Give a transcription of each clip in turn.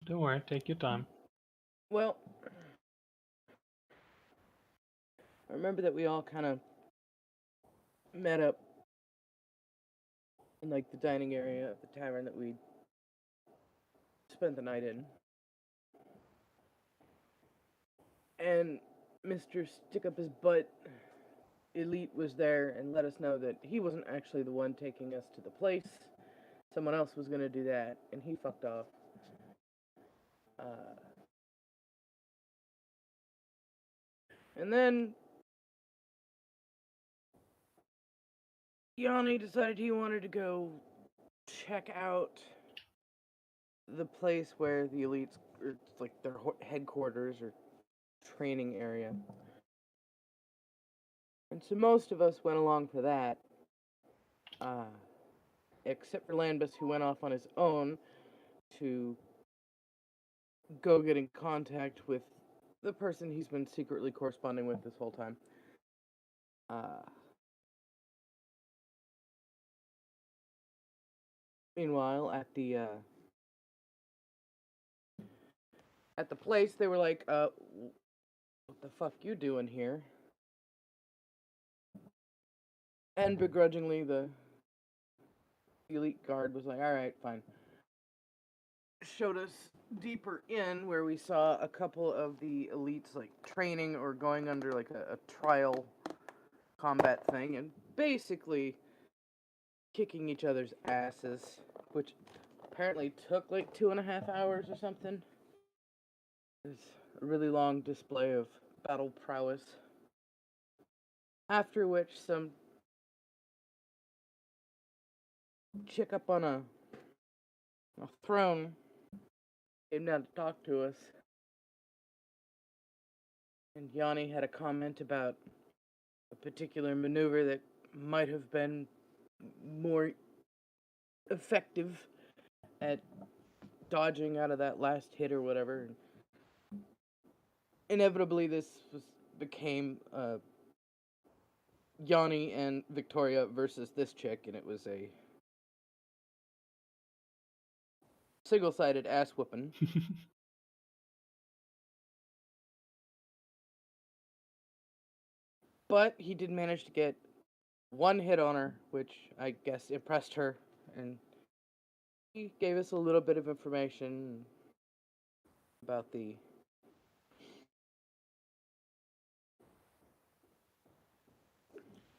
Don't worry, take your time. Well, I remember that we all kind of met up in like the dining area of the tavern that we spent the night in. And Mr. Stick Up His Butt Elite was there and let us know that he wasn't actually the one taking us to the place. Someone else was going to do that, and he fucked off. Uh, and then Yanni decided he wanted to go check out the place where the elites, or like their headquarters or training area. And so most of us went along for that, uh, except for Landbus, who went off on his own to go get in contact with the person he's been secretly corresponding with this whole time. Uh, Meanwhile, at the place, they were like, what the fuck you doing here? And begrudgingly, the elite guard was like, all right, fine. Showed us deeper in where we saw a couple of the elites like training or going under like a trial combat thing and basically kicking each other's asses, which apparently took like 2.5 hours or something. It's a really long display of battle prowess. After which, some chick up on a throne came down to talk to us. And Yanni had a comment about a particular maneuver that might have been more effective at dodging out of that last hit or whatever. Inevitably, this became Yanni and Victoria versus this chick, and it was a single-sided ass whooping. But he did manage to get one hit on her, which I guess impressed her, and he gave us a little bit of information about the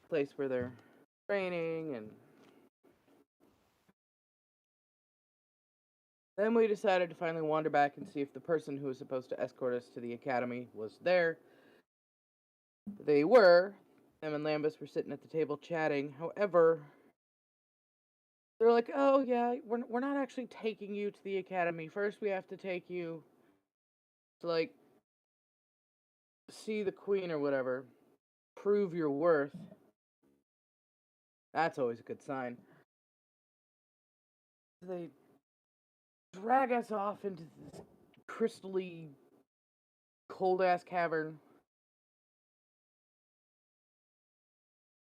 place where they're training, and then we decided to finally wander back and see if the person who was supposed to escort us to the academy was there. They were. Them and Lambus were sitting at the table chatting. However, they're like, "Oh yeah, we're not actually taking you to the academy. First, we have to take you to like see the queen or whatever, prove your worth." That's always a good sign. They drag us off into this crystally cold ass cavern.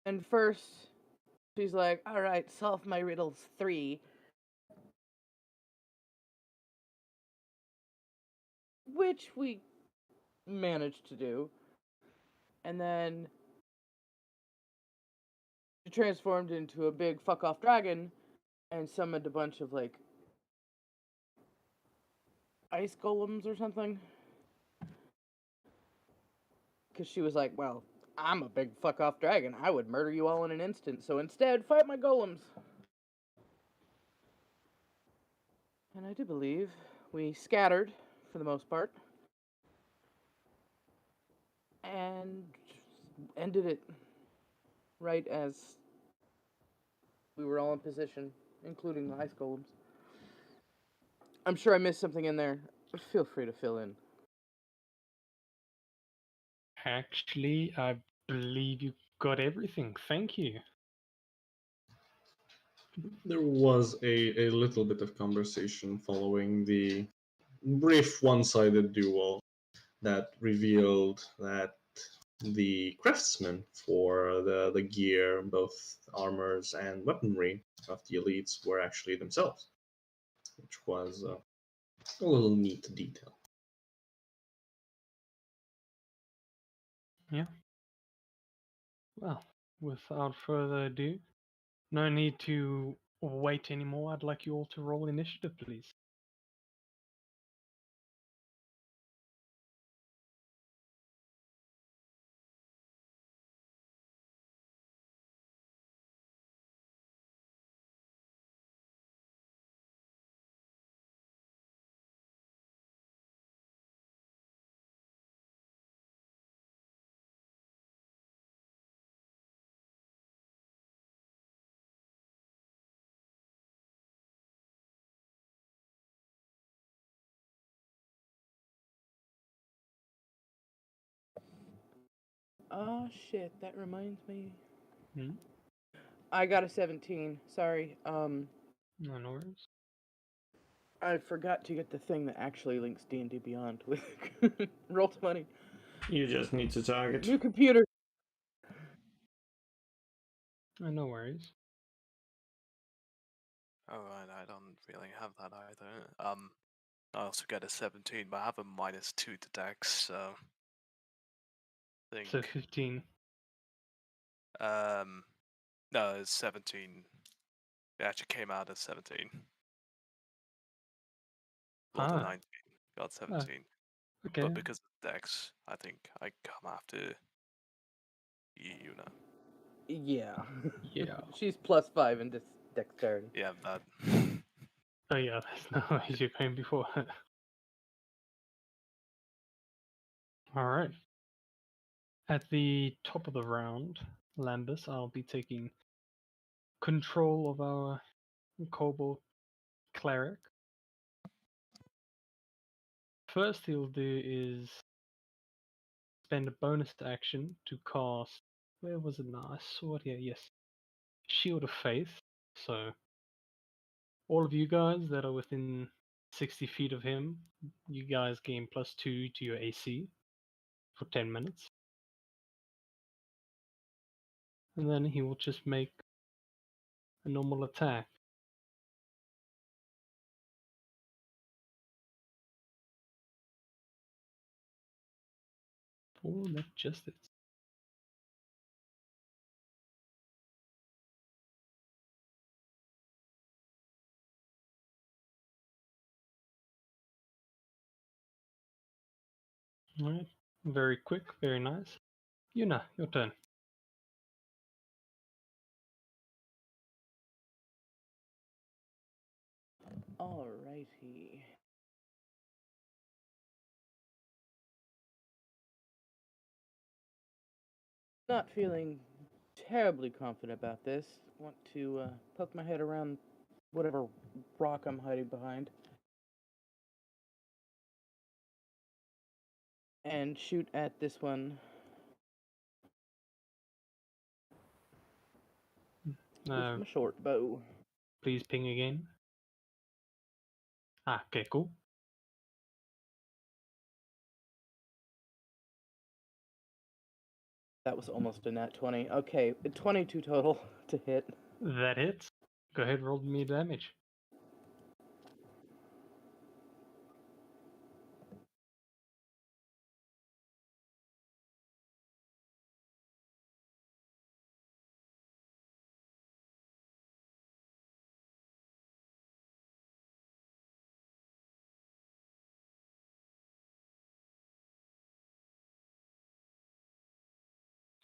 And first, she's like, all right, solve my riddles 3. Which we managed to do. And then she transformed into a big fuck off dragon and summoned a bunch of like ice golems or something. Because she was like, well, I'm a big fuck off dragon. I would murder you all in an instant. So instead, fight my golems. And I do believe we scattered for the most part and ended it right as we were all in position, including the ice golems. I'm sure I missed something in there. Feel free to fill in. Actually, I believe you got everything. Thank you. There was a little bit of conversation following the brief one-sided duel that revealed that the craftsmen for the gear, both armors and weaponry of the elites, were actually themselves, which was A little neat detail. Well, without further ado, no need to wait anymore. I'd like you all to roll initiative, please. Oh shit, that reminds me. Hmm? I got a 17. Sorry. No worries. I forgot to get the thing that actually links D&D Beyond with Roll20. You just need to target. New computer. No worries. Alright, I don't really have that either. I also got a 17, but I have a -2 to Dex, so I think So 15. no, it's 17. It actually came out as 17. Not a Ah, 19. Got 17. okay. But because of Dex, I think I come after Yuna. Yeah. Yeah. She's +5 in dexterity. Yeah, that. Oh yeah, there's no way you're going before her. Alright. At the top of the round, Lambus, I'll be taking control of our Kobold Cleric. First he'll do is spend a bonus action to cast. Where was it now? I saw it here. Yes. Shield of Faith. So, all of you guys that are within 60 feet of him, you guys gain +2 to your AC for 10 minutes. And then he will just make a normal attack. Oh, that just it. Alright, very quick, very nice. Yuna, your turn. Alrighty. Not feeling terribly confident about this. Want to poke my head around whatever rock I'm hiding behind. And shoot at this one. With my short bow. Please ping again. Ah, okay, cool. That was almost a nat 20. Okay, 22 total to hit. That hits. Go ahead, roll me damage.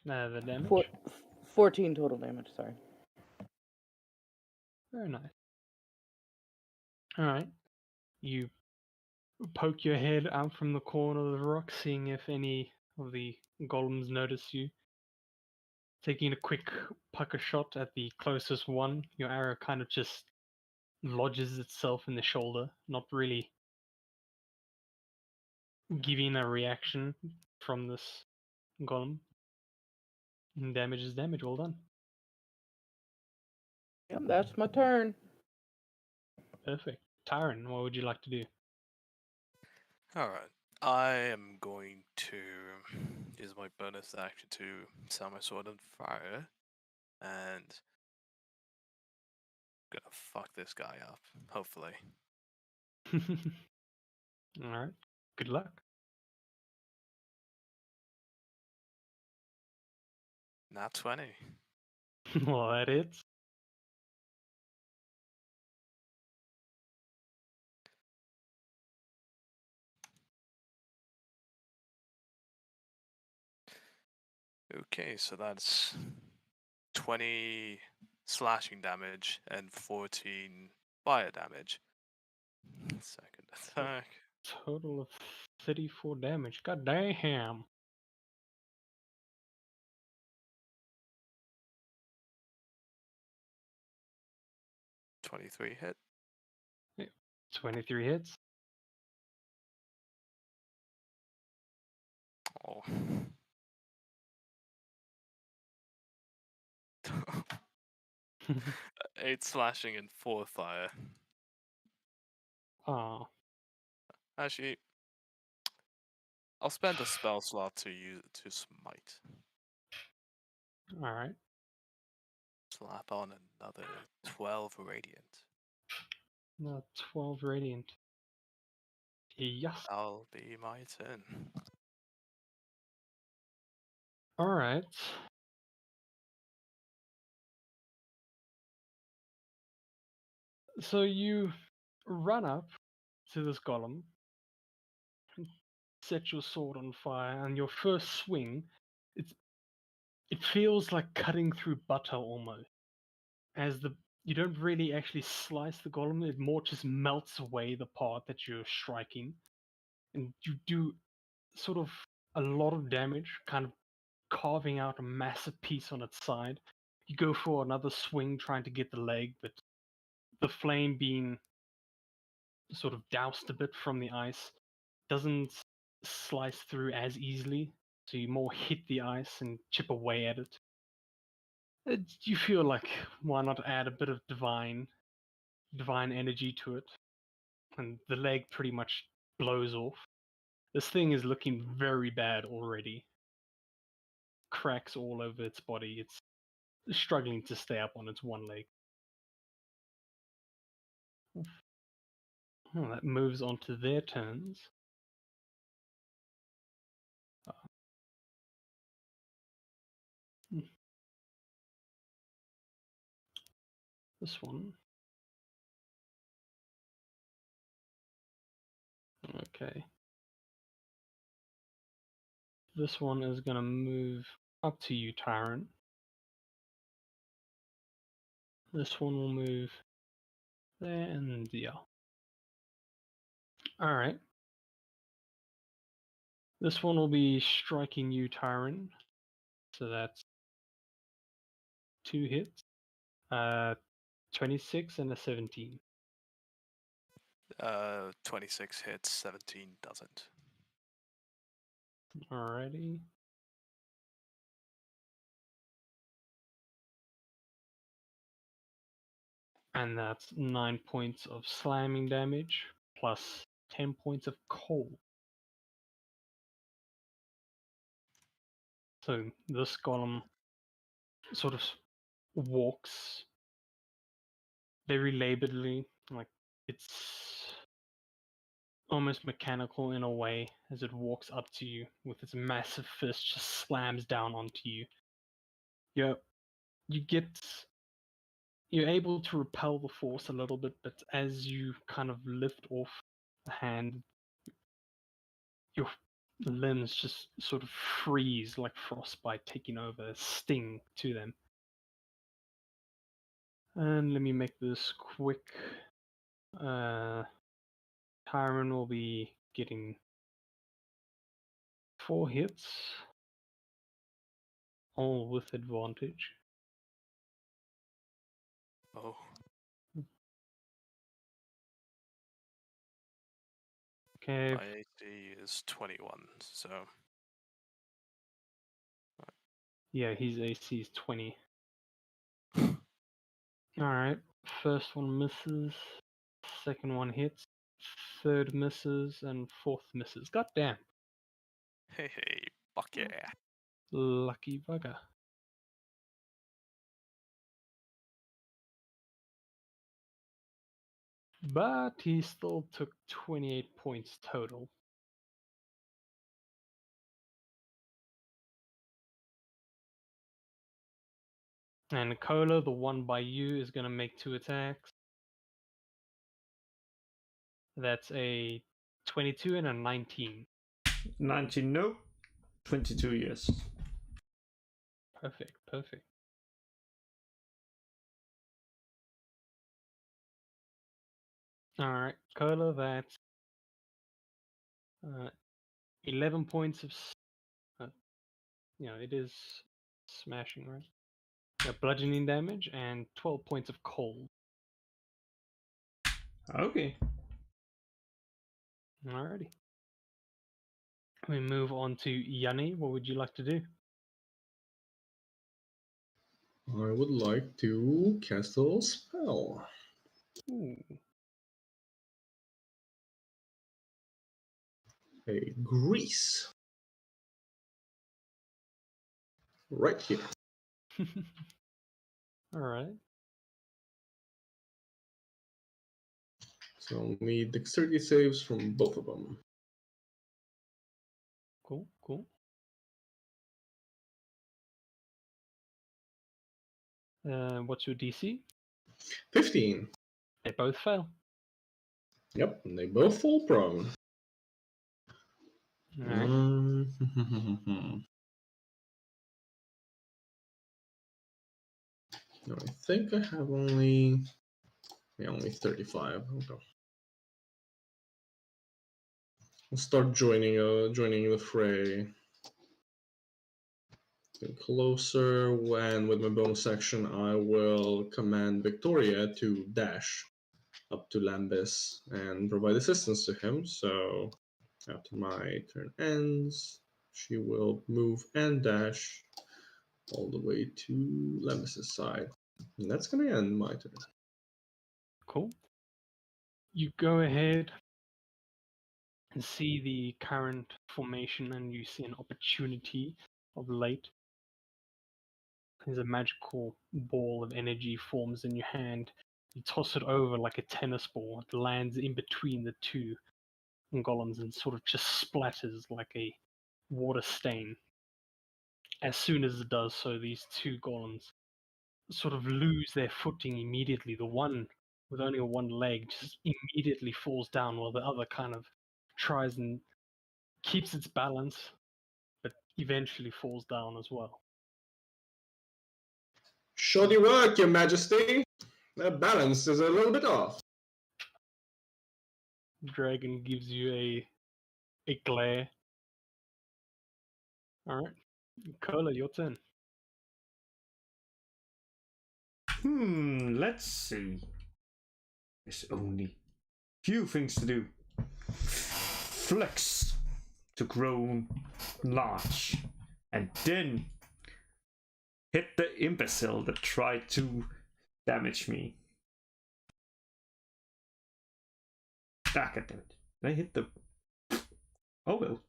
The damage. 14 total damage, sorry. Very nice. Alright. You poke your head out from the corner of the rock, seeing if any of the golems notice you. Taking a quick pucker shot at the closest one, your arrow kind of just lodges itself in the shoulder, not really giving a reaction from this golem. And damage is damage, well done. Yep, that's my turn. Perfect. Tyron, what would you like to do? Alright. I am going to use my bonus action to set my sword on fire. And gonna fuck this guy up, hopefully. Alright. Good luck. Nat 20. Well, that hits. Okay, so that's 20 slashing damage and 14 fire damage. Second attack. Total of 34 damage. God damn. 23 hit. 23 hits. Oh. 8 slashing and 4 fire. Ah, Actually, I'll spend a spell slot to use to smite. alright. Slap on another 12 radiant. Now 12 radiant. Yes. That'll be my turn. Alright. So you run up to this golem, and set your sword on fire, and your first swing, it feels like cutting through butter almost. As you don't really actually slice the golem, it more just melts away the part that you're striking. And you do sort of a lot of damage, kind of carving out a massive piece on its side. You go for another swing trying to get the leg, but the flame being sort of doused a bit from the ice doesn't slice through as easily. So you more hit the ice and chip away at it. You feel like why not add a bit of divine energy to it, and the leg pretty much blows off. This thing is looking very bad already. Cracks all over its body. It's struggling to stay up on its one leg. Oh, that moves on to their turns. This one. Okay. This one is going to move up to you, Tyrant. This one will move there and yeah. Alright. This one will be striking you, Tyrant. So that's 2 hits. 26 and a 17. 26 hits, 17 doesn't. Alrighty. And that's 9 points of slamming damage plus 10 points of cold. So this golem sort of walks very laboredly, like it's almost mechanical in a way, as it walks up to you with its massive fist, just slams down onto you. You're able to repel the force a little bit, but as you kind of lift off the hand, your limbs just sort of freeze like frostbite taking over, sting to them. And let me make this quick. Tyron will be getting 4 hits, all with advantage. Oh. Okay, My AC is 21, so yeah, his AC is 20. Alright, first one misses, second one hits, third misses, and fourth misses. God damn. hey, fuck yeah. Lucky bugger. but he still took 28 points total. And Cola, the one by you, is going to make 2 attacks. That's a 22 and a 19. 19, no. 22, yes. Perfect, perfect. Alright, Cola, that's 11 points of... it is smashing, right? Yeah, bludgeoning damage and 12 points of cold. Okay. Alrighty. We move on to Yanni. What would you like to do? I would like to cast a little spell. Ooh. A grease. Right here. Alright. So I'll need dexterity saves from both of them. Cool, cool. What's your DC? 15. They both fail. Yep, and they both fall prone. Alright. No, I think I have only 35. Okay. I'll start joining the fray. Get closer, and with my bonus action, I will command Victoria to dash up to Lambis and provide assistance to him. So after my turn ends, she will move and dash all the way to Lambis' side. And that's going to end my turn. Cool. You go ahead and see the current formation, and you see an opportunity of late. There's a magical ball of energy forms in your hand. You toss it over like a tennis ball. It lands in between the two golems and sort of just splatters like a water stain. As soon as it does so, these two golems sort of lose their footing immediately. The one with only one leg just immediately falls down, while the other kind of tries and keeps its balance, but eventually falls down as well. Shoddy work, Your Majesty. That balance is a little bit off. Dragon gives you a glare. Alright. Cola, your turn. Let's see. There's only few things to do. Flex to grow large, and then hit the imbecile that tried to damage me. Ah, goddammit. I hit the... Oh well.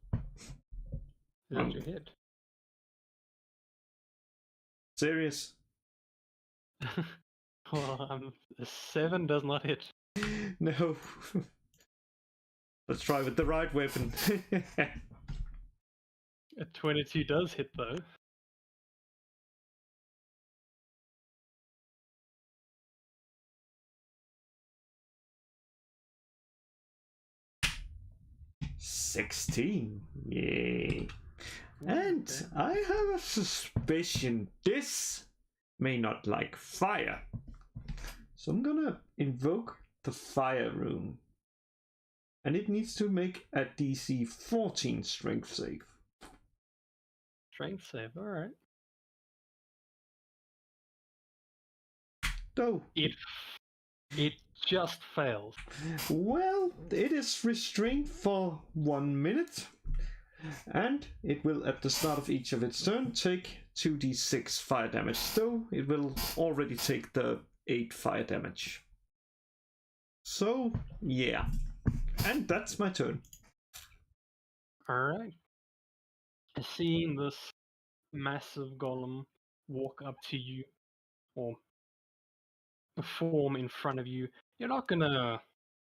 That's your hit. Serious? Well, a 7 does not hit. No. Let's try with the right weapon. A 22 does hit though. $16. Yay. And Okay. I have a suspicion this may not like fire. So I'm gonna invoke the fire rune. And it needs to make a DC 14 strength save. Strength save, alright. Though, It just fails. well, it is restrained for 1 minute. And it will, at the start of each of its turn, take 2d6 fire damage. Though it will already take the 8 fire damage. So, yeah. And that's my turn. Alright. Seeing this massive golem walk up to you, or form in front of you, you're not gonna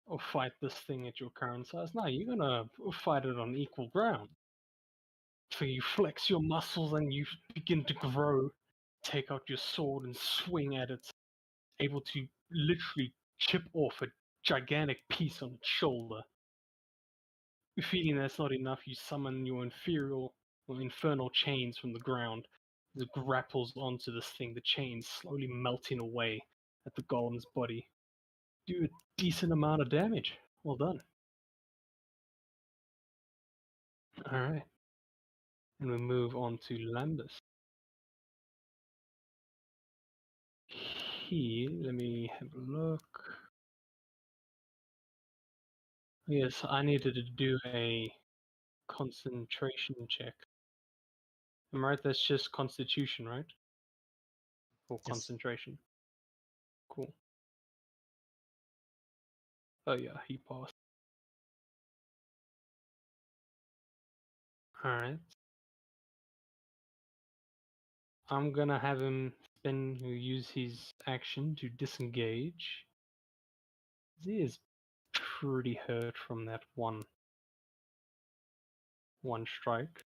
or fight this thing at your current size. No, you're gonna fight it on equal ground. So you flex your muscles and you begin to grow. Take out your sword and swing at it, able to literally chip off a gigantic piece on its shoulder. Feeling that's not enough, you summon your infernal chains from the ground. It grapples onto this thing, the chains slowly melting away at the golem's body. Do a decent amount of damage. Well done. Alright. And we move on to Lambus. Let me have a look. Yes, I needed to do a concentration check. Am I right? That's just constitution, right? Or Yes. concentration. Cool. Oh yeah, he passed. Alright. I'm gonna have him use his action to disengage. He is pretty hurt from that one strike.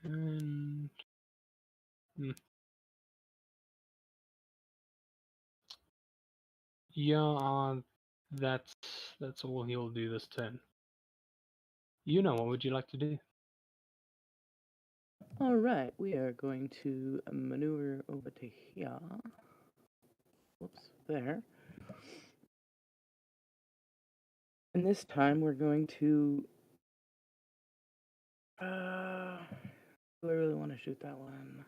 And yeah, that's all he'll do this turn. You know, what would you like to do? All right, we are going to maneuver over to here. Whoops, there. And this time we're going to. Do I really want to shoot that one?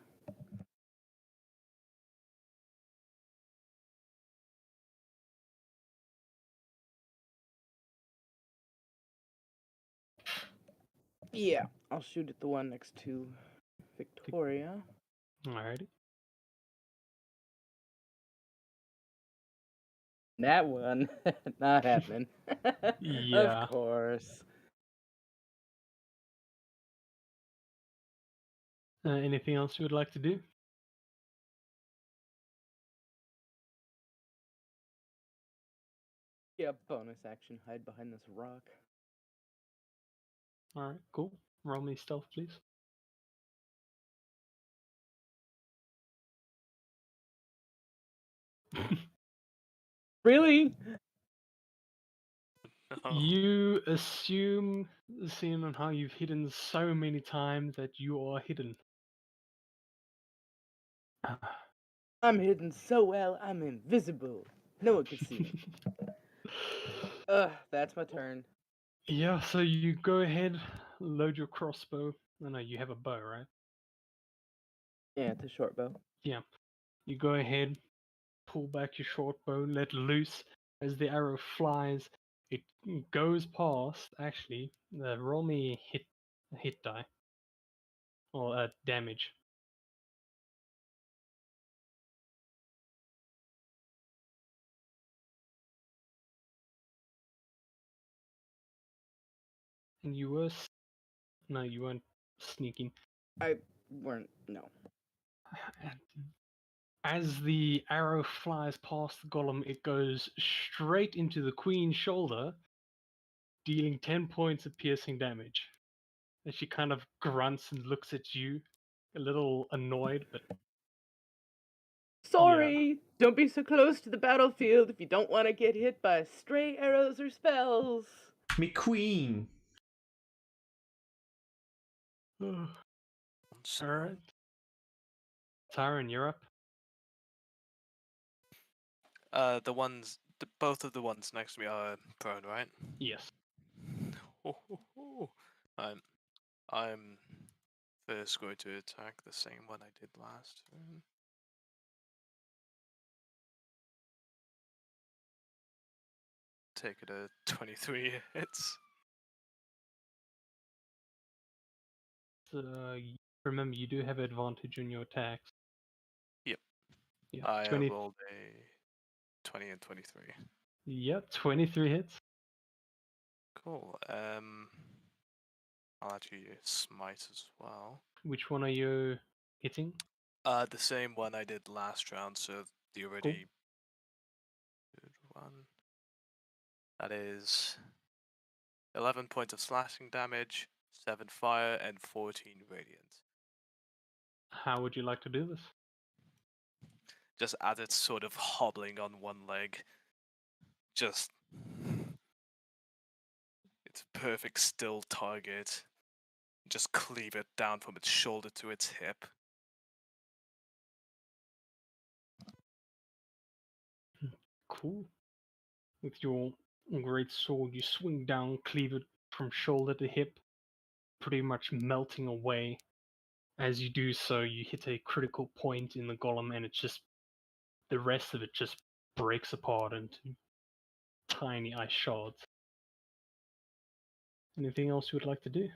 Yeah, I'll shoot at the one next to Victoria. Alrighty. That one, not happening. Yeah. Of course. Anything else you would like to do? Yeah, bonus action, hide behind this rock. Alright, cool. Roll me stealth, please. Really? You assume, seeing on how you've hidden so many times, that you are hidden. I'm hidden so well, I'm invisible. No one can see me. That's my turn. Yeah, so you go ahead, load your crossbow. No, you have a bow, right? Yeah, it's a short bow. Yeah. You go ahead, pull back your short bow, let loose. As the arrow flies, it goes past. Actually, roll me a hit die or damage. And you were no, you weren't sneaking. I weren't, no. As the arrow flies past the golem, it goes straight into the queen's shoulder, dealing 10 points of piercing damage. And she kind of grunts and looks at you, a little annoyed, but Sorry! Don't be so close to the battlefield if you don't want to get hit by stray arrows or spells. Me queen. Alright. Tyron, you're up. Both of the ones next to me are prone, right? Yes. I'm first going to attack the same one I did last turn. Take it a 23 hits. Remember, you do have advantage on your attacks. Yep. Yeah, I 20. rolled a 20 and 23. Yep, 23 hits. Cool. I'll actually use smite as well. Which one are you hitting? The same one I did last round, so the already good one. That is 11 points of slashing damage, 7 fire, and 14 radiant. How would you like to do this? Just as it's sort of hobbling on one leg, just it's a perfect still target. Just cleave it down from its shoulder to its hip. Cool. With your great sword, you swing down, cleave it from shoulder to hip, pretty much melting away. As you do so, you hit a critical point in the golem, and the rest of it just breaks apart into tiny ice shards. Anything else you would like to do?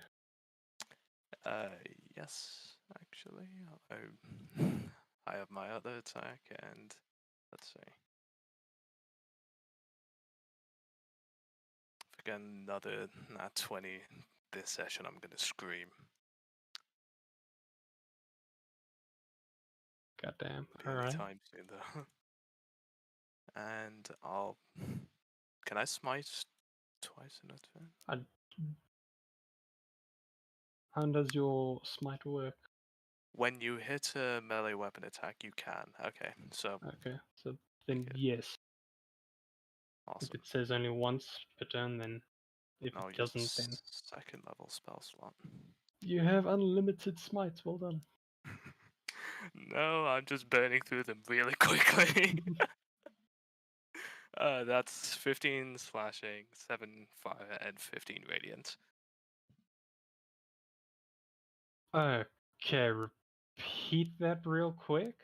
Yes, actually. I have my other attack, and let's see. If I get another nat 20 this session, I'm gonna scream. Goddamn. Any Alright. time soon, though. And I'll. Can I smite twice in a turn? How does your smite work? When you hit a melee weapon attack, you can. Okay, so Okay, so then Good. yes. awesome. If it says only once per turn, then if I'll it use doesn't, then second level spell slot. you have unlimited smites. Well done. No, I'm just burning through them really quickly. That's 15 slashing, 7 fire, and 15 radiant. Okay, repeat that real quick.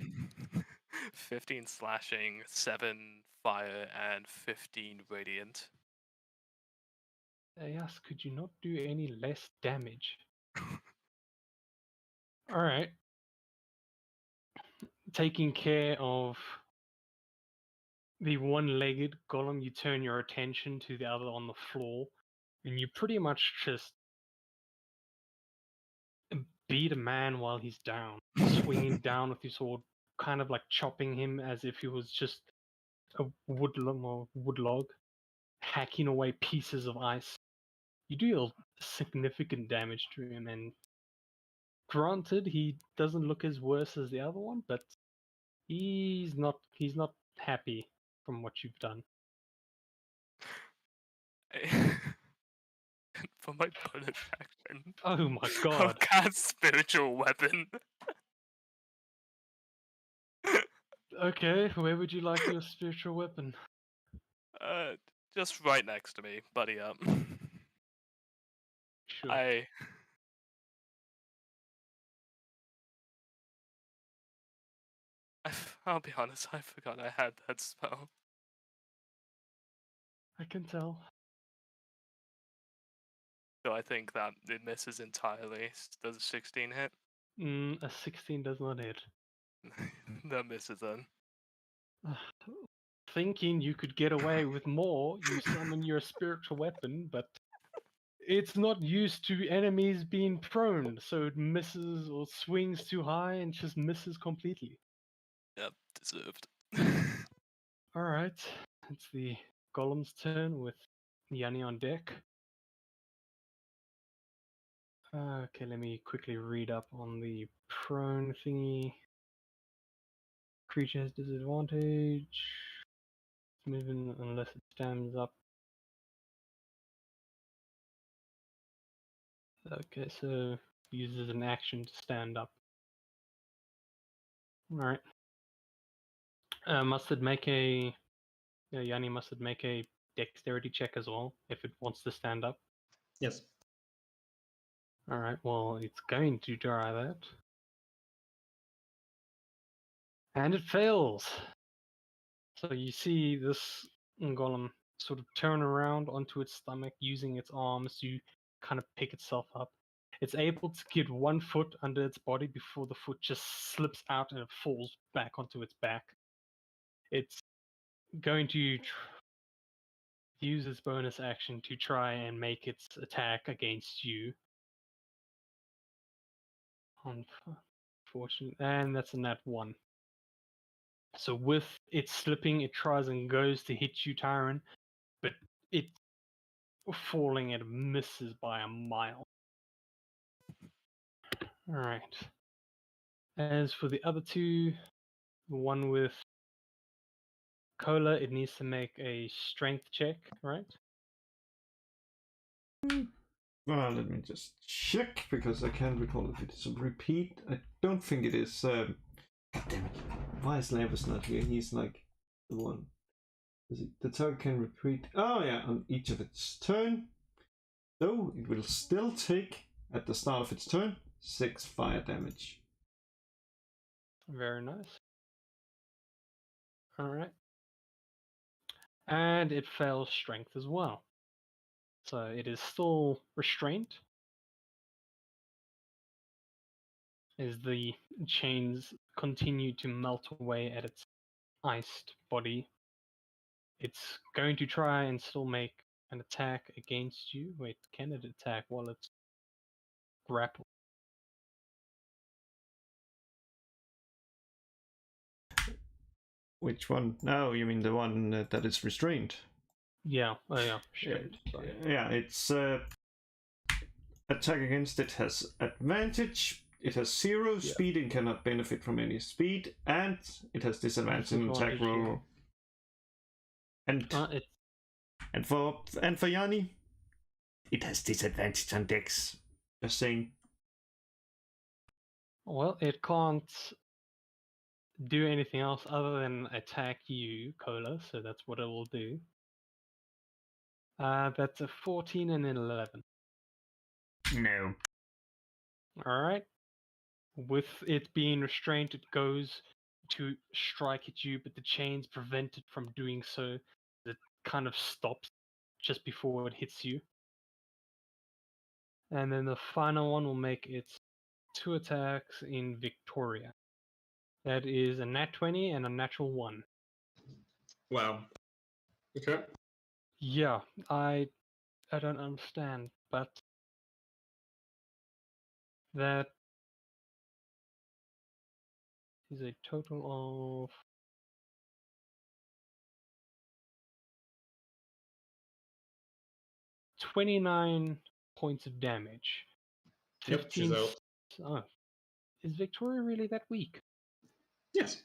15 slashing, 7 fire, and 15 radiant. Yes, could you not do any less damage? Alright. Taking care of the one-legged golem, you turn your attention to the other on the floor, and you pretty much just beat a man while he's down, swinging down with your sword, kind of like chopping him as if he was just a wood log, hacking away pieces of ice. You deal significant damage to him, and granted, he doesn't look as worse as the other one, but he's not happy from what you've done. For my bonus action, Oh my I'll god. cast spiritual weapon. Okay, where would you like your spiritual weapon? Just right next to me, buddy up. Sure. I'll be honest, I forgot I had that spell. I can tell. So I think that it misses entirely. Does a 16 hit? A 16 does not hit. That misses then. Thinking you could get away with more, you summon your spiritual weapon, but it's not used to enemies being prone, so it misses or swings too high and just misses completely. Yep, deserved. Alright, it's the golem's turn with Yanni on deck. Okay, let me quickly read up on the prone thingy. Creature has disadvantage. It's moving unless it stands up. Okay, so uses an action to stand up. Alright. Must it make a... Yanni must it make a dexterity check as well, if it wants to stand up? Yes. Alright, well, it's going to try that. And it fails! So you see this golem sort of turn around onto its stomach using its arms to kind of pick itself up. It's able to get 1 foot under its body before the foot just slips out and it falls back onto its back. It's going to use its bonus action to try and make its attack against you. Unfortunate, and that's a nat 1. So with it slipping, it tries and goes to hit you, Tyron, but it falling and misses by a mile. Alright. As for the other two, the one with Cola, it needs to make a strength check, right? Well, let me just check because I can't recall if it's a repeat. I don't think it is. God damn it! Why is Lambus not here? He's like the one. The target can repeat. Oh yeah, on each of its turn. Though it will still take at the start of its turn 6 fire damage. Very nice. Alright. And it fails strength as well. So it is still restrained. As the chains continue to melt away at its iced body. It's going to try and still make an attack against you. Wait, can it attack while it's grappled? Which one? No, you mean the one that is restrained? Yeah, oh yeah, shit. Yeah, it's attack against it has advantage. It has 0 speed and cannot benefit from any speed, and it has disadvantage in attack roll. And for Yanni, it has disadvantage on dex. Just saying. Well, it can't do anything else other than attack you, Cola, so that's what it will do. That's a 14 and an 11. No. Alright. With it being restrained, it goes to strike at you, but the chains prevent it from doing so. It kind of stops just before it hits you. And then the final one will make its 2 attacks in Victoria. That is a nat 20 and a natural 1. Wow. Okay. Yeah, I don't understand, but that is a total of 29 points of damage. Yep, she's out. Oh, is Victoria really that weak? Yes.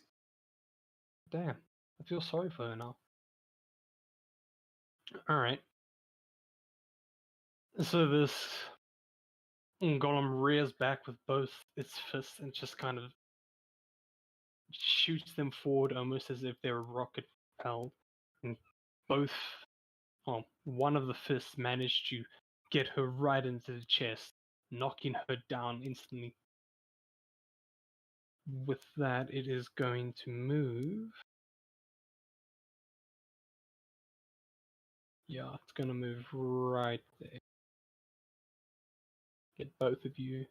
Damn, I feel sorry for her now. Alright. So this golem rears back with both its fists and just kind of shoots them forward almost as if they're rocket propelled. And both, well, one of the fists managed to get her right into the chest, knocking her down instantly. With that, it is going to move. Yeah, it's going to move right there. Get both of you.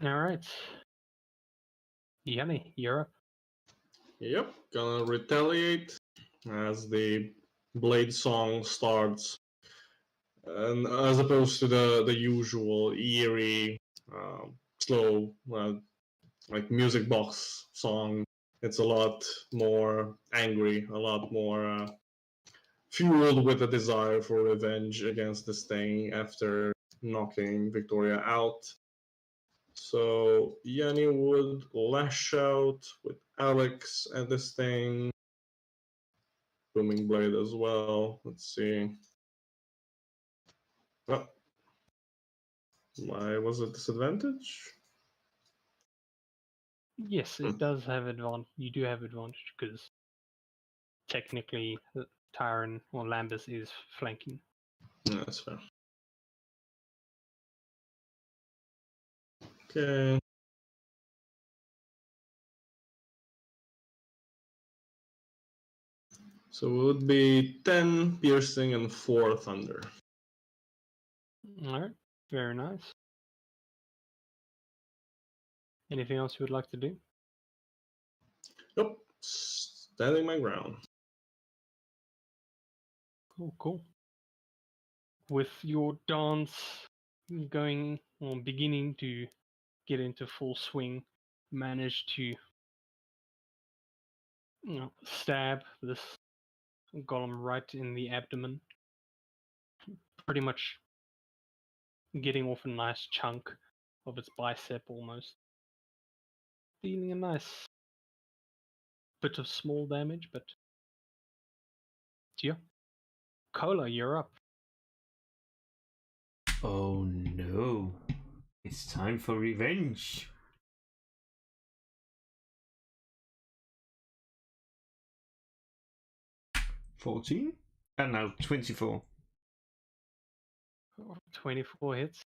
Alright. Yanni, you're up. Yep, gonna retaliate as the blade song starts. And as opposed to the usual eerie, slow, like music box song, it's a lot more angry, a lot more fueled with a desire for revenge against this thing after knocking Victoria out. So Yanni would lash out with Alex at this thing. Booming Blade as well. Let's see. Oh. Why was it disadvantage? Yes, it does have advantage. You do have advantage because technically Tyron or Lambus is flanking. Yeah, that's fair. Okay. So it would be 10 piercing and 4 thunder. Alright, very nice. Anything else you would like to do? Nope. Standing my ground. Cool. With your dance going or beginning to get into full swing, managed to stab this golem right in the abdomen, pretty much getting off a nice chunk of its bicep almost, dealing a nice bit of small damage, but yeah. Cola, you're up. Oh no. It's time for revenge. $14 and now 24. 24 hits.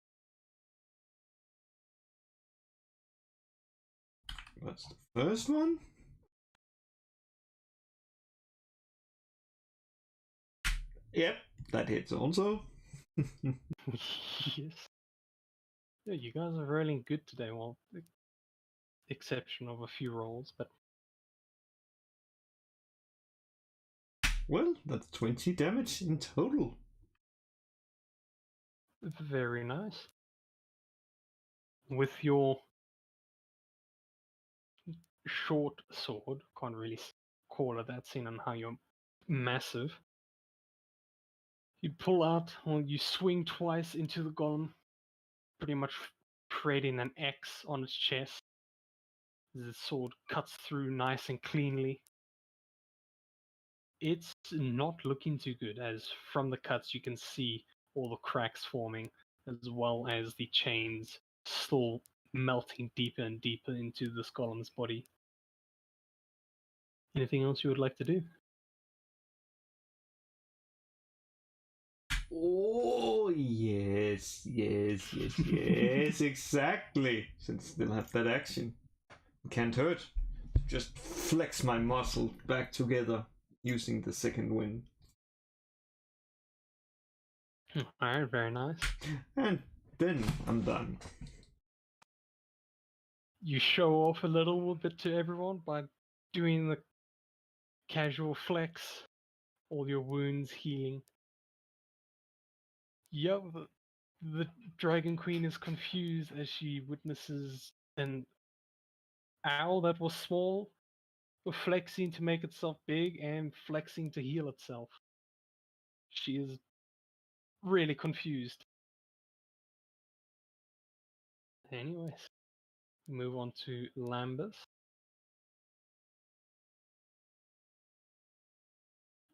That's the first one. Yep, that hits also. Yes. Yeah, you guys are rolling good today. Well, exception of a few rolls, but Well, that's 20 damage in total. very nice. With your short sword, can't really call it that, seeing on how you're massive. You pull out, or you swing twice into the golem, pretty much creating an X on its chest. The sword cuts through nice and cleanly. It's not looking too good, as from the cuts you can see all the cracks forming, as well as the chains still melting deeper and deeper into this golem's body. Anything else you would like to do? Oh, yes, exactly. Since they'll have that action. Can't hurt. Just flex my muscle back together using the second wind. Alright, very nice. And then I'm done. You show off a little bit to everyone by doing the casual flex, all your wounds healing. Yep, the Dragon Queen is confused as she witnesses an owl that was small, flexing to make itself big and flexing to heal itself. She is really confused. Anyways, move on to Lambus.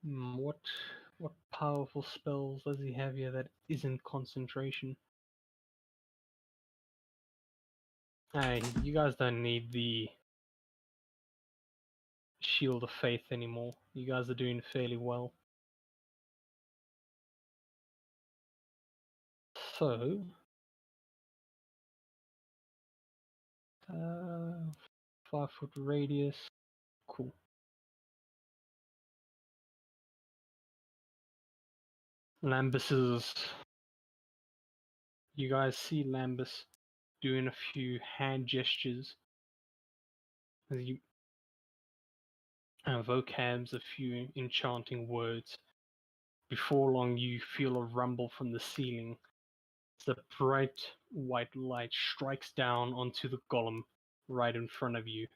What powerful spells does he have here that isn't concentration? Hey, you guys don't need the Shield of Faith anymore. You guys are doing fairly well. So, 5-foot radius. Cool. Lambus is. You guys see Lambus doing a few hand gestures as you vocabs a few enchanting words. Before long, you feel a rumble from the ceiling. The bright white light strikes down onto the golem right in front of you.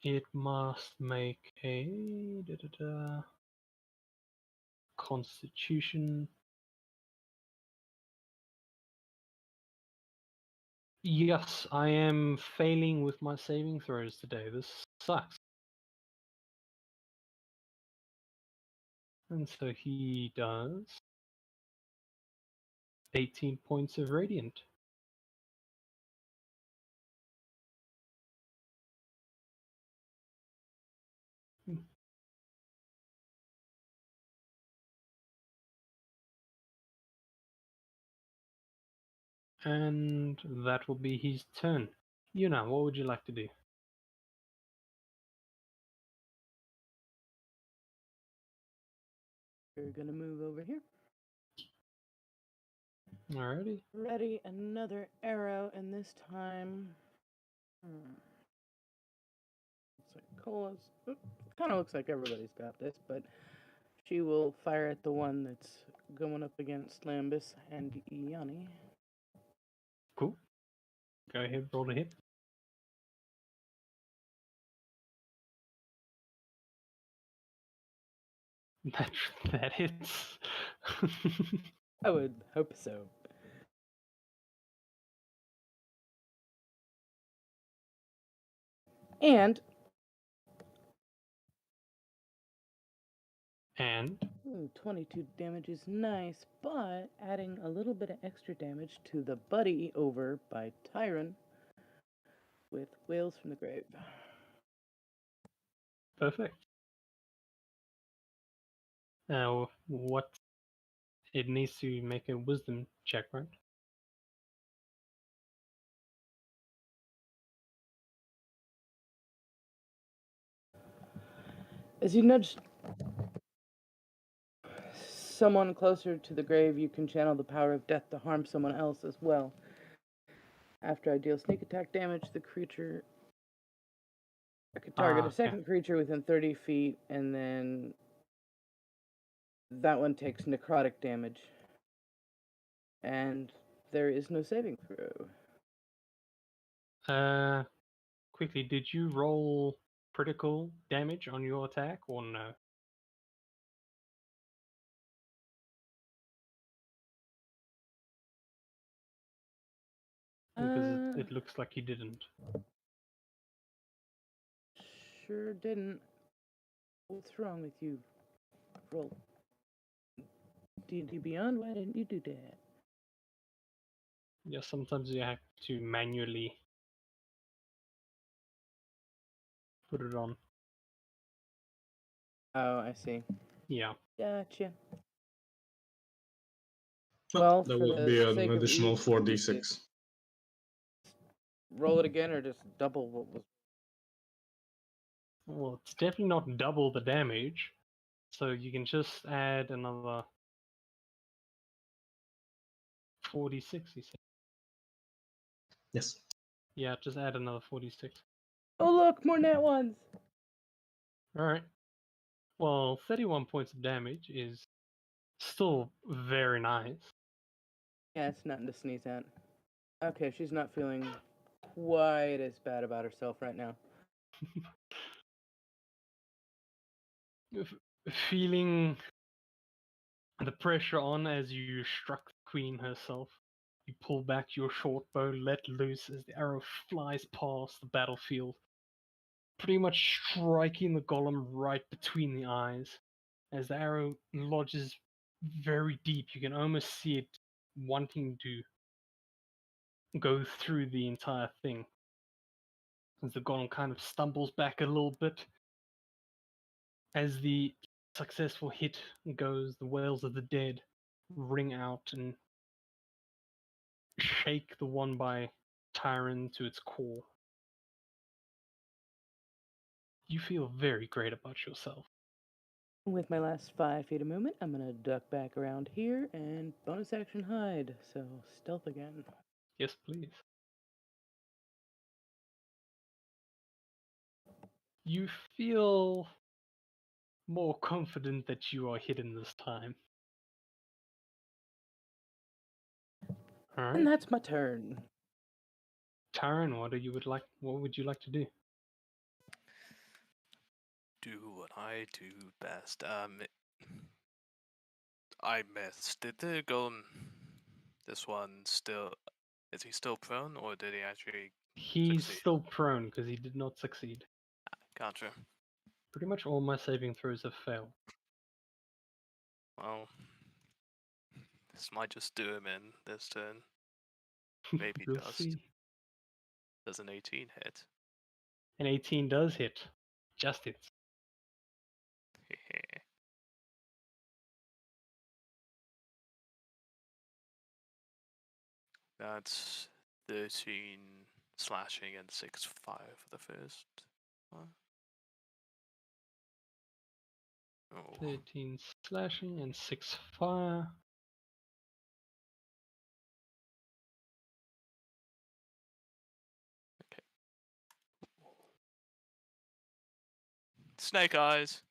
It must make a Constitution. Yes, I am failing with my saving throws today. This sucks. And so he does 18 points of radiant. And that will be his turn. Yuna, what would you like to do? We're gonna move over here. Alrighty. Ready another arrow, and this time like Cola's. Kind of looks like everybody's got this, but she will fire at the one that's going up against Lambus and Yanni. Cool. Go ahead, roll a hit. That hits. I would hope so. And And 22 damage is nice, but adding a little bit of extra damage to the buddy over by Tyron with Wails from the Grave. perfect. Now, what? It needs to make a wisdom check, right? As you nudge someone closer to the grave, you can channel the power of death to harm someone else as well. After I deal sneak attack damage, the creature. I could target a second creature within 30 feet, and then that one takes necrotic damage. And there is no saving throw. Quickly, did you roll critical damage on your attack or no? Because it looks like you didn't. Sure didn't. What's wrong with you? Roll. D&D Beyond, why didn't you do that? Yeah, sometimes you have to manually put it on. Oh, I see. Yeah. Gotcha. Well, Well, that for would the be an sake of additional ease, 4d6. roll it again or just double what was. Well, it's definitely not double the damage, so you can just add another 46, you said. Yes. Yeah, just add another 46. Oh, look, more nat ones! Alright. Well, 31 points of damage is still very nice. Yeah, it's nothing to sneeze at. Okay, she's not feeling quite as bad about herself right now. Feeling the pressure on as you struck the queen herself, you pull back your short bow, let loose as the arrow flies past the battlefield, pretty much striking the golem right between the eyes. As the arrow lodges very deep, you can almost see it wanting to go through the entire thing. As the golem kind of stumbles back a little bit, as the successful hit goes, the wails of the dead ring out and shake the one by Tyron to its core. You feel very great about yourself. With my last 5 feet of movement, I'm gonna duck back around here and bonus action hide. So stealth again. Yes, please. You feel more confident that you are hidden this time. All And right, that's my turn. Tyron, what would you like to do? Do what I do best. I missed. Did the golem, this one still, is he still prone or did he actually He's succeed? still prone because he did not succeed. Gotcha. Pretty much all my saving throws have failed. Well, this might just do him in this turn. Maybe We'll dust. see. Does an 18 hit? An 18 does hit. Just hits. That's 13 slashing and 6 fire for the first one. Oh, 13 slashing and 6 fire. Snake Eyes.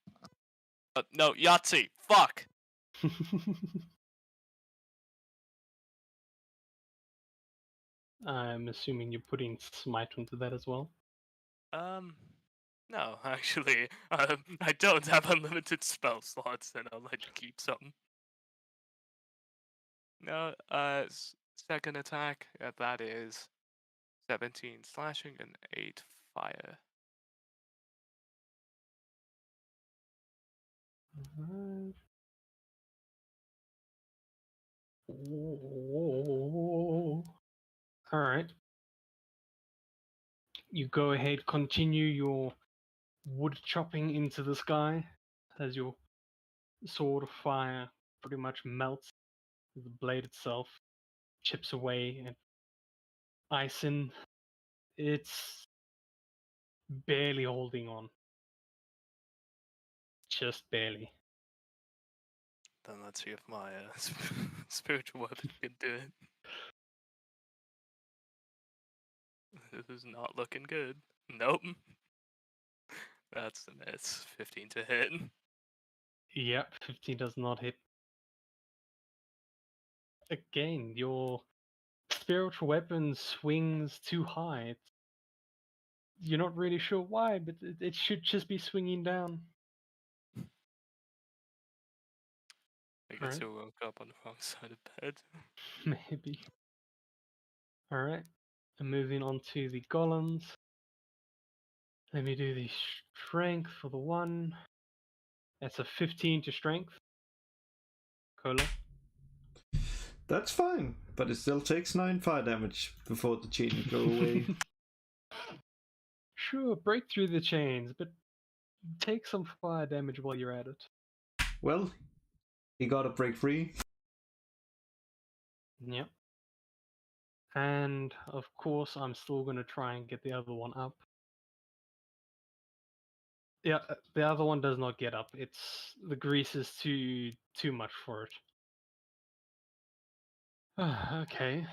No, Yahtzee. Fuck. I'm assuming you're putting smite onto that as well. No, actually, I don't have unlimited spell slots, and I'll let you keep some. No, second attack, that is 17 slashing and 8 fire. Alright. Alright. You go ahead, continue your wood chopping into the sky as your sword of fire pretty much melts. The blade itself chips away and Ison, it's barely holding on. Just barely. Then let's see if my spiritual weapon can do it. This is not looking good. Nope. That's the miss. 15 to hit. Yep, 15 does not hit. Again, your spiritual weapon swings too high. You're not really sure why, but it should just be swinging down. I guess Alright. I woke up on the wrong side of bed. Maybe. Alright. And moving on to the golems. Let me do the strength for the one. That's a 15 to strength. Cola. That's fine, but it still takes 9 fire damage before the chain go away. Sure, break through the chains, but take some fire damage while you're at it. Well, he got to break free. Yep. And of course, I'm still going to try and get the other one up. Yeah, the other one does not get up. It's the grease is too much for it. Okay.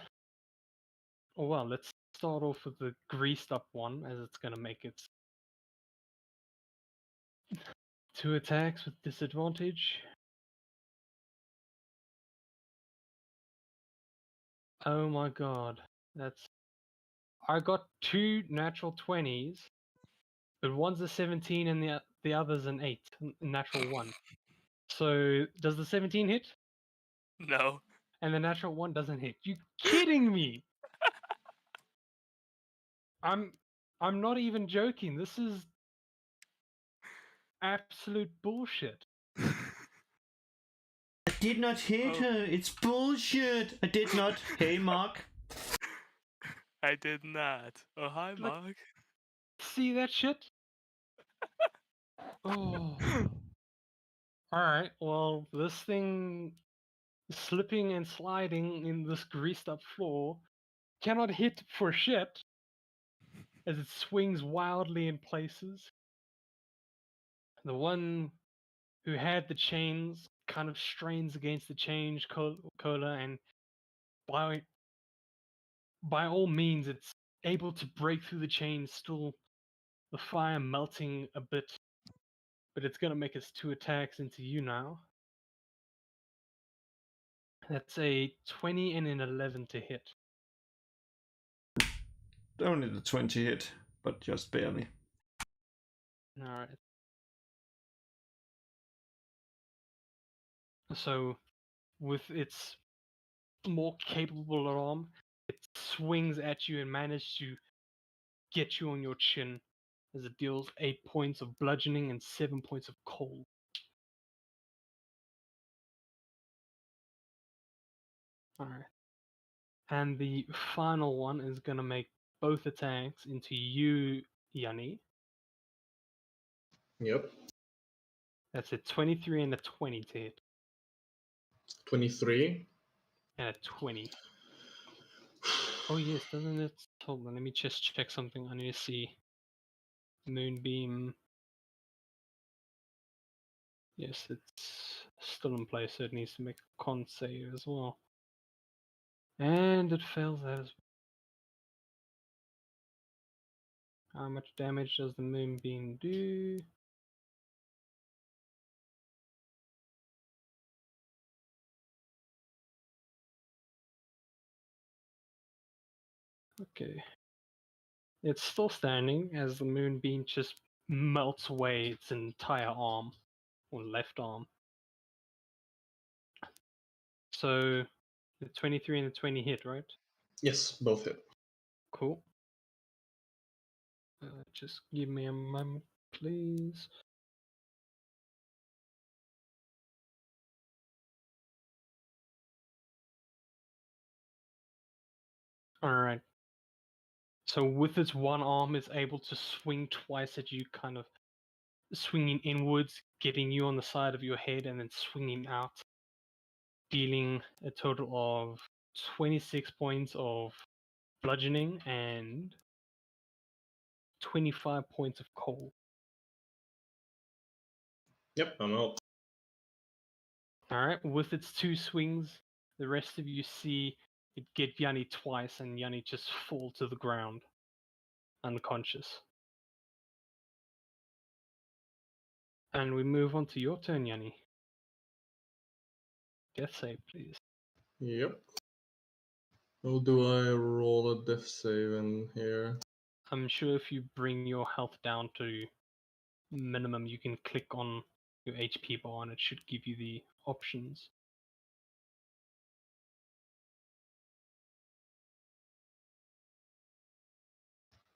Well, let's start off with the greased up one, as it's going to make its 2 attacks with disadvantage. Oh my god, that's... I got 2 natural 20s, but one's a 17 and the other's an 8, natural 1. So, does the 17 hit? No. And the natural 1 doesn't hit. You kidding me? I'm not even joking. This is absolute bullshit. I did not hit her. It's bullshit. I did not. Hey, Mark. I did not. Oh, hi, Look. Mark. See that shit? Oh. Alright, well, this thing slipping and sliding in this greased up floor cannot hit for shit as it swings wildly in places. The one who had the chains kind of strains against the change cola, and by all means it's able to break through the chains, still the fire melting a bit, but it's going to make its 2 attacks into you now. That's a 20 and an 11 to hit. Only the 20 hit, but just barely. Alright. So, with its more capable arm, it swings at you and manages to get you on your chin as it deals 8 points of bludgeoning and 7 points of cold. Alright. And the final one is going to make both attacks into you, Yanni. Yep. That's a 23 and a 20 to hit. 23. And a 20. Oh yes, doesn't it? Hold on, let me just check something. I need to see. Moonbeam. Yes, it's still in place, so it needs to make a con save as well. And it fails that as well. How much damage does the Moonbeam do? Okay. It's still standing as the moonbeam just melts away its entire arm, or left arm. So the 23 and the 20 hit, right? Yes, both hit. Cool. Just give me a moment, please. Alright. So with its one arm, it's able to swing twice at you, kind of swinging inwards, getting you on the side of your head, and then swinging out, dealing a total of 26 points of bludgeoning and 25 points of cold. Yep, I'm out. Alright, with its two swings, the rest of you see it get Yanni twice, and Yanni just fall to the ground, unconscious. And we move on to your turn, Yanni. Death save, please. Yep. How do I roll a death save in here? I'm sure if you bring your health down to minimum, you can click on your HP bar and it should give you the options.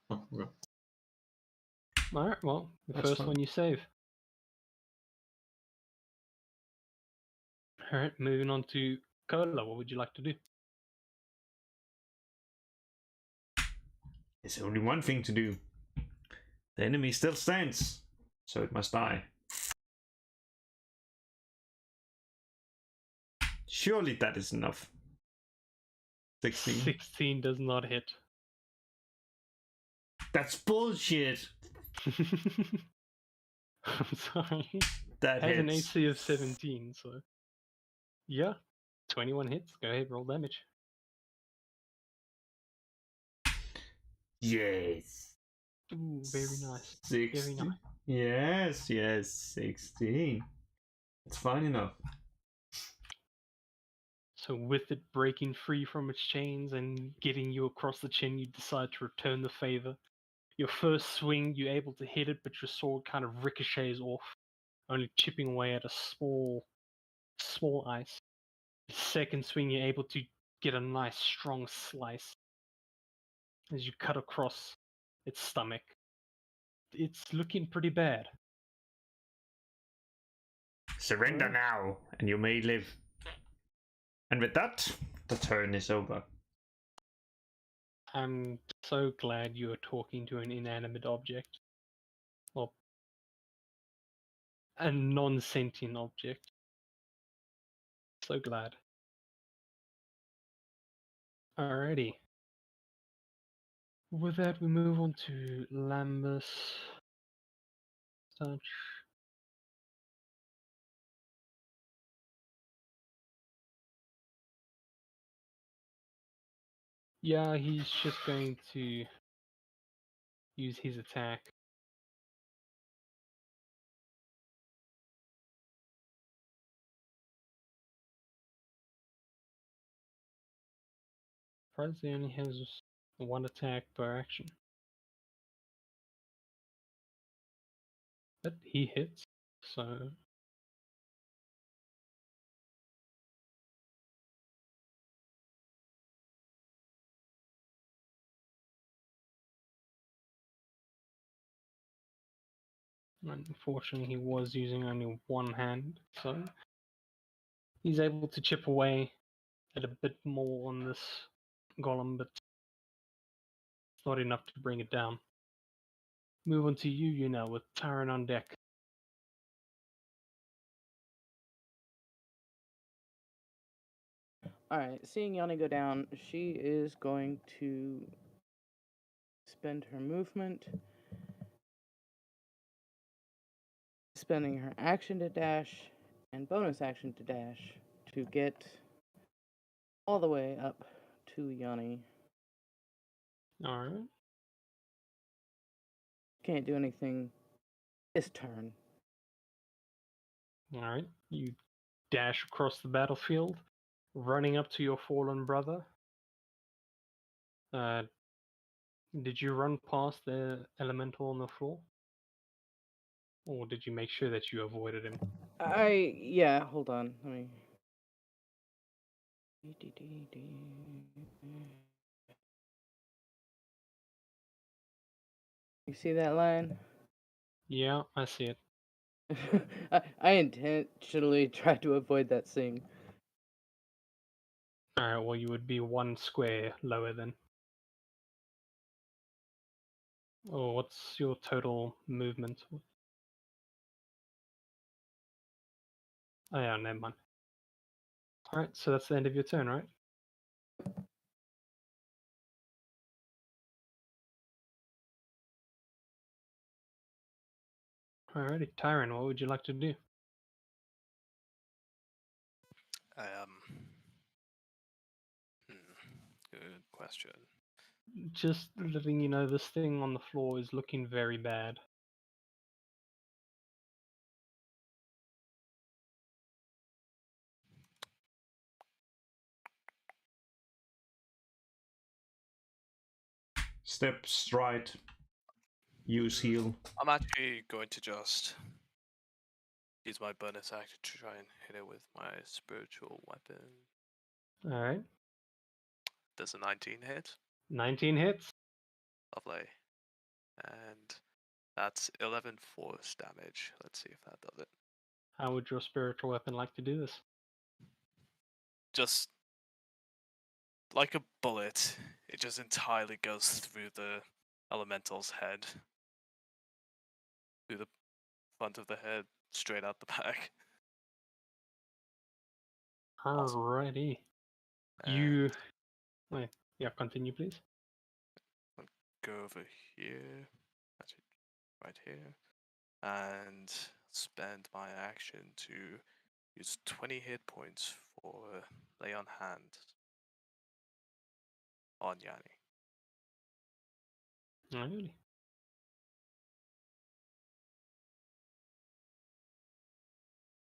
Oh, okay. Alright, well, the That's first fine. one you save. Alright, moving on to Cola. What would you like to do? There's only one thing to do. The enemy still stands, so it must die. Surely that is enough. 16. 16 does not hit. That's bullshit. I'm sorry. That Has an hits. AC of 17, so yeah, 21 hits. Go ahead, roll damage. Yes. Ooh, very nice. 16. Very nice. Yes, 16. It's fine enough. So with it breaking free from its chains and getting you across the chin, you decide to return the favor. Your first swing, you're able to hit it, but your sword kind of ricochets off, only chipping away at a small ice. The second swing, you're able to get a nice strong slice as you cut across its stomach. It's looking pretty bad. Surrender Alright. now, and you may live. And with that, the turn is over. I'm so glad you are talking to an inanimate object. Well, a non-sentient object. So glad. Alrighty. With that, we move on to Lambus. Touch. Yeah, he's just going to use his attack. Surprised he only has one attack per action. But he hits, so unfortunately he was using only one hand, so he's able to chip away at a bit more on this golem, but it's not enough to bring it down. Move on to you now with Tyron on deck. Alright, seeing Yanni go down, she is going to spend her movement, spending her action to dash and bonus action to dash to get all the way up to Yanni. Alright. Can't do anything this turn. Alright. You dash across the battlefield, running up to your fallen brother. Did you run past the elemental on the floor? Or did you make sure that you avoided him? Yeah, hold on. Let me. You see that line? Yeah, I see it. I intentionally tried to avoid that thing. Alright, well, you would be one square lower then. Oh, what's your total movement? Oh, yeah, never mind. Alright, so that's the end of your turn, right? Alrighty, Tyron, what would you like to do? Good question. Just letting you know, this thing on the floor is looking very bad. Step, stride, use heal. I'm actually going to just use my bonus action to try and hit it with my spiritual weapon. Alright, Does a 19 hit? 19 hits. Lovely. And that's 11 force damage. Let's see if that does it. How would your spiritual weapon like to do this? Just like a bullet, it just entirely goes through the elemental's head. Through the front of the head, straight out the back. Awesome. Alrighty. You... Wait, yeah, continue please. Go over here, actually right here, and spend my action to use 20 hit points for lay on hand on Yanni. Alrighty.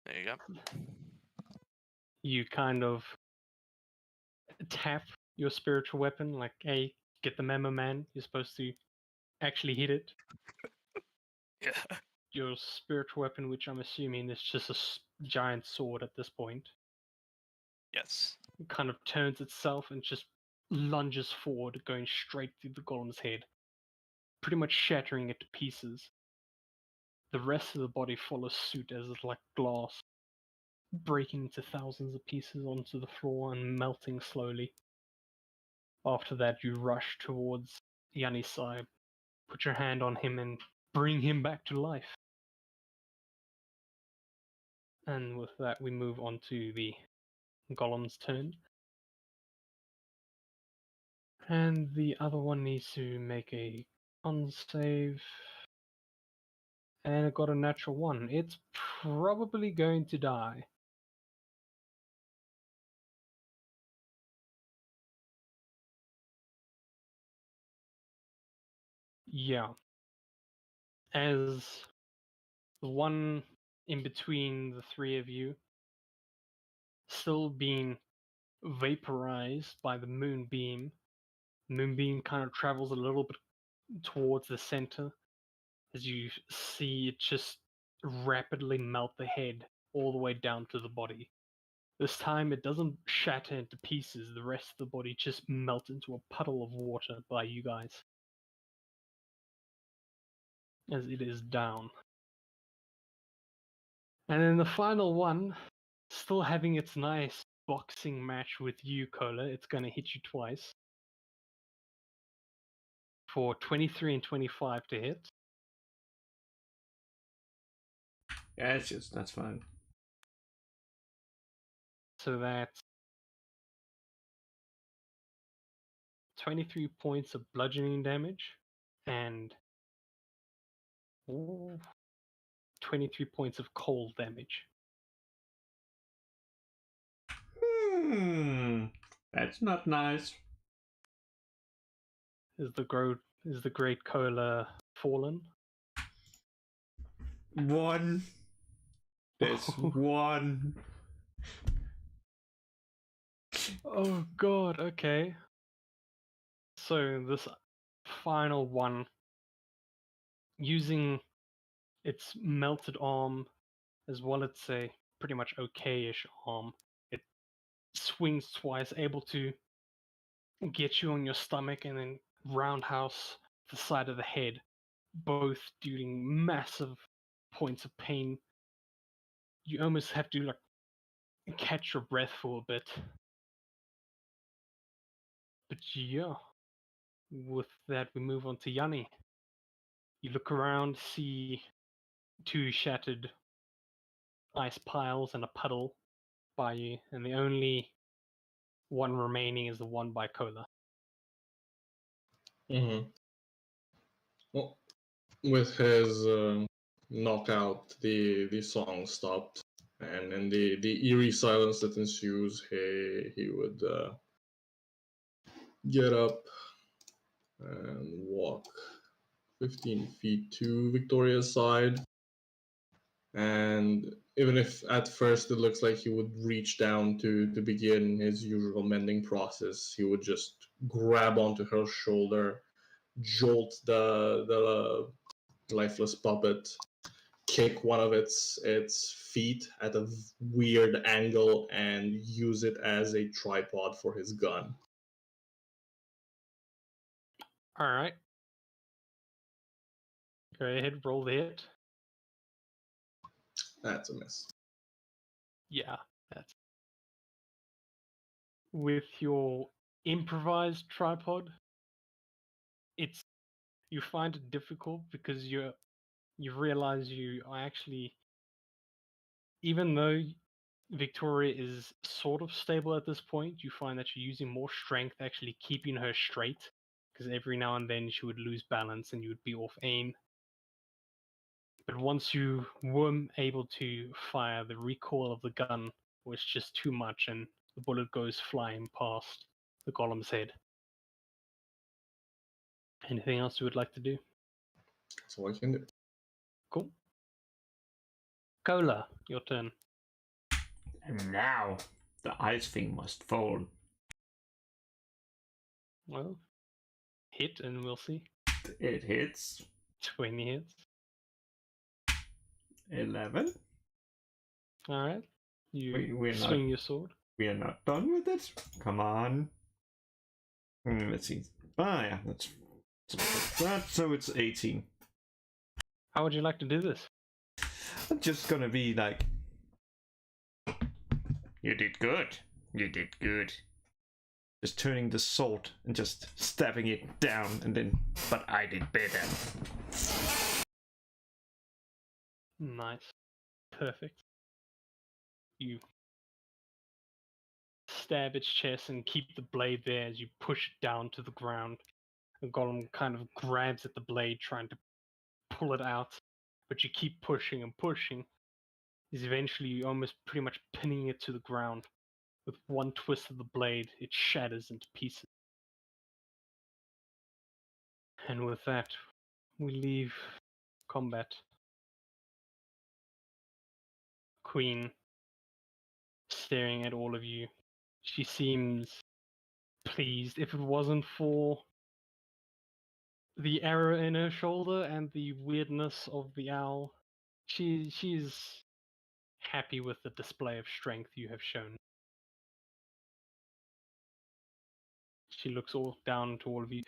There you go. You kind of tap your spiritual weapon, like, hey, get the memo, man. You're supposed to actually hit it. Yeah. Your spiritual weapon, which I'm assuming is just a giant sword at this point, Yes. kind of turns itself and just lunges forward, going straight through the golem's head, pretty much shattering it to pieces. The rest of the body follows suit as it's like glass, breaking into thousands of pieces onto the floor and melting slowly. After that, you rush towards Yanni's side, put your hand on him and bring him back to life. And with that, we move on to the golem's turn. And the other one needs to make a con save. And it got a natural 1. It's probably going to die. Yeah. As the one in between the three of you, still being vaporized by the moonbeam. Moonbeam kind of travels a little bit towards the center as you see it just rapidly melt the head all the way down to the body. This time it doesn't shatter into pieces, the rest of the body just melts into a puddle of water by you guys. As it is down. And then the final one, still having its nice boxing match with you, Cola, it's going to hit you twice. For 23 and 25 to hit. Yeah, it's just, that's fine. So that's 23 points of bludgeoning damage and 23 points of cold damage. That's not nice. Is the great Cola fallen? One. There's one. Oh god, okay. So this final one, using its melted arm as well as a pretty much okay-ish arm, it swings twice, able to get you on your stomach and then roundhouse the side of the head, both dealing massive points of pain. You almost have to catch your breath for a bit. But yeah, with that we move on to Yanni. You look around, see 2 shattered ice piles and a puddle by you, and the only one remaining is the one by Cola. Mm-hmm. Well, with his knockout, the song stopped, and in the eerie silence that ensues, he would get up and walk 15 feet to Victoria's side. And even if at first it looks like he would reach down to begin his usual mending process, he would just grab onto her shoulder, jolt the lifeless puppet, kick one of its feet at a weird angle, and use it as a tripod for his gun. Alright. Go ahead, roll the hit. That's a miss. Yeah, that's... With your improvised tripod, you find it difficult because you realize you are actually, even though Victoria is sort of stable at this point, you find that you're using more strength actually keeping her straight, because every now and then she would lose balance and you would be off aim. But once you were able to fire, the recoil of the gun was just too much and the bullet goes flying past the golem's head. Anything else you would like to do? That's all I can do. Cool. Cola, your turn. And now the ice thing must fall. Well, hit and we'll see. It hits. 20 hits. 11. Alright. You We're swing not, your sword. we are not done with it. Come on. Let's see. Ah, yeah, that's that. So it's 18. How would you like to do this? I'm just gonna be like, you did good. You did good. Just turning the sword and just stabbing it down, and then, but I did better. Nice. Perfect. You stab its chest and keep the blade there as you push it down to the ground. The golem kind of grabs at the blade, trying to pull it out, but you keep pushing and pushing. Is eventually you almost pretty much pinning it to the ground. With one twist of the blade, it shatters into pieces. And with that, we leave combat. Queen staring at all of you. She seems pleased. If it wasn't for the arrow in her shoulder and the weirdness of the owl, she's happy with the display of strength you have shown. She looks all down to all of you.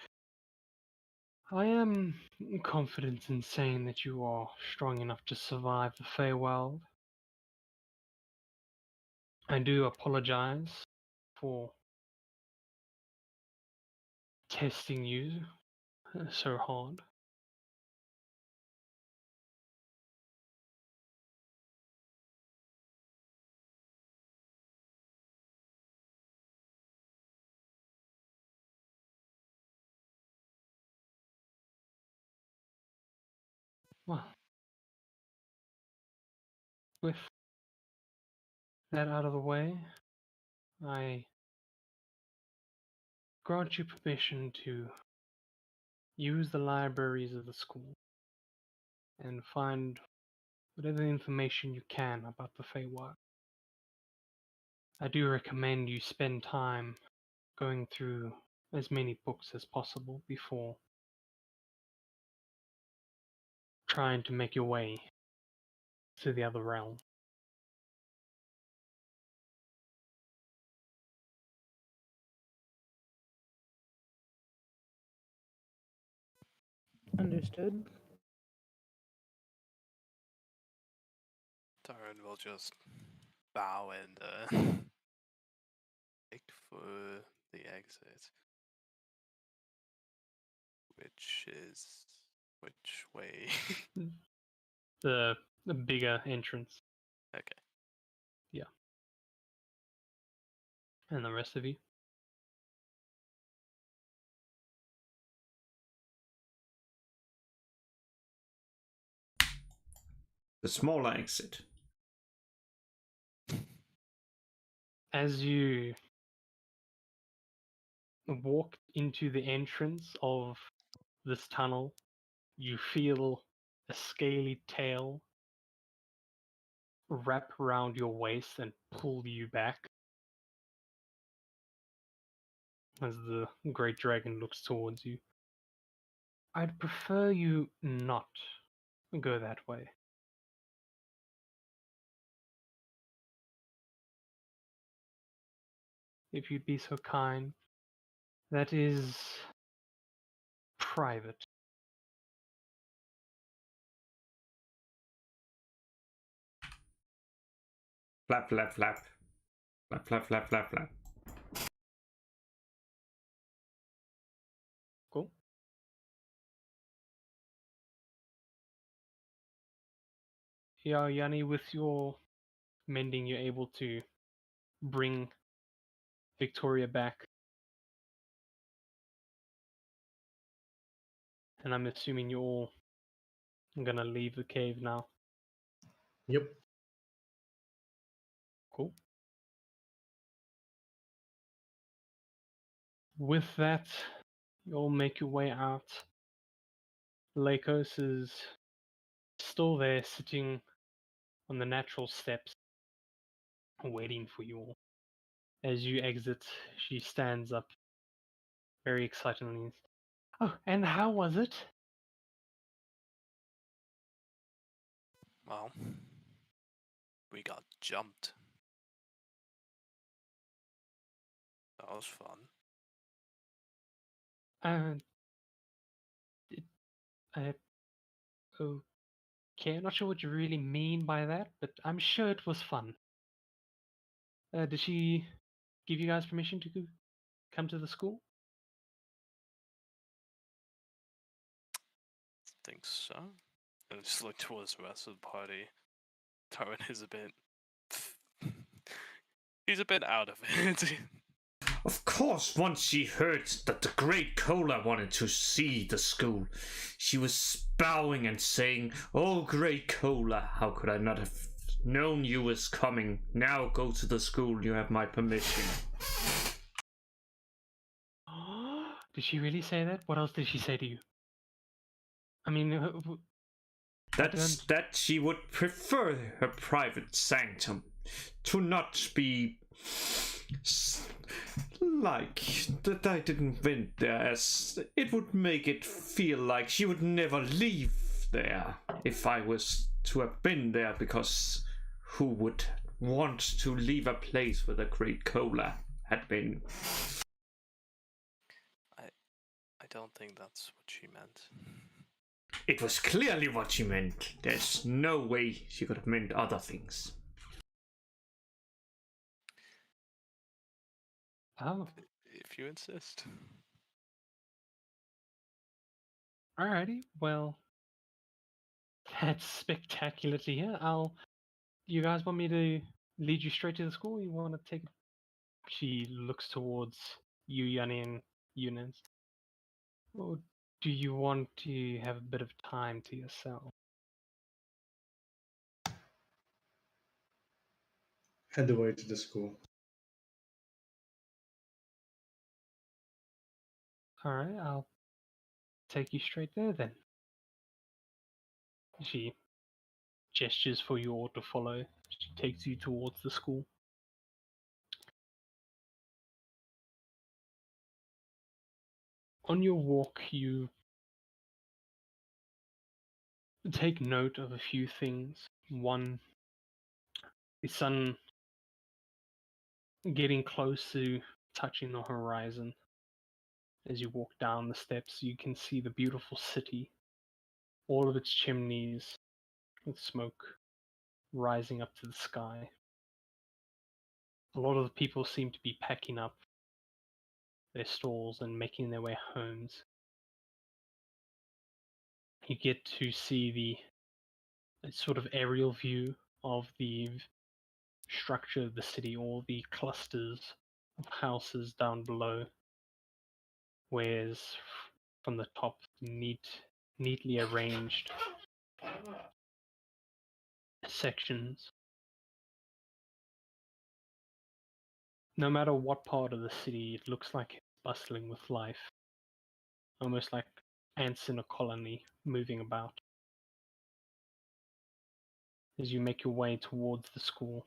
I am confident in saying that you are strong enough to survive the Feywild. I do apologize for testing you so hard. Well, with that out of the way, I grant you permission to use the libraries of the school and find whatever information you can about the Feywild. I do recommend you spend time going through as many books as possible before trying to make your way to the other realm. Understood. Taran will just bow and make for the exit. Which way? The bigger entrance. Okay. And the rest of you? The smaller exit. As you walk into the entrance of this tunnel, you feel a scaly tail wrap around your waist and pull you back as the great dragon looks towards you. I'd prefer you not go that way. If you'd be so kind. That is private. Flap, flap, flap. Flap, flap, flap, flap, flap. Cool. Yeah, Yanni, with your mending, you're able to bring Victoria back. And I'm assuming you're all gonna leave the cave now. Yep. Cool. With that, you all make your way out. Lakos is still there, sitting on the natural steps, waiting for you all. As you exit, she stands up very excitedly. Oh, and how was it? Well, we got jumped. That was fun. Okay, I'm not sure what you really mean by that, but I'm sure it was fun. Did she give you guys permission to come to the school? Think so. And just look towards the rest of the party. Taran is a bit. He's a bit out of it. Of course, once she heard that the great Cola wanted to see the school, she was bowing and saying, "Oh, great Cola, how could I not have known you was coming? Now go to the school, you have my permission." Did she really say that? What else did she say to you? I mean, That she would prefer her private sanctum to not be like that I didn't went there, as it would make it feel like she would never leave there if I was to have been there, because who would want to leave a place where the great Cola had been? I don't think that's what she meant. It was clearly what she meant. There's no way she could have meant other things. oh, If you insist. alrighty. Well, that's spectacular to hear. You guys want me to lead you straight to the school? You want to take? She looks towards you, Yanni, and Eunice. Or do you want to have a bit of time to yourself? Head away to the school. Alright, I'll take you straight there then. She gestures for you all to follow. She takes you towards the school. On your walk, you take note of a few things. One, the sun getting close to touching the horizon. As you walk down the steps, you can see the beautiful city, all of its chimneys with smoke rising up to the sky. A lot of the people seem to be packing up their stalls and making their way homes. You get to see the sort of aerial view of the structure of the city, all the clusters of houses down below, whereas from the top, neatly arranged sections. No matter what part of the city, it looks like it's bustling with life, almost like ants in a colony moving about. As you make your way towards the school,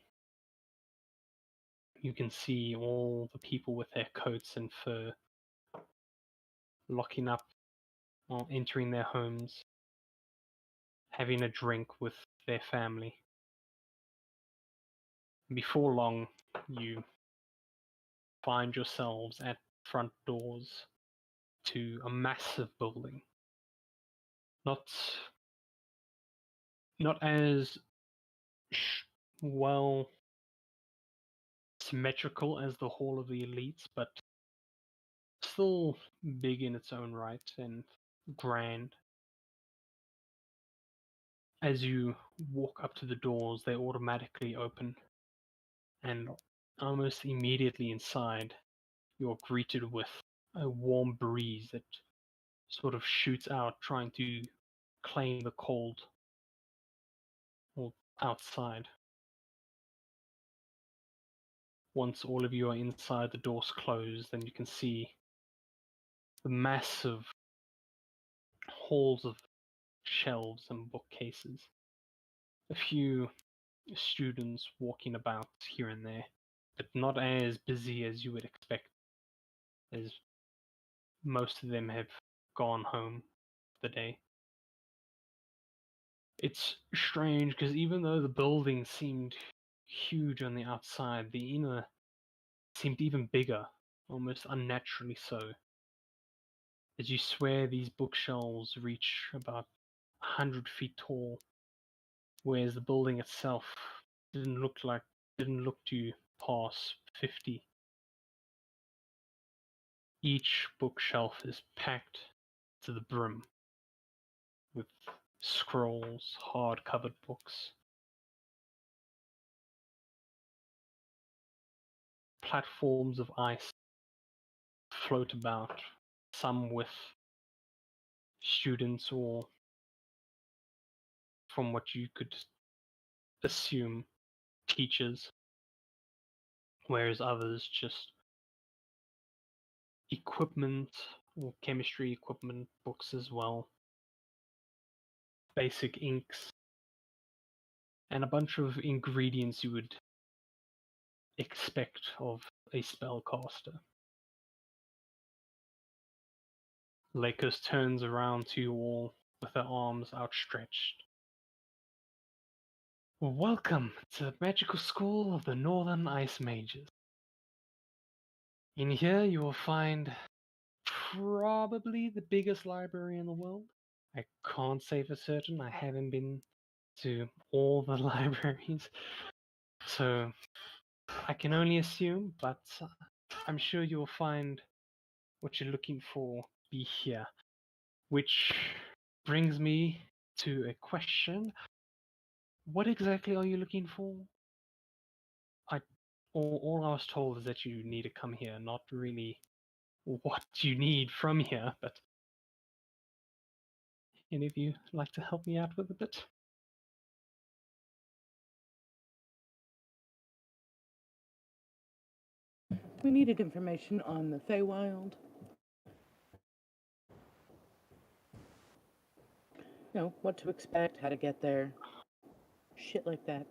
you can see all the people with their coats and fur locking up or entering their homes, having a drink with their family. Before long, you find yourselves at front doors to a massive building. Not as well symmetrical as the Hall of the Elites, but still big in its own right and grand. As you walk up to the doors, they automatically open, and almost immediately inside, you're greeted with a warm breeze that sort of shoots out, trying to claim the cold outside. Once all of you are inside, the doors close, then you can see the massive halls of shelves and bookcases. A few students walking about here and there, but not as busy as you would expect, as most of them have gone home for the day. It's strange because even though the building seemed huge on the outside, the inner seemed even bigger, almost unnaturally so. As you swear these bookshelves reach about 100 feet tall, whereas the building itself didn't look to pass 50. Each bookshelf is packed to the brim with scrolls, hard-covered books. Platforms of ice float about, some with students or, from what you could assume, teachers, whereas others just equipment or chemistry equipment, books as well, basic inks, and a bunch of ingredients you would expect of a spellcaster. Lakers turns around to you all with her arms outstretched. Welcome to the magical school of the Northern Ice Mages. In here you will find probably the biggest library in the world. I can't say for certain, I haven't been to all the libraries, so I can only assume, but I'm sure you'll find what you're looking for be here. Which brings me to a question. What exactly are you looking for? All I was told is that you need to come here, not really what you need from here, but any of you like to help me out with a bit? We needed information on the Feywild. You know, what to expect, how to get there. Shit like that.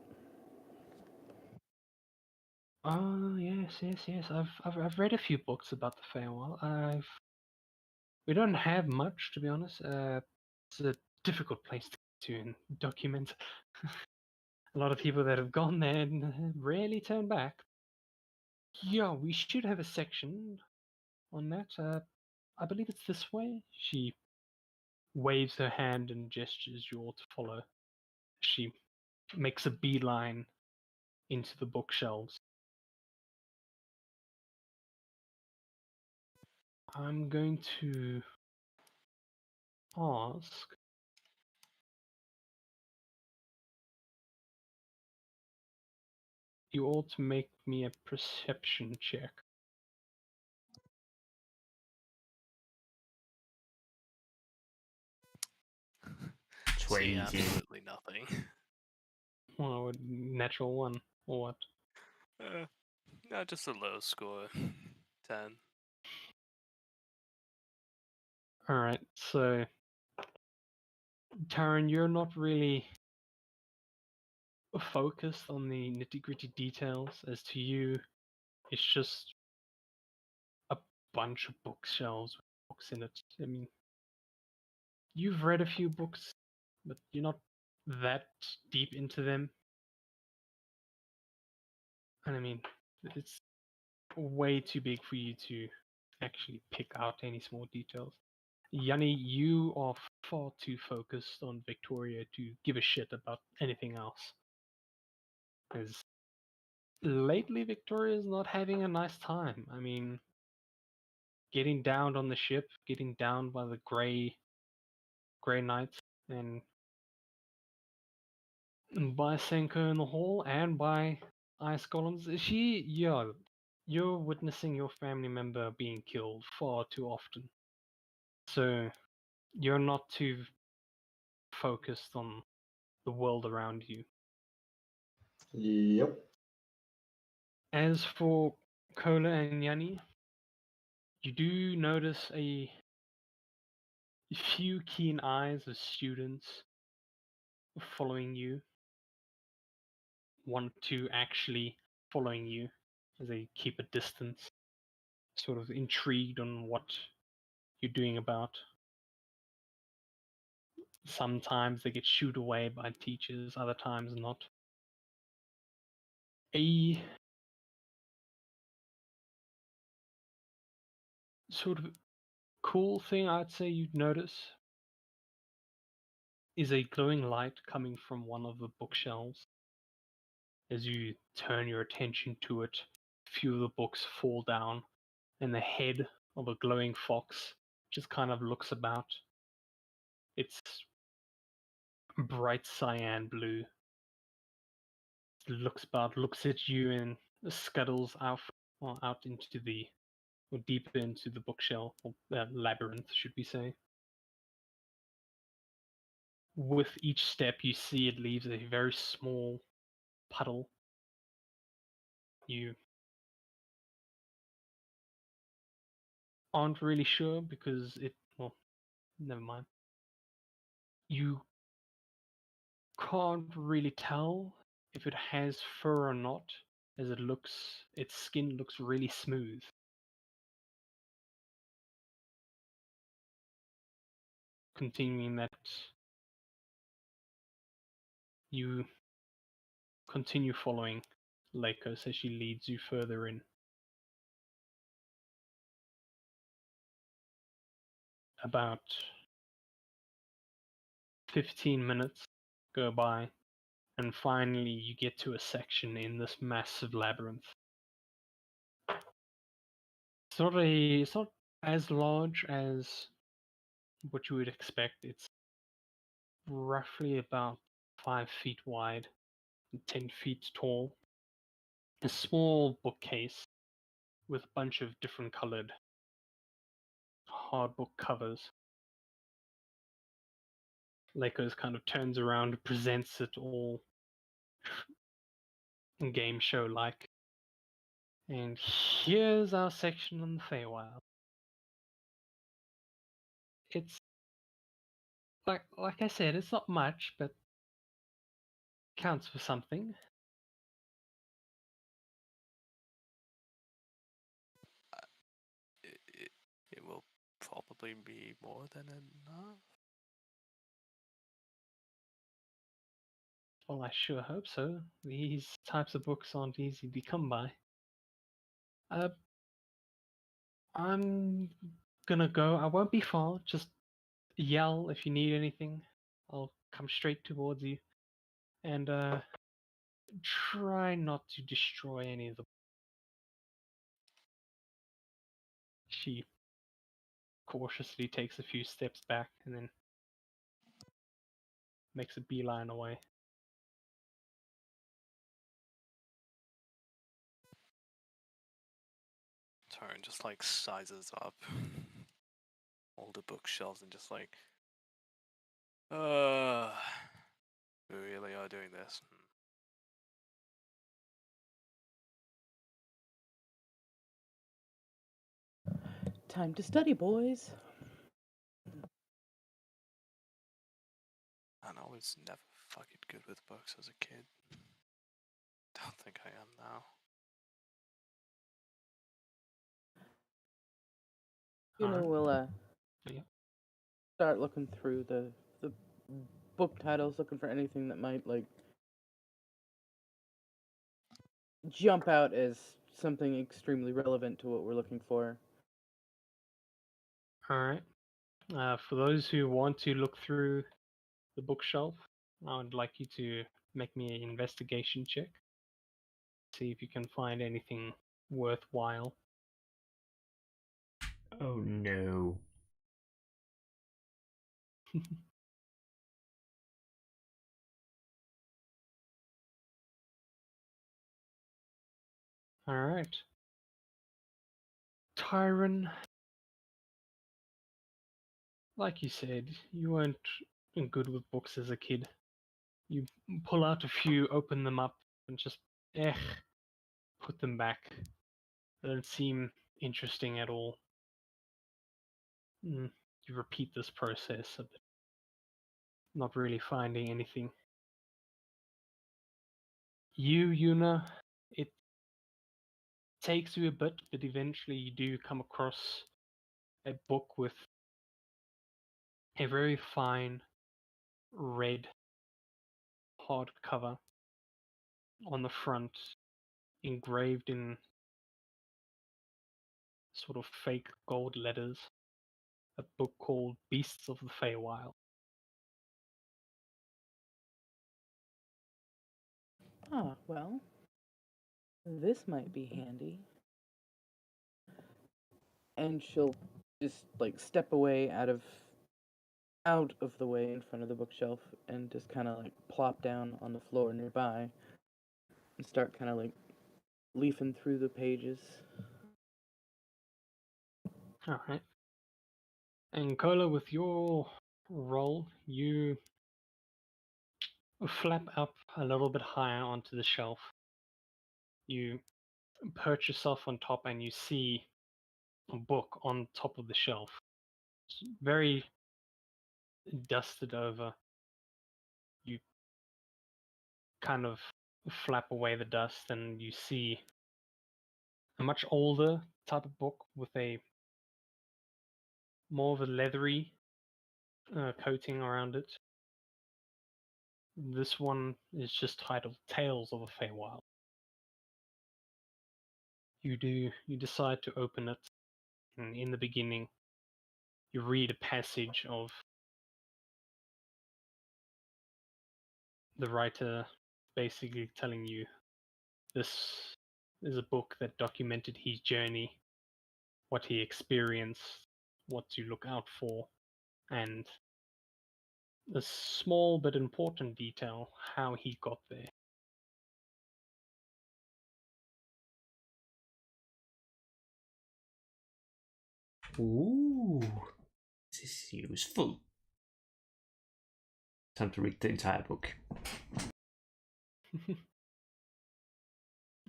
Oh yes. I've read a few books about the Feywild. We don't have much, to be honest. It's a difficult place to to and document a lot of people that have gone there and rarely turn back. Yeah, we should have a section on that. I believe it's this way. She waves her hand and gestures you all to follow. She makes a beeline into the bookshelves. I'm going to ask. You all to make me a perception check. See 20. absolutely nothing. Well, natural one, or what? No, just a low score. 10. Alright, so Taran, you're not really focused on the nitty-gritty details. As to you, it's just a bunch of bookshelves with books in it. I mean, you've read a few books, but you're not that deep into them. And I mean, it's way too big for you to actually pick out any small details. Yanni, you are far too focused on Victoria to give a shit about anything else. Because lately, Victoria is not having a nice time. I mean, getting downed on the ship, getting downed by the Grey Knights, and by Senko in the hall, and by Ice Golems. You're witnessing your family member being killed far too often. So you're not too focused on the world around you. Yep. As for Kola and Yanni, you do notice a few keen eyes of students following you. One or two actually following you as they keep a distance, sort of intrigued on what you're doing about. Sometimes they get shooed away by teachers, other times not. A sort of cool thing I'd say you'd notice is a glowing light coming from one of the bookshelves. As you turn your attention to it, a few of the books fall down, and the head of a glowing fox just kind of looks about. It's bright cyan blue. It looks at you, and scuttles out into the, or deeper into the bookshelf, or labyrinth, should we say. With each step you see it leaves a very small puddle. You aren't really sure because well, never mind. You can't really tell if it has fur or not, as its skin looks really smooth. Continuing that, you continue following Lakos as she leads you further in. About 15 minutes go by, and finally you get to a section in this massive labyrinth. It's not as large as what you would expect. It's roughly about 5 feet wide and 10 feet tall. A small bookcase with a bunch of different colored hard book covers. Lakos kind of turns around and presents it all game show like. And here's our section on the Feywild. It's like I said, it's not much, but counts for something. It will probably be more than enough. Well, I sure hope so. These types of books aren't easy to come by. I'm gonna go. I won't be far. Just yell if you need anything. I'll come straight towards you. And try not to destroy any of the. She cautiously takes a few steps back and then makes a beeline away. Taryn just like sizes up all the bookshelves and just like, we really are doing this. Time to study, boys. And I was never fucking good with books as a kid. Don't think I am now. Una will Yeah. start looking through the book titles, looking for anything that might like jump out as something extremely relevant to what we're looking for. Alright. For those who want to look through the bookshelf, I would like you to make me an investigation check. See if you can find anything worthwhile. Oh no. Alright. Tyron, like you said, you weren't good with books as a kid. You pull out a few, open them up, and just put them back. They don't seem interesting at all. You repeat this process of not really finding anything. Una, it takes you a bit, but eventually you do come across a book with a very fine red hardcover on the front, engraved in sort of fake gold letters. A book called Beasts of the Feywild. Ah, well, this might be handy. And she'll just like step away out of the way in front of the bookshelf and just kind of like plop down on the floor nearby and start kind of like leafing through the pages. Alright. And Kola, with your roll, you flap up a little bit higher onto the shelf. You perch yourself on top and you see a book on top of the shelf. It's very dusted over. You kind of flap away the dust and you see a much older type of book with a more of a leathery coating around it. This one is just titled Tales of a Feywild. You decide to open it, and in the beginning you read a passage of the writer basically telling you this is a book that documented his journey, what he experienced, what to look out for, and a small but important detail, how he got there. Ooh, this is useful. Time to read the entire book.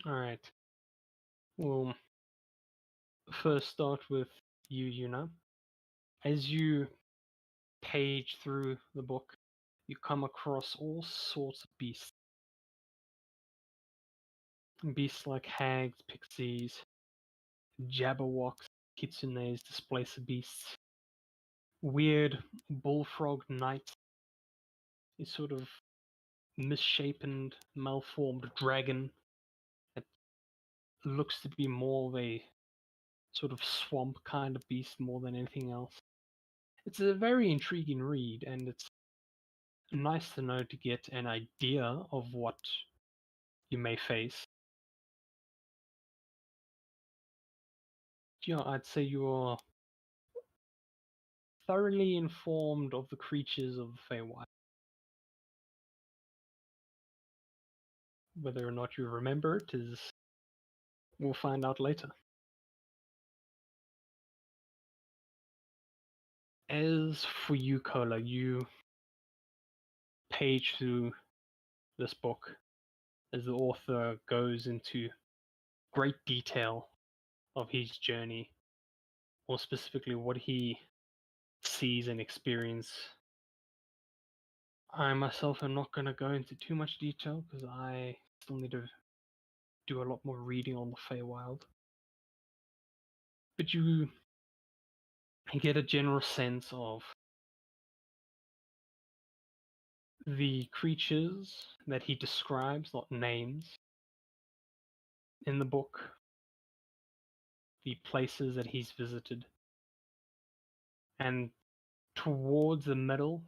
Alright. We'll first start with you, Una. As you page through the book, you come across all sorts of beasts. Beasts like hags, pixies, jabberwocks, kitsunes, displacer beasts, weird bullfrog knights, these sort of misshapen, malformed dragon that looks to be more of a sort of swamp kind of beast more than anything else. It's a very intriguing read, and it's nice to know to get an idea of what you may face. Yeah, I'd say you're thoroughly informed of the creatures of the Feywild. Whether or not you remember it is, we'll find out later. As for you, Kola, you page through this book as the author goes into great detail of his journey, more specifically what he sees and experiences. I myself am not going to go into too much detail because I still need to do a lot more reading on the Feywild. But you get a general sense of the creatures that he describes, not names, in the book, the places that he's visited. And towards the middle,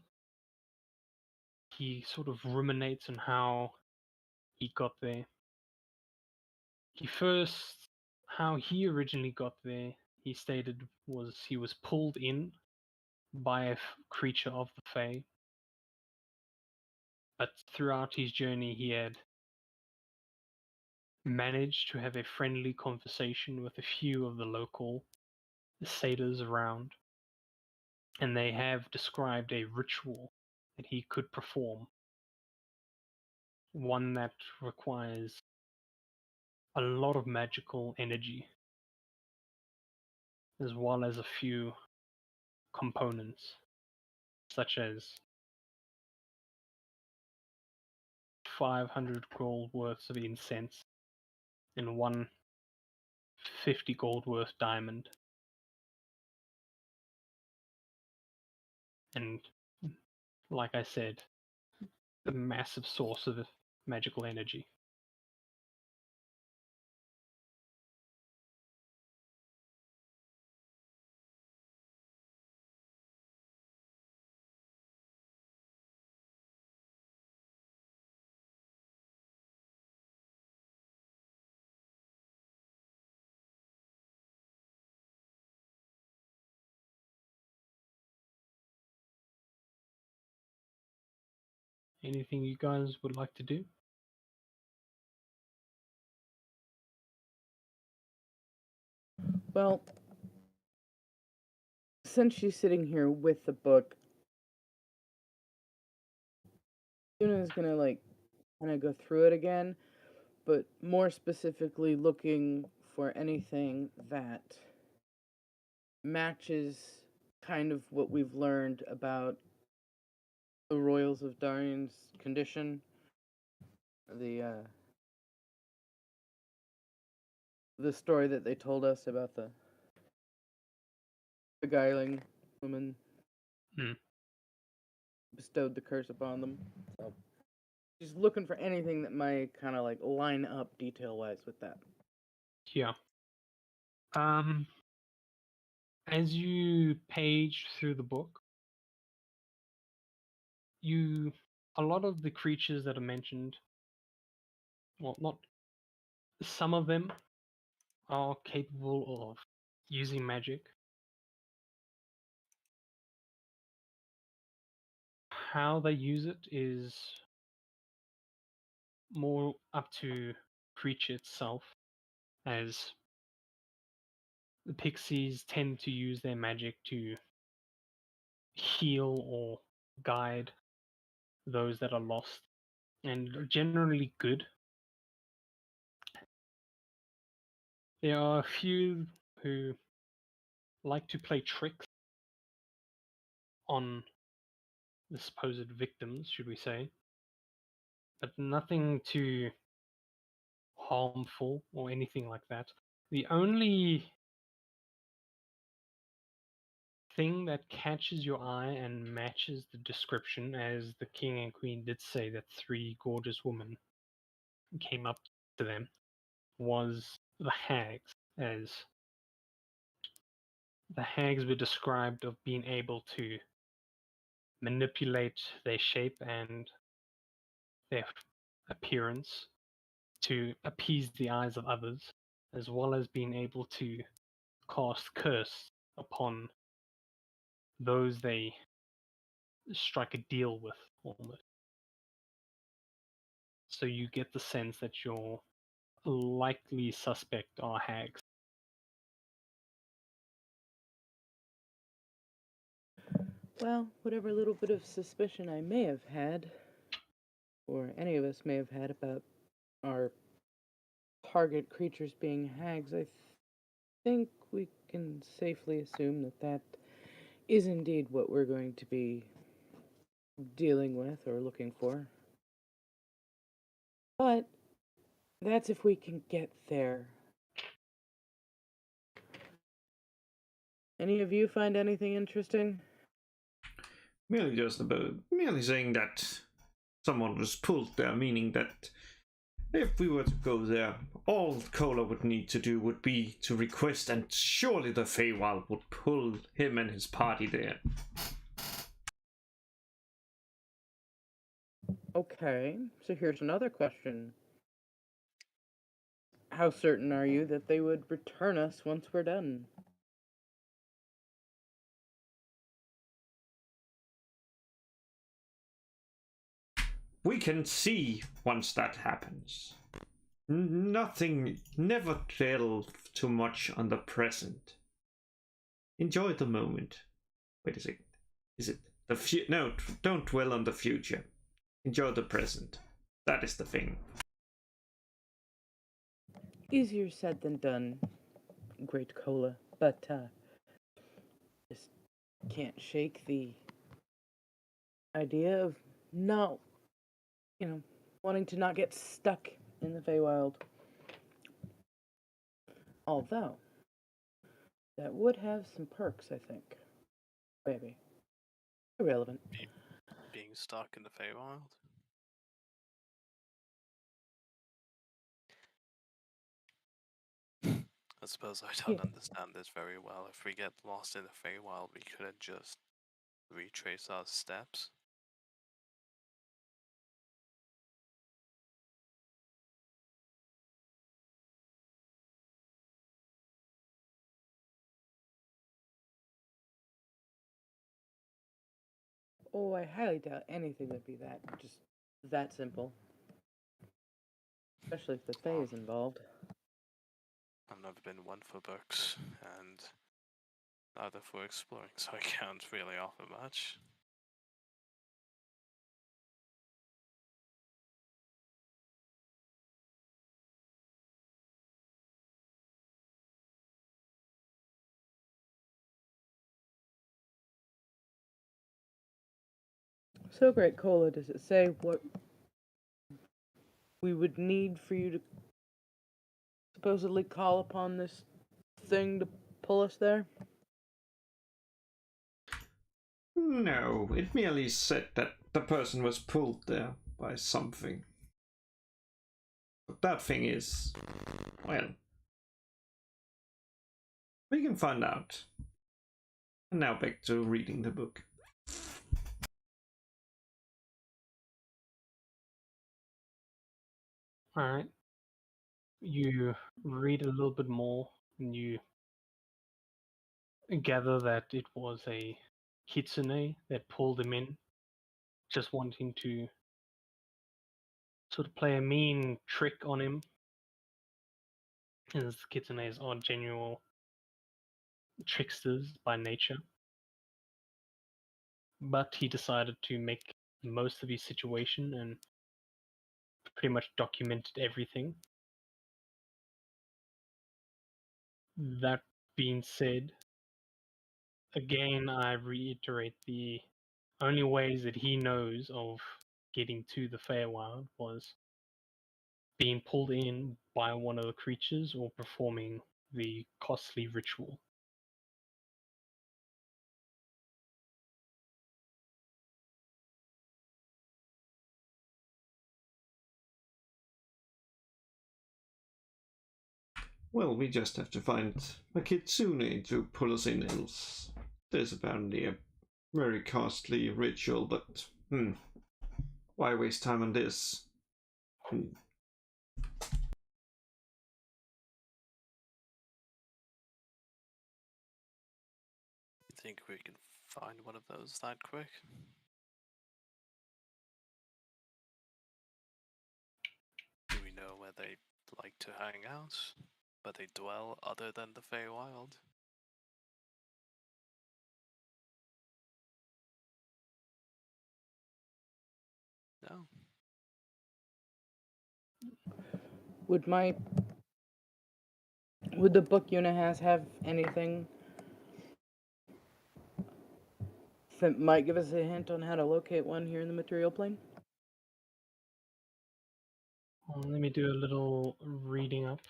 he sort of ruminates on how he got there. How he originally got there, he stated, was he was pulled in by a creature of the Fae. But throughout his journey, he had managed to have a friendly conversation with a few of the local satyrs around, and they have described a ritual that he could perform, one that requires a lot of magical energy, as well as a few components, such as 500 gold worth of incense and 150 gold worth diamond. And like I said, a massive source of magical energy. Anything you guys would like to do? Well, since she's sitting here with the book, Yuna's gonna like kind of go through it again, but more specifically looking for anything that matches kind of what we've learned about the Royals of Darien's condition, the story that they told us about the beguiling woman bestowed the curse upon them. So she's looking for anything that might kind of like line up detail-wise with that. Yeah. As you page through the book, a lot of the creatures that are mentioned, well, not some of them are capable of using magic. How they use it is more up to creature itself, as the pixies tend to use their magic to heal or guide those that are lost, and are generally good. There are a few who like to play tricks on the supposed victims, should we say, but nothing too harmful or anything like that. The only thing that catches your eye and matches the description, as the king and queen did say that 3 gorgeous women came up to them, was the hags, as the hags were described of being able to manipulate their shape and their appearance to appease the eyes of others, as well as being able to cast curse upon those they strike a deal with, almost. So you get the sense that your likely suspect are hags. Well, whatever little bit of suspicion I may have had, or any of us may have had about our target creatures being hags, I think we can safely assume that that is indeed what we're going to be dealing with or looking for. But that's if we can get there. Any of you find anything interesting? Merely saying that someone was pulled there, meaning that if we were to go there, all Kola would need to do would be to request, and surely the Feywild would pull him and his party there. Okay, so here's another question. How certain are you that they would return us once we're done? We can see once that happens. Nothing, never delve too much on the present. Enjoy the moment. Wait a second. Is it the No, don't dwell on the future. Enjoy the present. That is the thing. Easier said than done, Great Kola, but just can't shake the idea of not, wanting to not get stuck in the Feywild. Although, that would have some perks, I think. Maybe. Irrelevant. Being stuck in the Feywild? I suppose I don't understand this very well. If we get lost in the Feywild, we couldn't just retrace our steps. Oh, I highly doubt anything would be just that simple. Especially if the Fae is involved. I've never been one for books, and neither for exploring, so I can't really offer much. So, Great Kola, does it say what we would need for you to supposedly call upon this thing to pull us there? No, it merely said that the person was pulled there by something. But that thing is, well, we can find out. And now back to reading the book. Alright. You read a little bit more and you gather that it was a kitsune that pulled him in, just wanting to sort of play a mean trick on him, as kitsunes are genuine tricksters by nature. But he decided to make the most of his situation and pretty much documented everything. That being said, again, I reiterate the only ways that he knows of getting to the Feywild was being pulled in by one of the creatures or performing the costly ritual. Well, we just have to find a kitsune to pull us in. There's apparently a very costly ritual, but why waste time on this? You think we can find one of those that quick? Do we know where they like to hang out? Where they dwell other than the Feywild? No. Would the book Una has have anything that might give us a hint on how to locate one here in the material plane? Let me do a little reading up.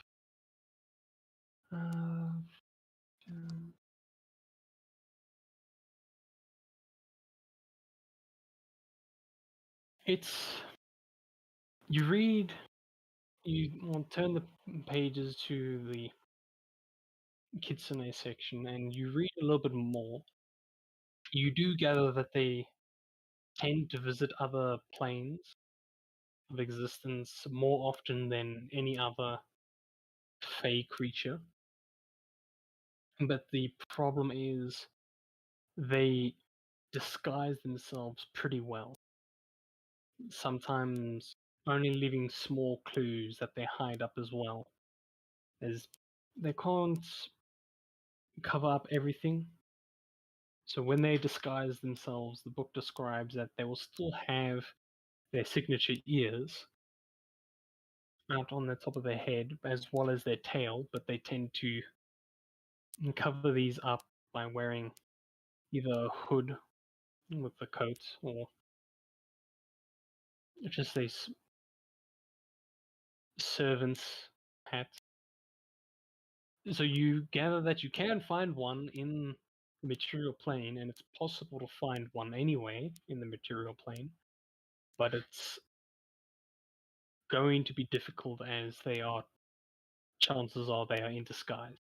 You read, you turn the pages to the Kitsune section and you read a little bit more. You do gather that they tend to visit other planes of existence more often than any other Fey creature. But the problem is they disguise themselves pretty well. Sometimes only leaving small clues that they hide up as well. As they can't cover up everything. So when they disguise themselves, the book describes that they will still have their signature ears out on the top of their head as well as their tail, but they tend to cover these up by wearing either a hood with the coat or just these servant's hats. So you gather that you can find one in the material plane, and it's possible to find one anyway in the material plane, but it's going to be difficult as chances are they are in disguise.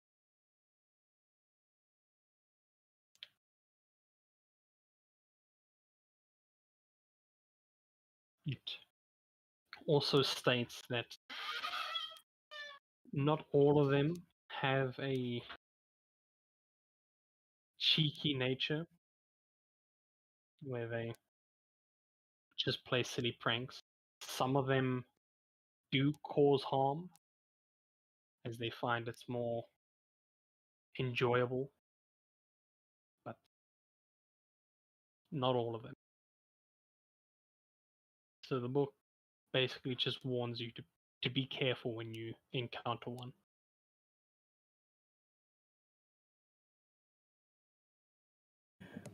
It also states that not all of them have a cheeky nature where they just play silly pranks. Some of them do cause harm as they find it's more enjoyable, but not all of them. So the book basically just warns you to be careful when you encounter one.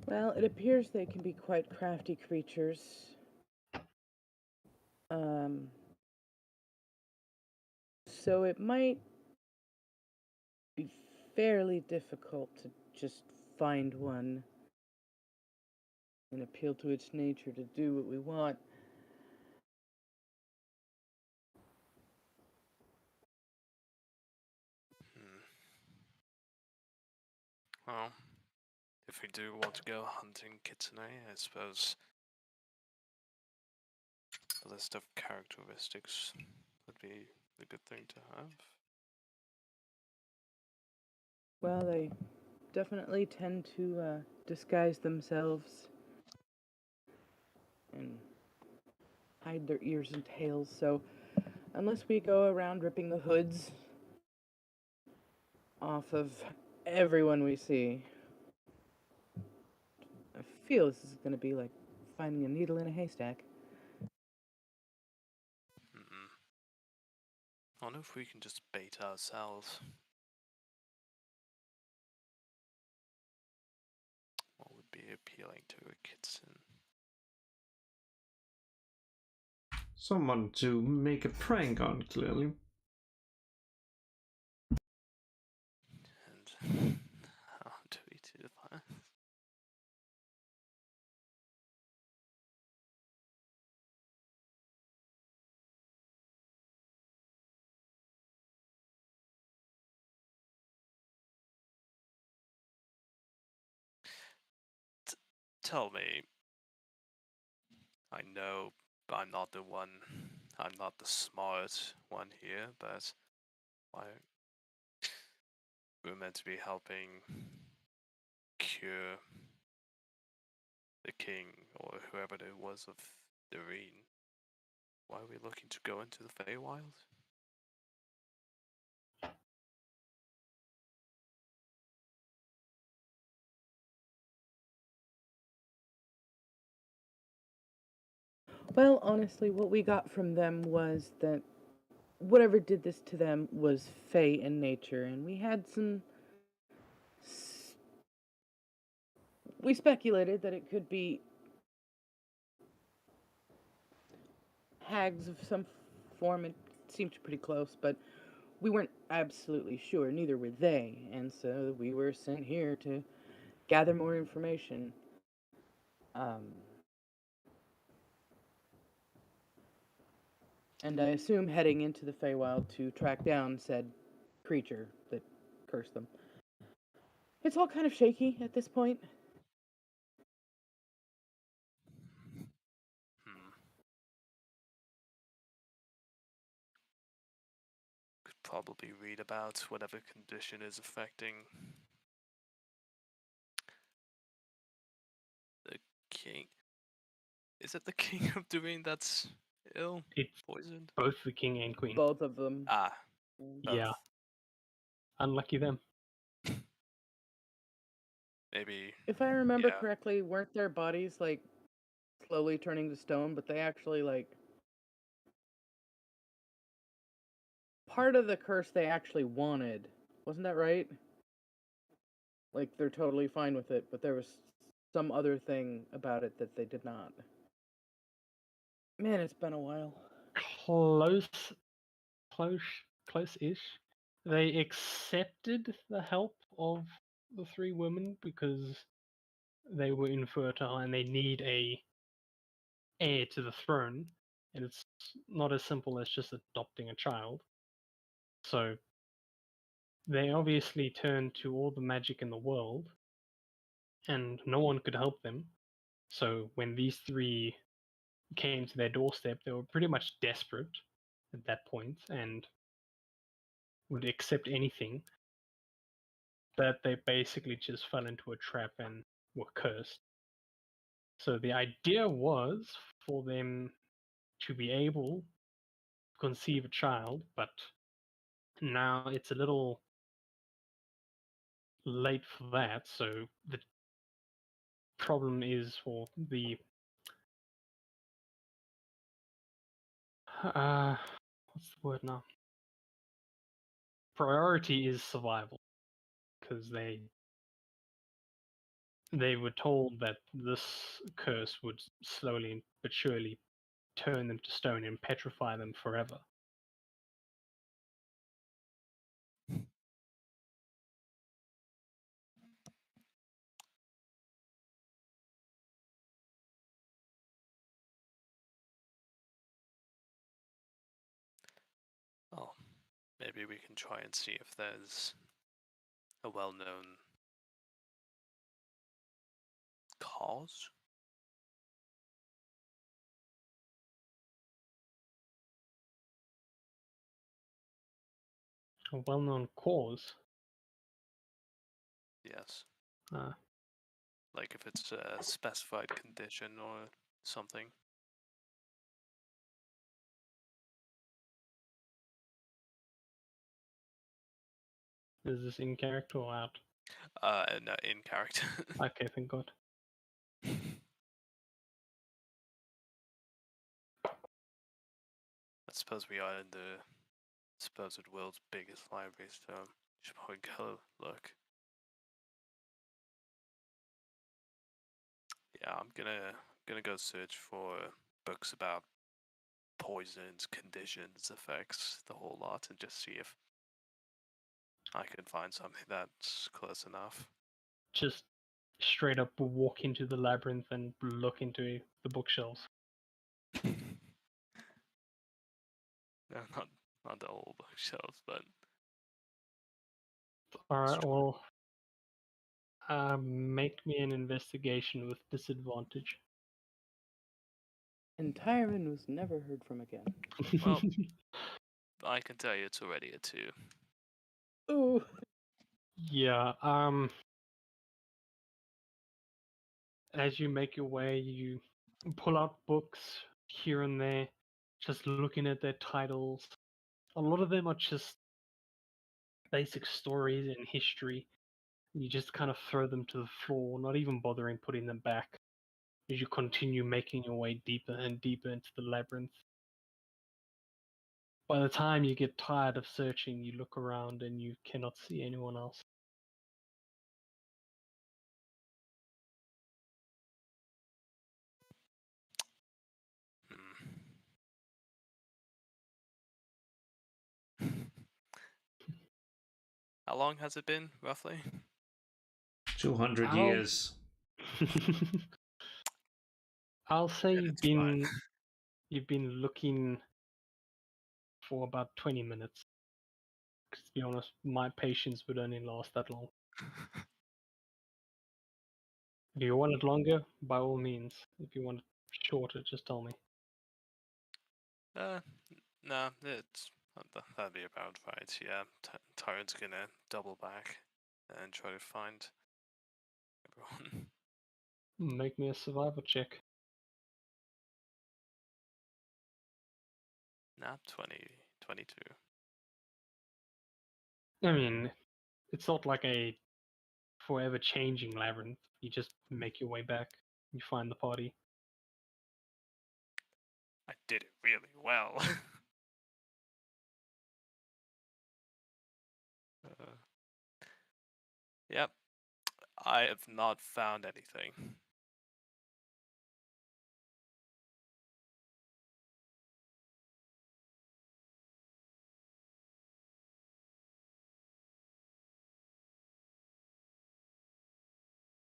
Well, it appears they can be quite crafty creatures. So it might be fairly difficult to just find one and appeal to its nature to do what we want. Well, if we do want to go hunting Kitsune, I suppose a list of characteristics would be a good thing to have. Well, they definitely tend to disguise themselves and hide their ears and tails, so unless we go around ripping the hoods off of everyone we see, I feel this is going to be like finding a needle in a haystack. I wonder if we can just bait ourselves. What would be appealing to a Kitsune? Someone to make a prank on, clearly. And how do we do that? tell me, I know I'm not the one, I'm not the smart one here, but why we're meant to be helping cure the king or whoever it was of Doreen. Why are we looking to go into the Feywild? Well, honestly, what we got from them was that whatever did this to them was fey in nature, and we had some. We speculated that it could be hags of some form. It seemed pretty close, but we weren't absolutely sure. Neither were they, and so we were sent here to gather more information. And I assume heading into the Feywild to track down said creature that cursed them. It's all kind of shaky at this point. Could probably read about whatever condition is affecting the king. Is it the king of Doreen that's ill? It's Poisoned? both the king and queen. Both of them. Ah, Yeah. both. Unlucky them. Maybe. If I remember Yeah. correctly, weren't their bodies like slowly turning to stone, but they actually like part of the curse they actually wanted. Wasn't that right? Like they're totally fine with it, but there was some other thing about it that they did not. Man, it's been a while. Close-ish. They accepted the help of the three women because they were infertile and they need a heir to the throne, and it's not as simple as just adopting a child. So they obviously turned to all the magic in the world, and no one could help them. So when these three came to their doorstep, they were pretty much desperate at that point and would accept anything. But they basically just fell into a trap and were cursed. So the idea was for them to be able to conceive a child, but now it's a little late for that. So the problem is for the what's the word now? Priority is survival, because they were told that this curse would slowly but surely turn them to stone and petrify them forever. Oh, maybe we can try and see if there's a well-known cause. A well-known cause. Yes. Uh, Like if it's a specified condition or something. is this in character or out? No, in character. Okay, thank God. I suppose we are in the supposed world's biggest library, so should probably go look. Yeah, I'm gonna go search for books about poisons, conditions, effects, the whole lot, and just see if I can find something that's close enough. Just straight up walk into the labyrinth and look into the bookshelves. No, not the whole bookshelves, but Alright, well, Make me an investigation with disadvantage. And Tyron was never heard from again. Well, I can tell you it's already a 2. Ooh. Yeah, as you make your way, you pull out books here and there, just looking at their titles. A lot of them are just basic stories and history. You just kind of throw them to the floor, not even bothering putting them back, as you continue making your way deeper and deeper into the labyrinth. By the time you get tired of searching, you look around and you cannot see anyone else. How long has it been, roughly? 200 How- years. I'll say Then it's fine. you've been looking for about 20 minutes. 'Cause to be honest, my patience would only last that long. If you want it longer, by all means. If you want it shorter, just tell me. No, that'd be about right. Yeah, Tyrant's gonna double back and try to find everyone. Make me a survival check. Nah, 22. I mean, it's not like a forever changing labyrinth. You just make your way back. You find the party. I did it really well. Yep, I have not found anything.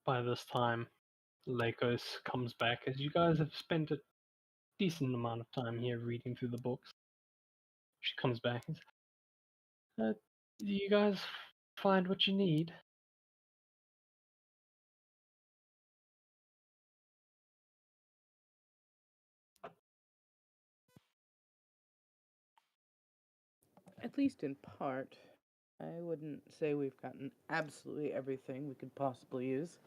By this time, Lakos comes back as you guys have spent a decent amount of time here reading through the books. She comes back and says, do you guys find what you need? At least in part. I wouldn't say we've gotten absolutely everything we could possibly use.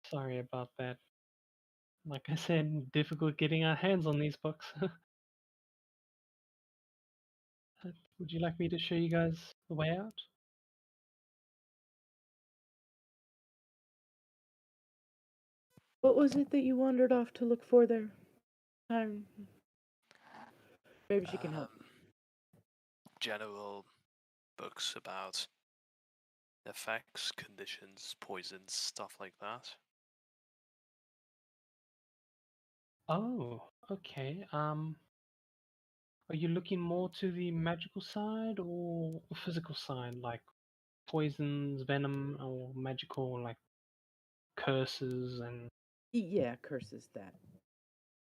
Sorry about that. Like I said, difficult getting our hands on these books. Would you like me to show you guys the way out? What was it that you wandered off to look for there? Tyron? Maybe she can help. General books about effects, conditions, poisons, stuff like that. Oh, okay. Are you looking more to the magical side or physical side, like poisons, venom, or magical, like curses and? Yeah, curses that.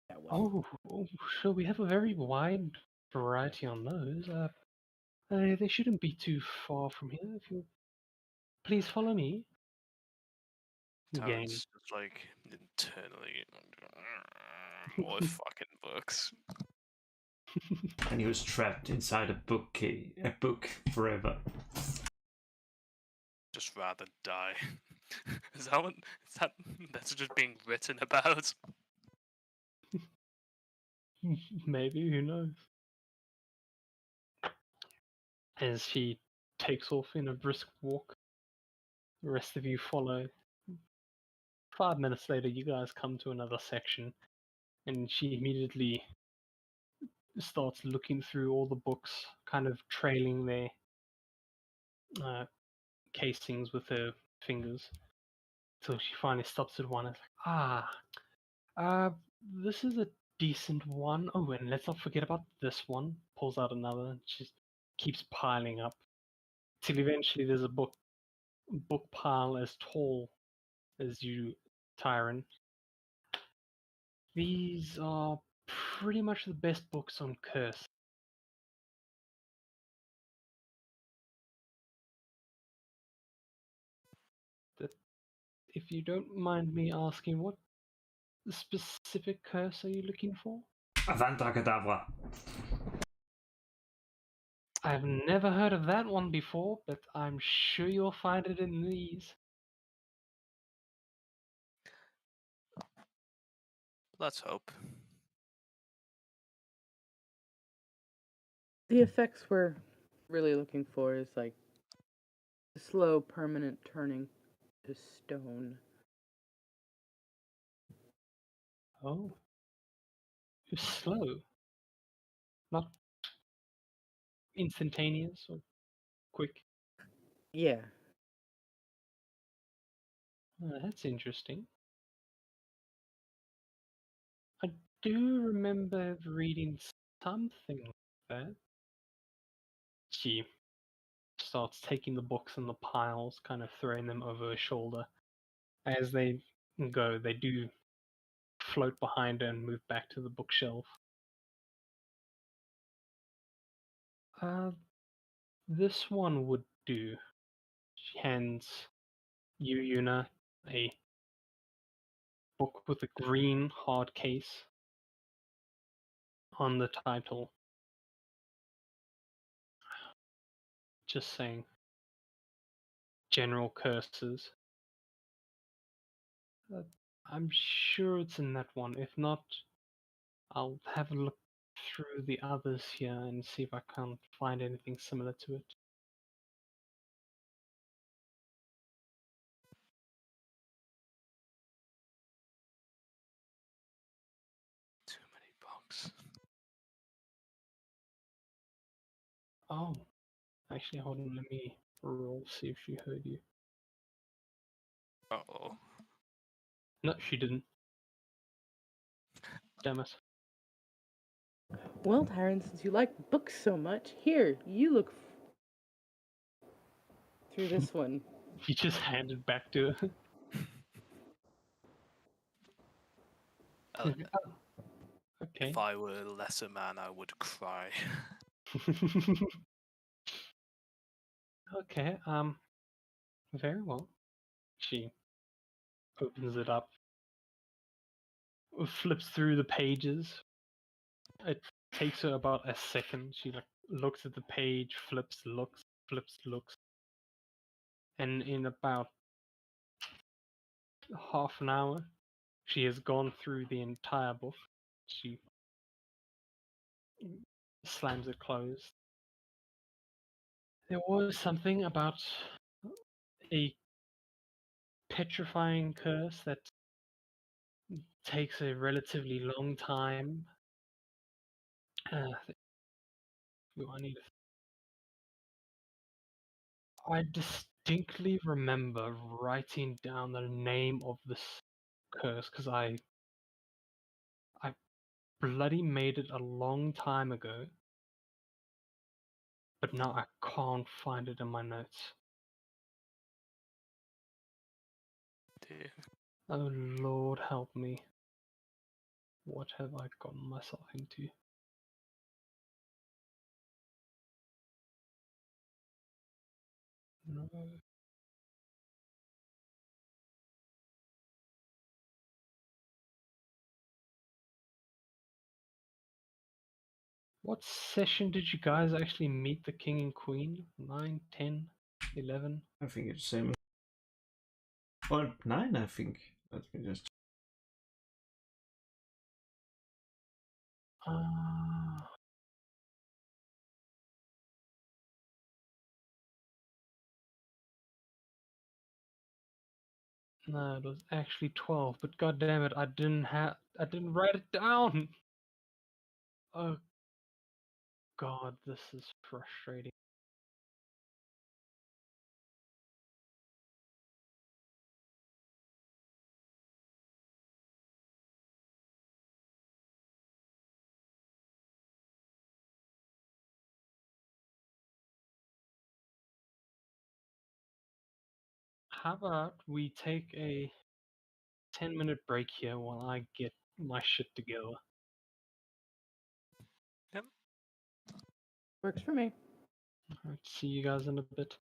That one. Oh, sure. We have a very wide variety on those. They shouldn't be too far from here. If you please follow me. Again, Tyrant's just like internally more fucking books. And he was trapped inside a book forever. Just rather die. Is that what? Is that that's just being written about? maybe, who knows? As she takes off in a brisk walk, the rest of you follow. 5 minutes later, you guys come to another section, and she immediately starts looking through all the books, kind of trailing their casings with her fingers, till she finally stops at one and is like, this is a decent one. Oh, and let's not forget about this one. Pulls out another, and she keeps piling up, till eventually there's a book pile as tall as you, Tyron. These are pretty much the best books on curse. if you don't mind me asking, what specific curse are you looking for? Avanta Kedavra. I've never heard of that one before, but I'm sure you'll find it in these. Let's hope. The effects we're really looking for is like slow, permanent turning to stone. Oh. It's slow. Not instantaneous or quick. Yeah. That's interesting. I do remember reading something like that. She starts taking the books and the piles, kind of throwing them over her shoulder. As they go, they do float behind her and move back to the bookshelf. This one would do. She hands you, Yuna, a book with a green hard case on the title. Just saying. General curses. I'm sure it's in that one. If not, I'll have a look through the others here and see if I can't find anything similar to it. Too many books. Oh, actually, hold on. Let me roll, see if she heard you. Uh-oh. No, she didn't. Damn it. Well, Tyron, since you like books so much, here, you look through this one. He just handed back to her. Uh, Oh, okay. If I were a lesser man, I would cry. Okay, very well. She opens it up, flips through the pages. It takes her about a second. She looks at the page, flips, looks, and in about half an hour, she has gone through the entire book. She slams it closed. There was something about a petrifying curse that takes a relatively long time. I distinctly remember writing down the name of this curse because I bloody made it a long time ago, but now I can't find it in my notes. Dear. Oh Lord, help me. What have I gotten myself into? No. What session did you guys actually meet the king and queen? 9, 10, 11? I think it's the same. Or 9, I think. Let me just. No, it was actually 12, but god damn it, I didn't write it down. Oh god, this is frustrating. How about we take a 10-minute break here while I get my shit together? Yep. Works for me. Alright, see you guys in a bit.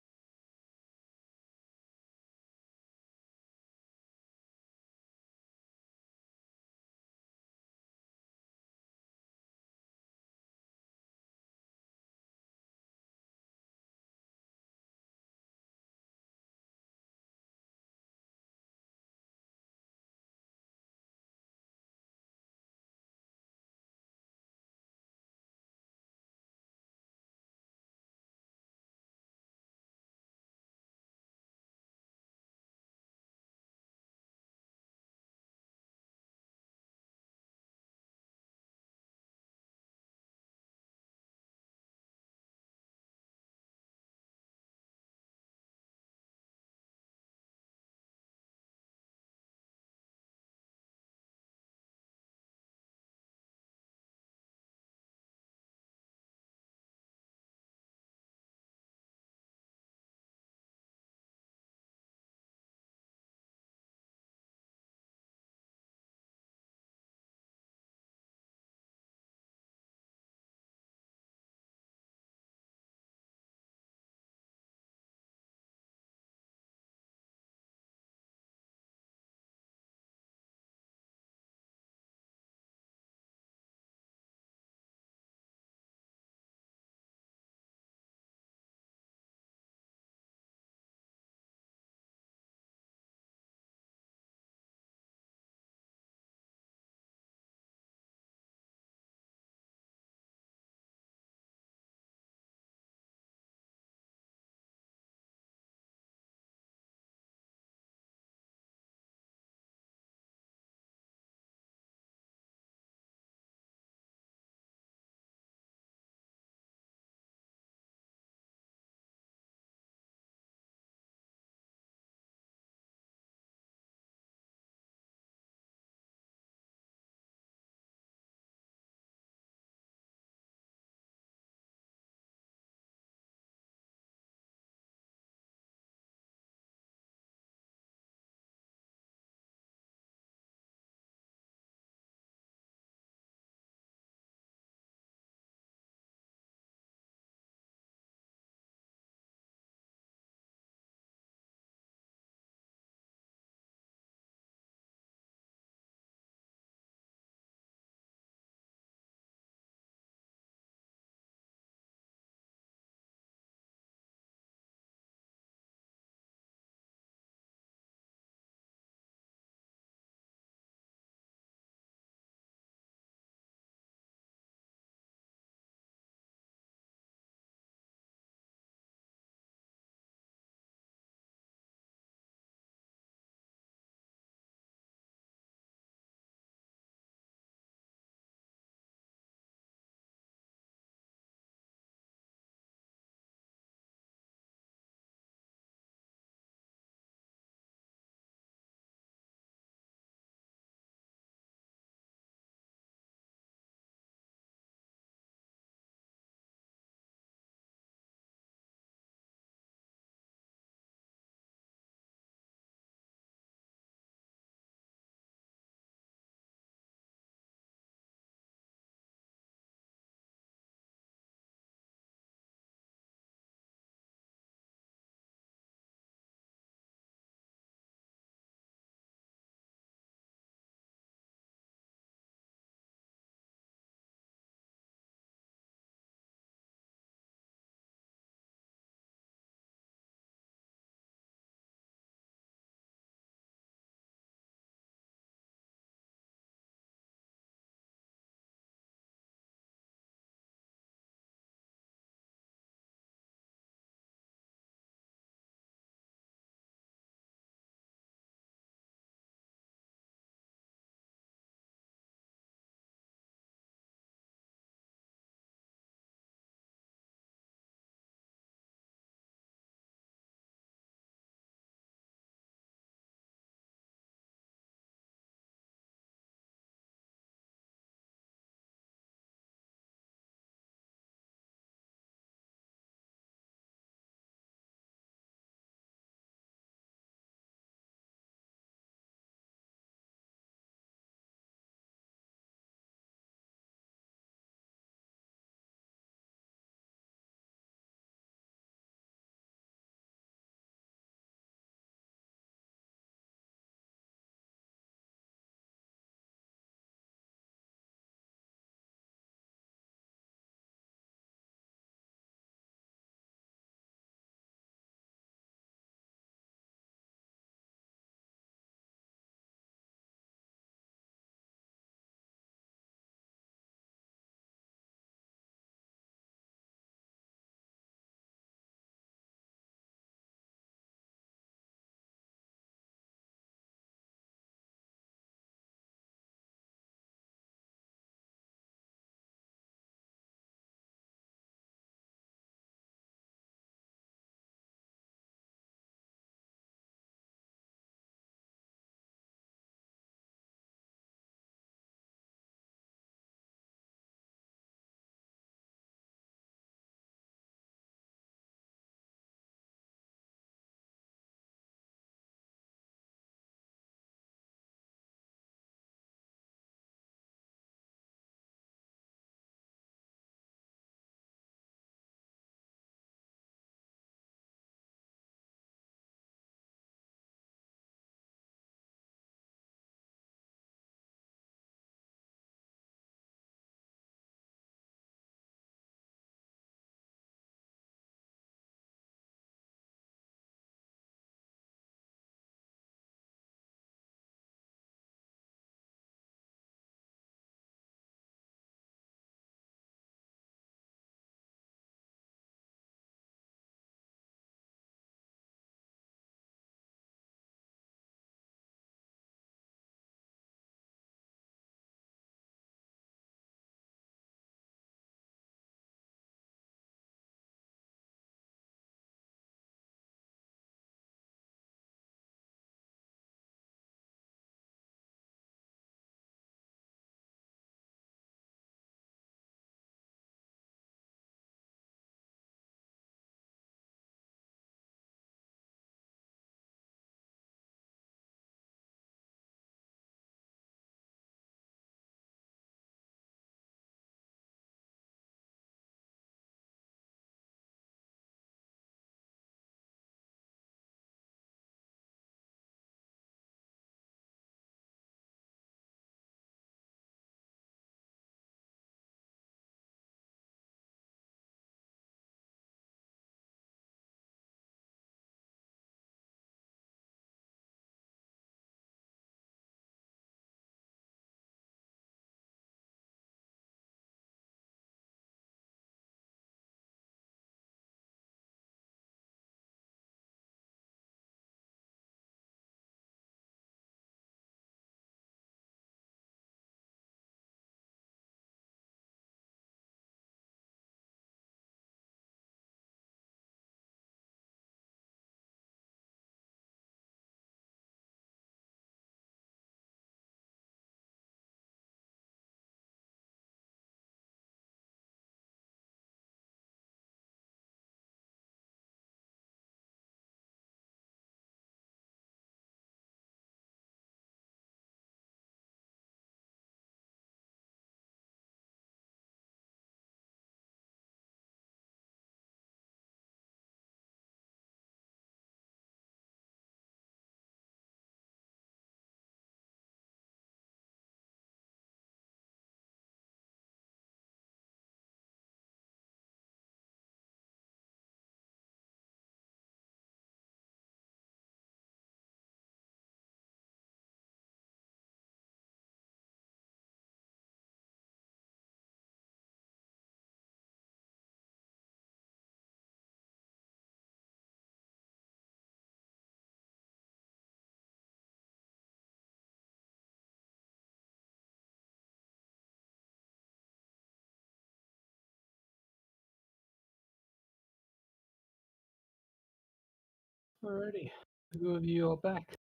Alrighty, the two of you are back.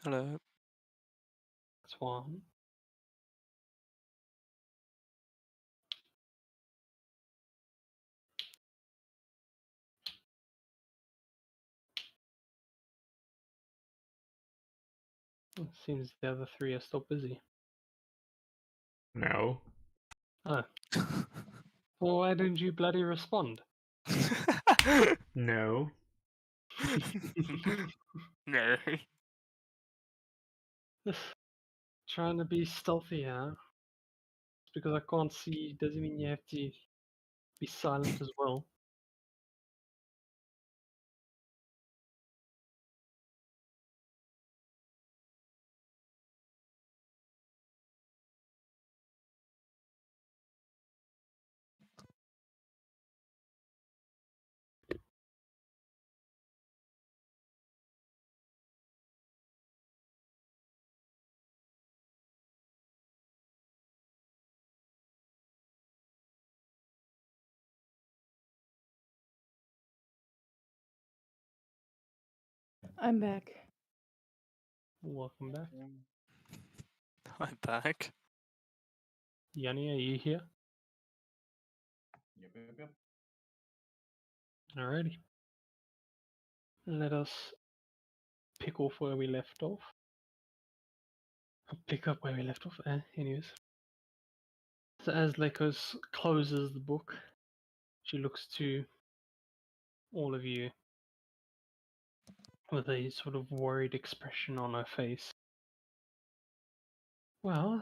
Hello. That's one. It seems the other three are still busy. No. Oh, well, why didn't you bloody respond? No. No. Trying to be stealthy, huh? Just because I can't see doesn't mean you have to be silent as well. I'm back. Welcome back. I'm back. Yanni, are you here? Yep. Alrighty. Let us pick off where we left off. Pick up where we left off. Anyways. So as Lekos closes the book, she looks to all of you with a sort of worried expression on her face. Well,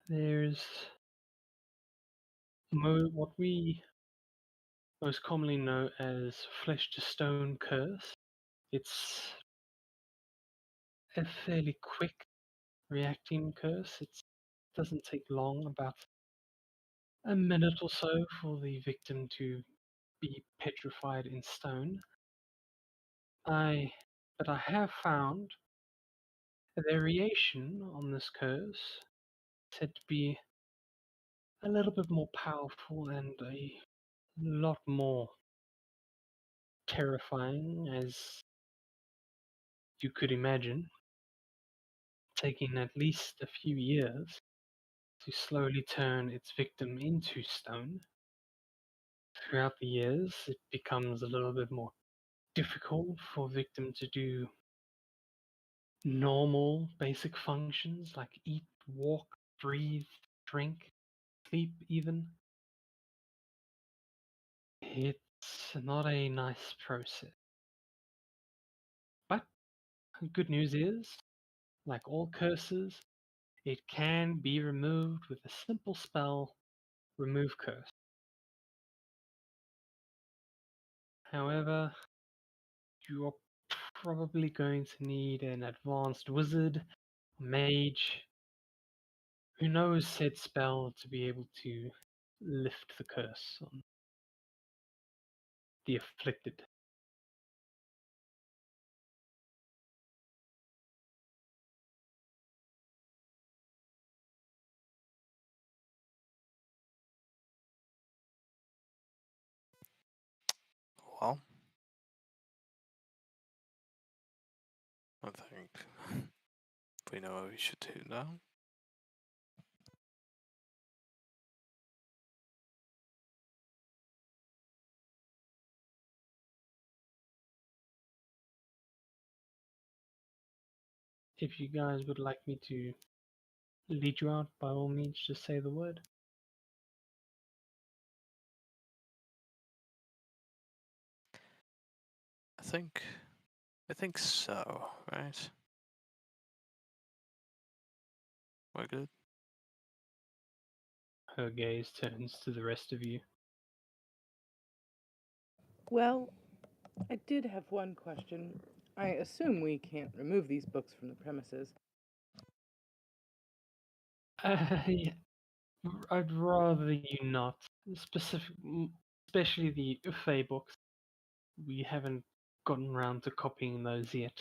there's what we most commonly know as flesh to stone curse. It's a fairly quick reacting curse. It doesn't take long, about a minute or so, for the victim to be petrified in stone. But I have found a variation on this curse, said to be a little bit more powerful and a lot more terrifying, as you could imagine, taking at least a few years to slowly turn its victim into stone. Throughout the years, it becomes a little bit more difficult for victim to do normal basic functions like eat, walk, breathe, drink, sleep even. It's not a nice process. But the good news is, like all curses, it can be removed with a simple spell, remove curse. However, you are probably going to need an advanced wizard, mage, who knows said spell to be able to lift the curse on the afflicted. Well, I think we know what we should do now. If you guys would like me to lead you out, by all means, just say the word. I think so, right? We're good. Her gaze turns to the rest of you. Well, I did have one question. I assume we can't remove these books from the premises. Yeah, I'd rather you not. Especially the Fae books. We haven't gotten around to copying those yet.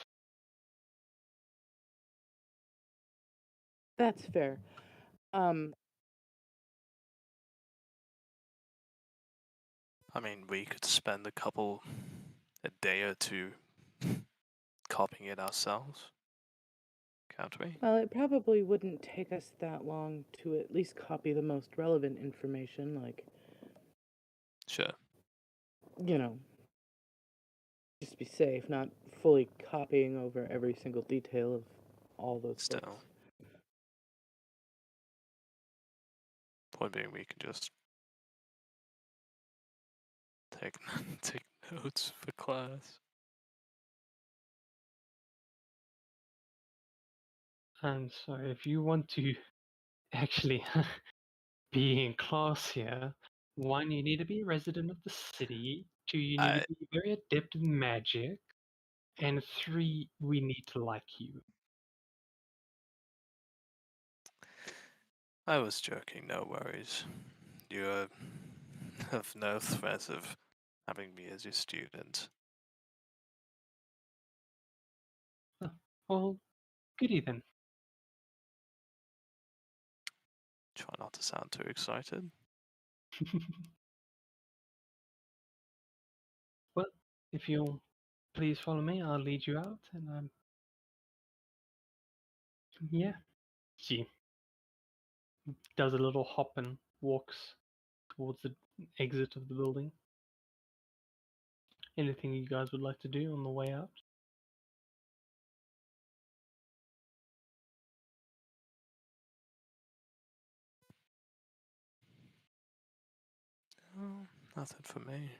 That's fair. I mean, we could spend a couple a day or two copying it ourselves, can't we? Well, it probably wouldn't take us that long to at least copy the most relevant information, like, Sure. you know, just be safe, not fully copying over every single detail of all those Still. books. Point being, we can just take take notes for class. And so, if you want to actually be in class here, one, you need to be a resident of the city. Two, you need to be very adept in magic. And three, we need to like you. I was joking, no worries. You have no threat of having me as your student. Well, goody then. Try not to sound too excited. Well, if you'll please follow me, I'll lead you out. And yeah, she does a little hop and walks towards the exit of the building. Anything you guys would like to do on the way out? Oh, nothing for me.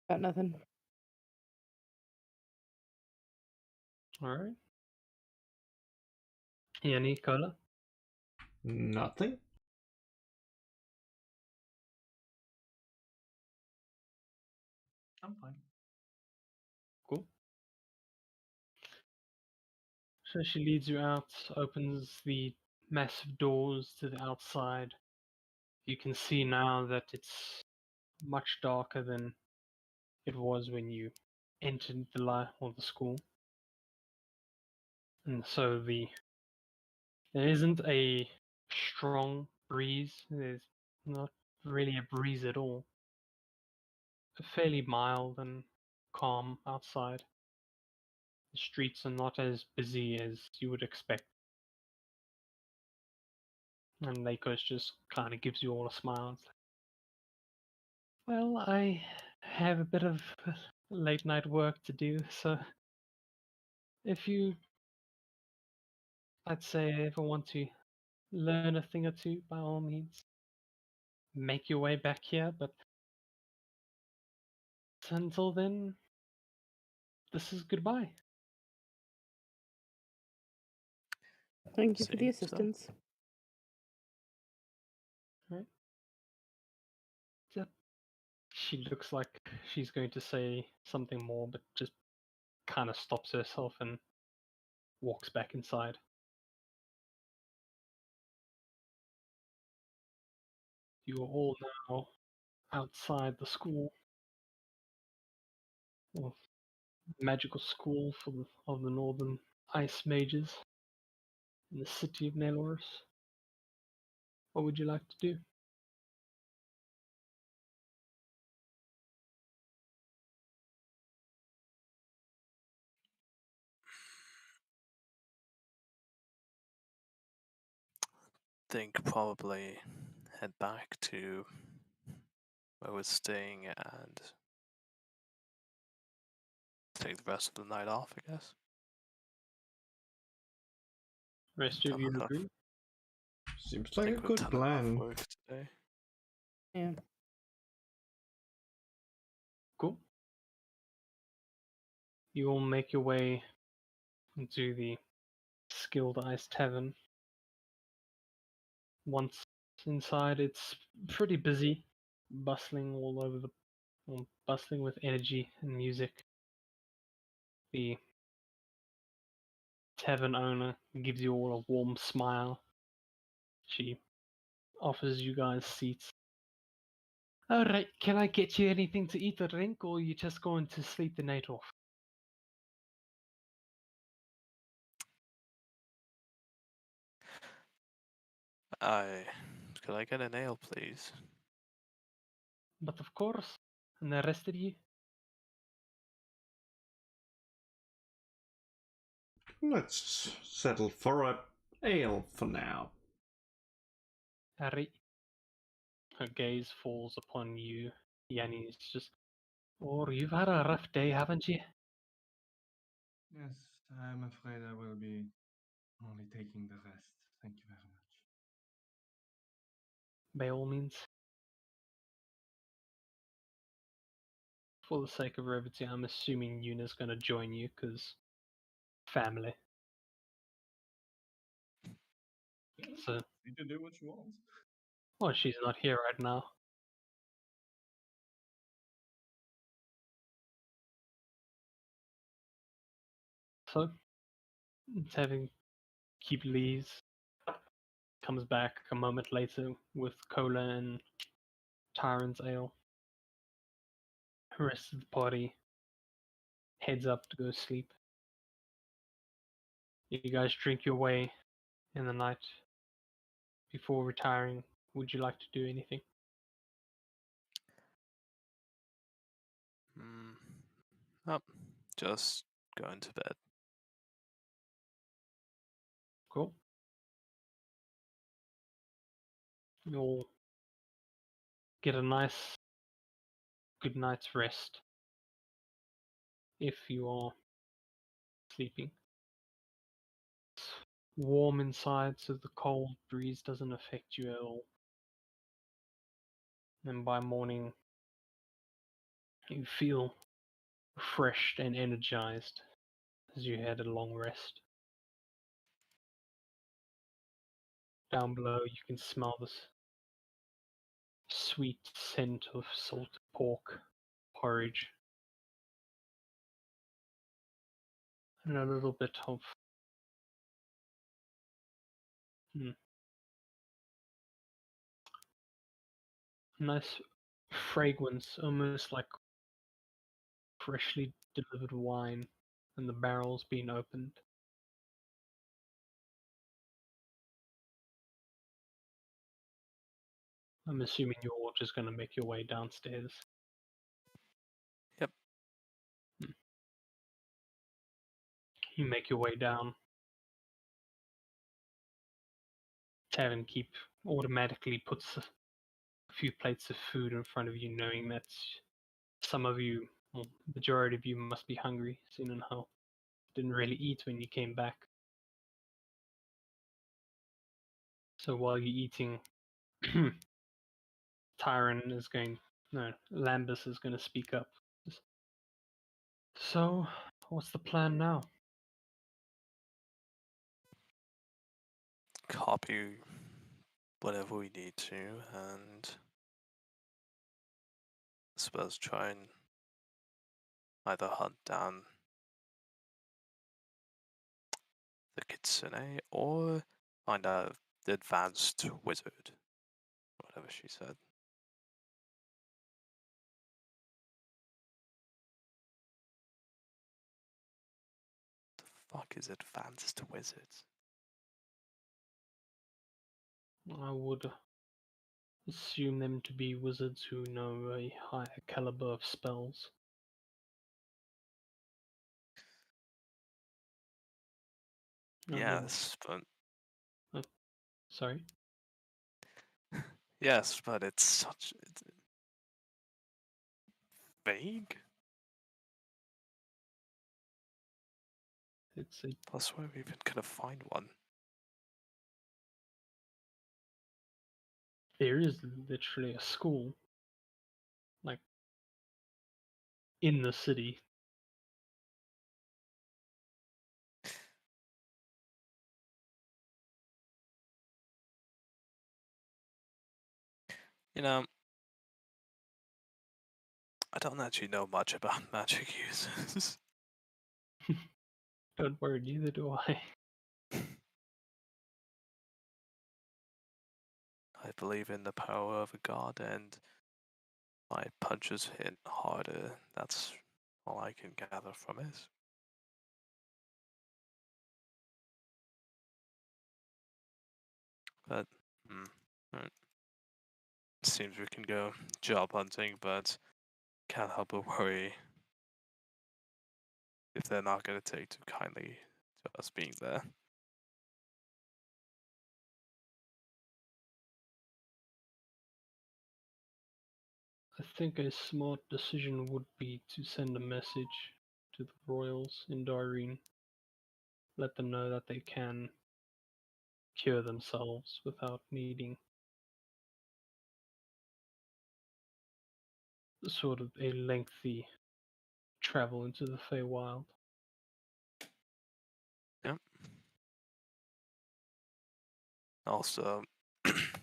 Got nothing. All right. Yeah, Nicola. Nothing. I'm fine. Cool. So she leads you out, opens the massive doors to the outside. You can see now that it's much darker than it was when you entered the light or the school. And so there isn't a strong breeze. There's not really a breeze at all. Fairly mild and calm outside. The streets are not as busy as you would expect. And Lakos just kind of gives you all a smile. It's like, well, I have a bit of late night work to do, so if you, I'd say, ever want to learn a thing or two, by all means, make your way back here, but until then, this is goodbye. Thank you for the Seems so. assistance. Right? Yep. She looks like she's going to say something more, but just kind of stops herself and walks back inside. You are all now outside the school, or magical school of the Northern Ice Mages in the city of Nelorus. What would you like to do? Think probably head back to where we're staying and take the rest of the night off, I guess. Rest of Done you enough. agree? Seems I like a think we've good done enough plan. work today. Yeah. Cool. You all make your way into the Skilled Ice Tavern. Once inside, it's pretty busy, bustling all over bustling with energy and music. The tavern owner gives you all a warm smile. She offers you guys seats. Alright, can I get you anything to eat or drink, or are you just going to sleep the night off? Could I get an ale, please? But of course, and the rest of you, Let's settle for a ale for now. Harry. Her gaze falls upon you, Yanni's just. Oh, you've had a rough day, haven't you? Yes, I'm afraid I will be only taking the rest. Thank you very much. By all means. For the sake of brevity, I'm assuming Yuna's gonna join you, because family. So, Need to do what you want. well, she's not here right now. So, having keep leaves, comes back a moment later with cola and Tyrant's ale. The rest of the party heads up to go sleep. You guys drink your way in the night. Before retiring, would you like to do anything? Nope. Just going to bed. Cool. You'll get a nice good night's rest if you are sleeping. It's warm inside, so the cold breeze doesn't affect you at all. And by morning, you feel refreshed and energized as you had a long rest. Down below, you can smell this sweet scent of salted pork porridge and a little bit of nice fragrance, almost like freshly delivered wine and the barrels being opened. I'm assuming you're just going to make your way downstairs. Yep. You make your way down. Tavern Keep automatically puts a few plates of food in front of you, knowing that some of you, well, majority of you, must be hungry, seeing how you didn't really eat when you came back. So while you're eating, Tyron is going. No, Lambus is going to speak up. So, what's the plan now? Copy whatever we need to, and I suppose try and either hunt down the Kitsune or find out the advanced wizard. Whatever she said. The fuck is advanced wizards? I would assume them to be wizards who know a higher caliber of spells. Yes, but Sorry? yes, but it's vague. It's a Plus, where we even gonna find one? there is literally a school, like, in the city. You know, I don't actually know much about magic users. Don't worry, neither do I. I believe in the power of a god, and my punches hit harder. That's all I can gather from it. But, Seems we can go job hunting, but can't help but worry if they're not going to take too kindly to us being there. I think a smart decision would be to send a message to the royals in Dyrene. Let them know that they can cure themselves without needing sort of a lengthy travel into the Feywild. Yep. Also,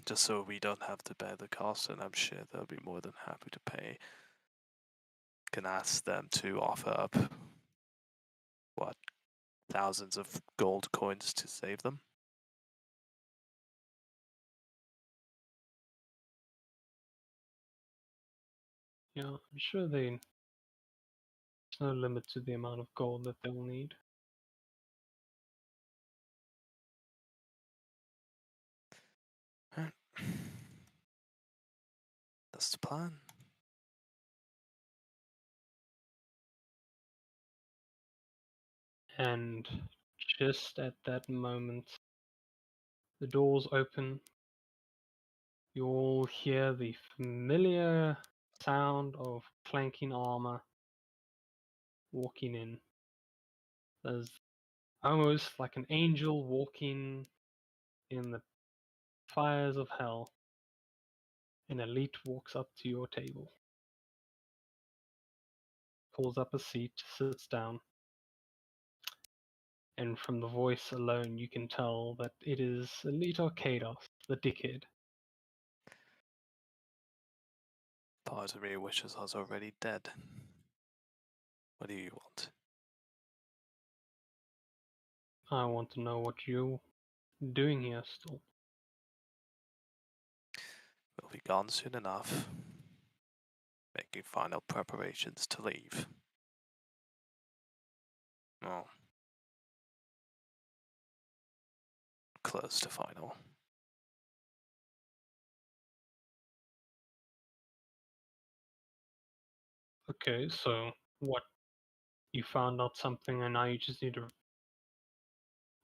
just so we don't have to bear the cost, and I'm sure they'll be more than happy to pay, can ask them to offer up, what, thousands of gold coins to save them? Yeah, I'm sure there's no limit to the amount of gold that they'll need. That's the plan. And just at that moment, the doors open. You all hear the familiar sound of clanking armor walking in. There's almost like an angel walking in the fires of hell. An elite walks up to your table, pulls up a seat, sits down, and from the voice alone you can tell that it is Elite Arcados, the dickhead. Part of me wishes I was already dead. What do you want? I want to know what you're doing here still. We'll be gone soon enough. Making final preparations to leave. Oh. Close to final. Okay, so what? You found out something and now you just need to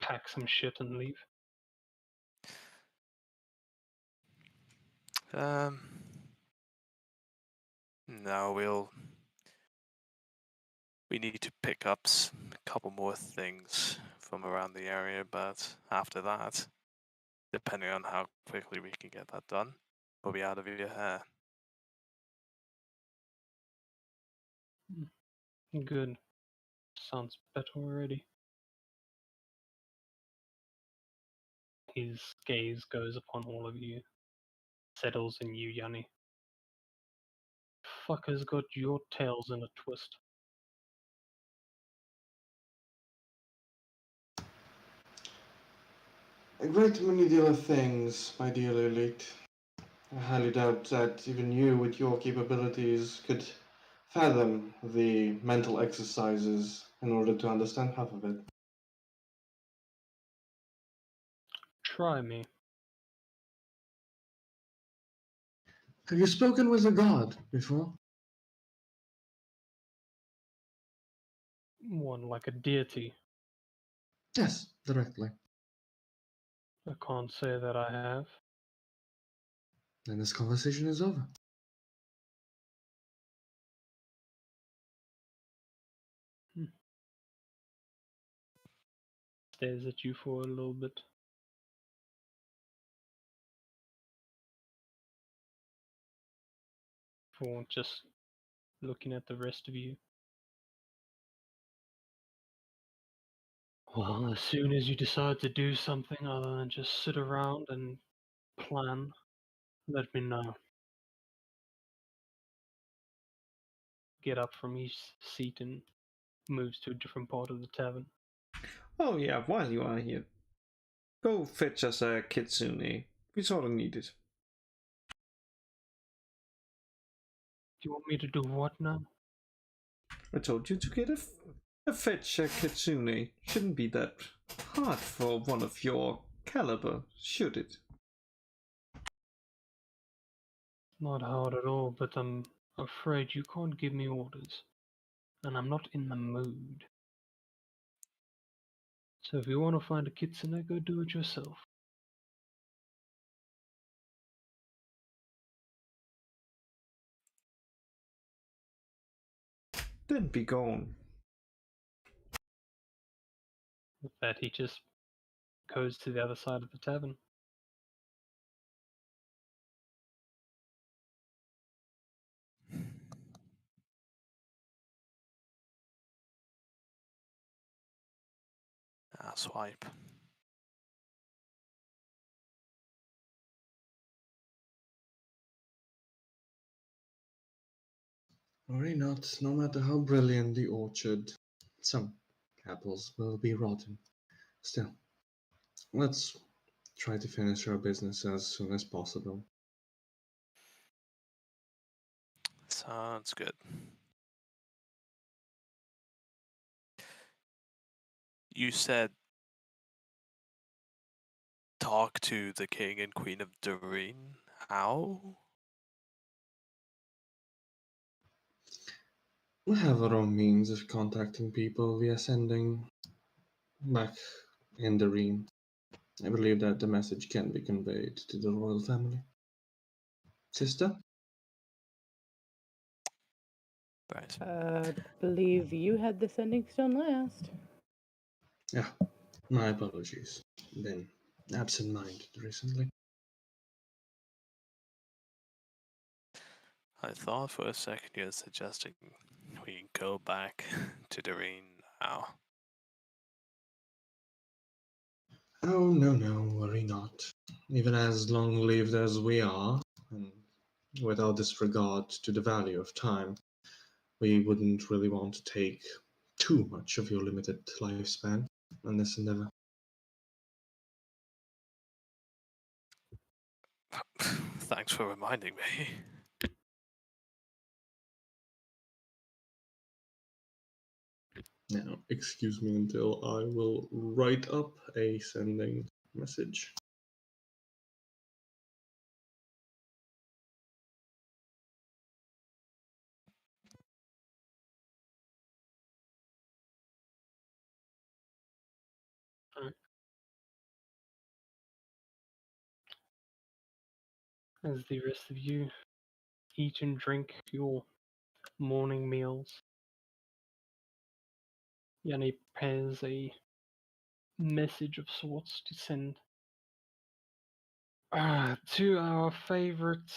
pack some shit and leave? No, we need to pick up a couple more things from around the area, but after that, depending on how quickly we can get that done, we'll be out of your hair. Good. Sounds better already. His gaze goes upon all of you, settles in you, Yanni. Fuckers got your tails in a twist. A great many dealer things, my dear Elite. I highly doubt that even you, with your capabilities, could fathom the mental exercises in order to understand half of it. Try me. Have you spoken with a god before? One like a deity. Yes, directly. I can't say that I have. Then this conversation is over. Stares at you for a little bit. For just looking at the rest of you. Well, as soon as you decide to do something other than just sit around and plan, let me know. Get up from his seat and moves to a different part of the tavern. Oh yeah, while you are here, go fetch us a kitsune. We sort of need it. Do you want me to do what now? I told you to get a fetch a kitsune. Shouldn't be that hard for one of your caliber, should it? Not hard at all, but I'm afraid you can't give me orders. And I'm not in the mood. So if you want to find a kitsune, go do it yourself. Then be gone. With that, he just goes to the other side of the tavern. Swipe. Worry not, no matter how brilliant the orchard, some apples will be rotten. Still, let's try to finish our business as soon as possible. Sounds good. You said talk to the king and queen of Doreen. How? We have our own means of contacting people via sending back in the Reen. I believe that the message can be conveyed to the royal family. Sister? Right. Believe you had the sending stone last. Yeah, my apologies. Been absent-minded recently. I thought for a second you were suggesting we go back to Doreen now. Oh, no, worry not. Even as long-lived as we are, and without disregard to the value of time, we wouldn't really want to take too much of your limited lifespan on this endeavor. Thanks for reminding me. Now, excuse me until I will write up a sending message. As the rest of you eat and drink your morning meals, Yanni prepares a message of sorts to send to our favorite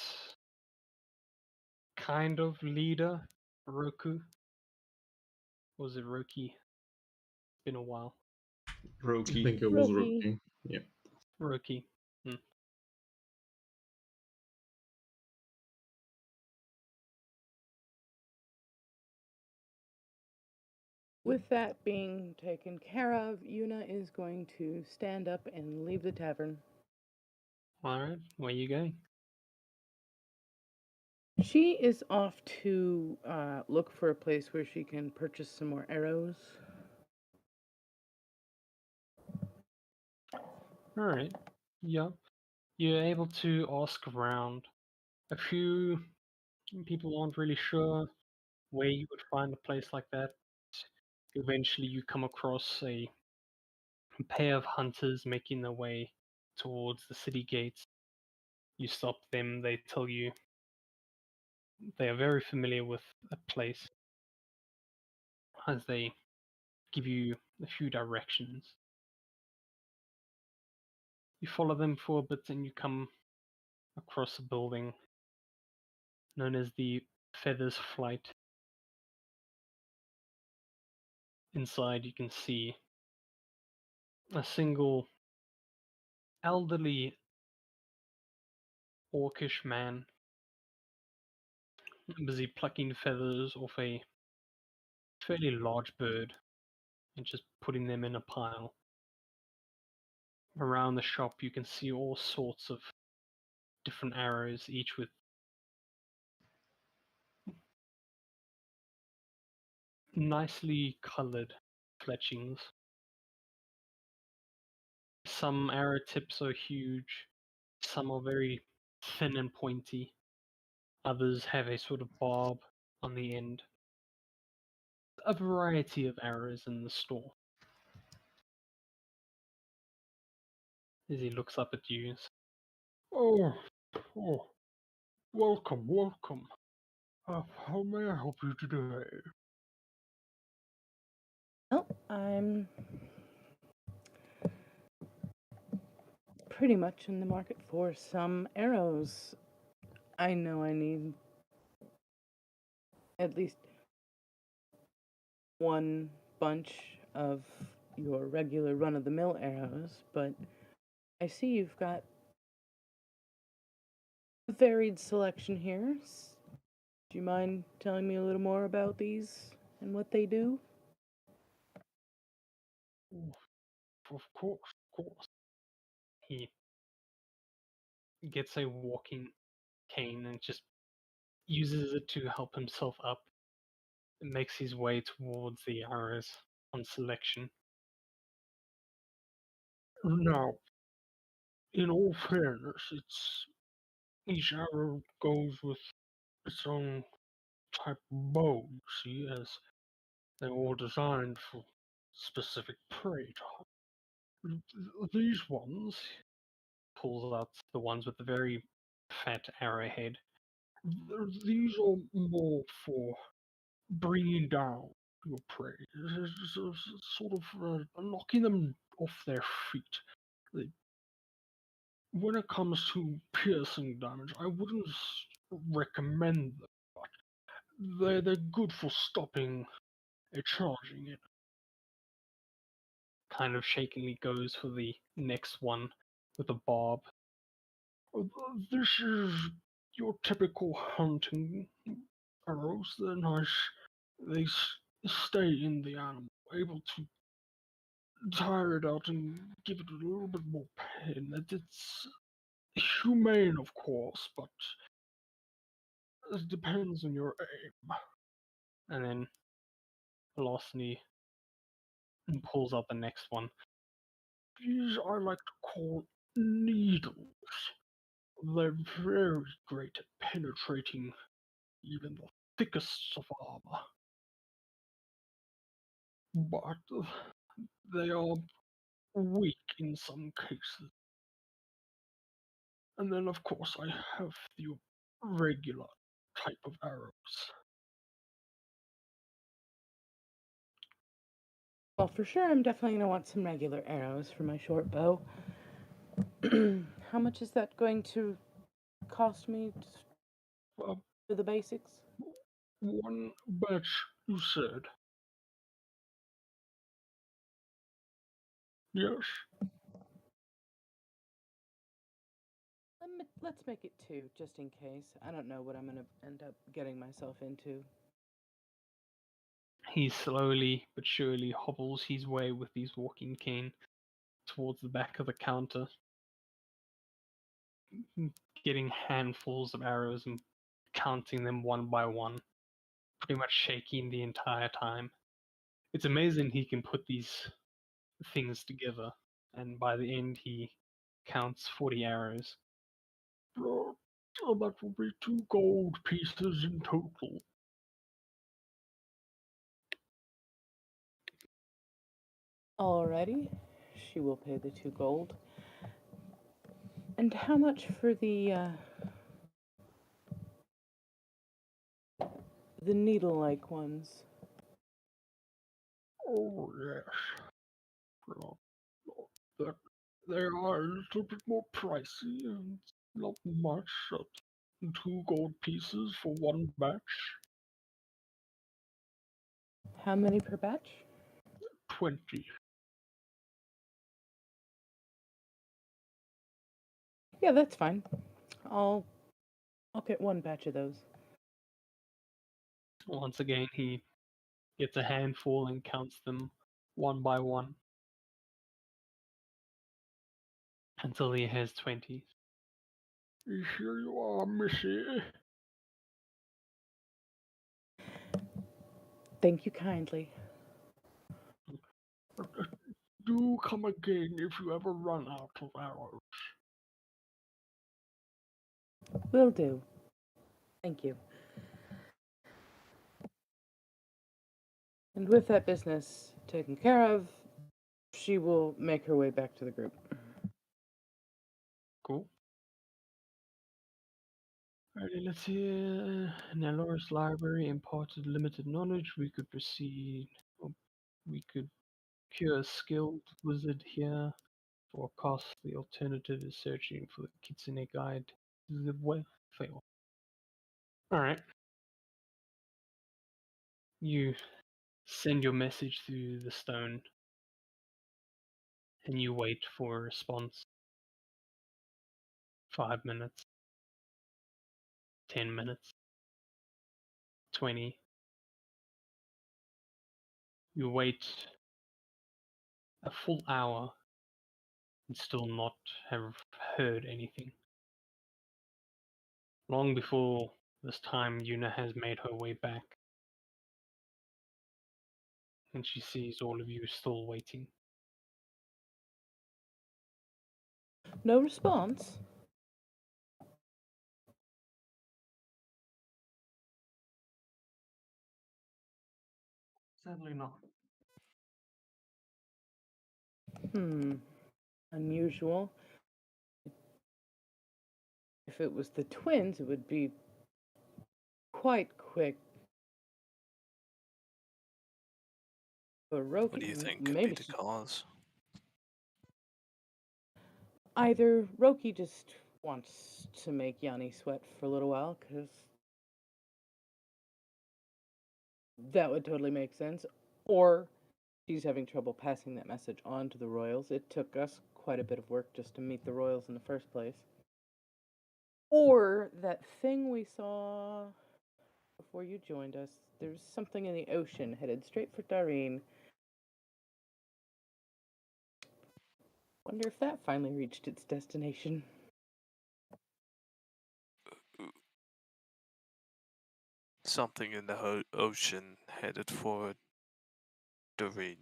kind of leader, Roku. Was it Roki? Been a while. I Roki. think it was Rookie. Rookie. Yeah. Roki. With that being taken care of, Yuna is going to stand up and leave the tavern. Alright, where you going? She is off to look for a place where she can purchase some more arrows. Alright. Yep. You're able to ask around. A few people aren't really sure where you would find a place like that. Eventually, you come across a pair of hunters making their way towards the city gates. You stop them, they tell you they are very familiar with a place as they give you a few directions. You follow them for a bit and you come across a building known as the Feathers Flight. Inside, you can see a single elderly orcish man busy plucking feathers off a fairly large bird and just putting them in a pile. Around the shop, you can see all sorts of different arrows, each with nicely colored fletchings. Some arrow tips are huge, some are very thin and pointy. Others have a sort of barb on the end. A variety of arrows in the store. As he looks up at you. Oh, welcome, welcome. How may I help you today? Well, I'm pretty much in the market for some arrows. I know I need at least one bunch of your regular run-of-the-mill arrows, but I see you've got a varied selection here. Do you mind telling me a little more about these and what they do? Of course, of course. He gets a walking cane and just uses it to help himself up and makes his way towards the arrows on selection. Now, in all fairness, each arrow goes with its own type of bow, you see, as they're all designed for specific prey type. These ones, pulls out the ones with the very fat arrowhead. These are more for bringing down your prey, sort of knocking them off their feet. When it comes to piercing damage, I wouldn't recommend them, but they're good for stopping a charging it. Kind of shakingly goes for the next one with a barb. This is your typical hunting arrows. They're nice. They stay in the animal, able to tire it out and give it a little bit more pain. It's humane, of course, but it depends on your aim. And then Velocity pulls out the next one. These I like to call needles. They're very great at penetrating even the thickest of armor. But they are weak in some cases. And then, of course, I have the regular type of arrows. Well, for sure, I'm definitely going to want some regular arrows for my short bow. How much is that going to cost me Uh, for the basics? One batch, you said. Yes. Let's make it 2, just in case. I don't know what I'm going to end up getting myself into. He slowly but surely hobbles his way with his walking cane towards the back of the counter, getting handfuls of arrows and counting them one by one, pretty much shaking the entire time. It's amazing he can put these things together, and by the end he counts 40 arrows. That will be 2 gold pieces in total. Alrighty, she will pay the 2 gold. And how much for the needle-like ones? Oh yes. Well, they are a little bit more pricey and not much at 2 gold pieces for one batch. How many per batch? 20. Yeah, that's fine. I'll get 1 batch of those. Once again, he gets a handful and counts them one by one until he has 20. Here you are, Missy. Thank you kindly. Do come again if you ever run out of arrows. Will do. Thank you. And with that business taken care of, she will make her way back to the group. Cool. Alrighty, let's see. Nalora's library imparted limited knowledge. We could proceed. Or we could cure a skilled wizard here. Or cast the alternative is searching for the Kitsune guide to the welfare. Alright. You send your message through the stone and you wait for a response. 5 minutes, 10 minutes, 20. You wait a full hour and still not have heard anything. Long before this time, Yuna has made her way back. And she sees all of you still waiting. No response? Sadly not. Unusual. If it was the twins, it would be quite quick. But Roki, What do you think could maybe be the cause? either Roki just wants to make Yanni sweat for a little while, because that would totally make sense, or she's having trouble passing that message on to the royals. It took us quite a bit of work just to meet the royals in the first place. Or that thing we saw before you joined us. There's something in the ocean headed straight for Dareen. Wonder if that finally reached its destination. Something in the ocean headed for Doreen.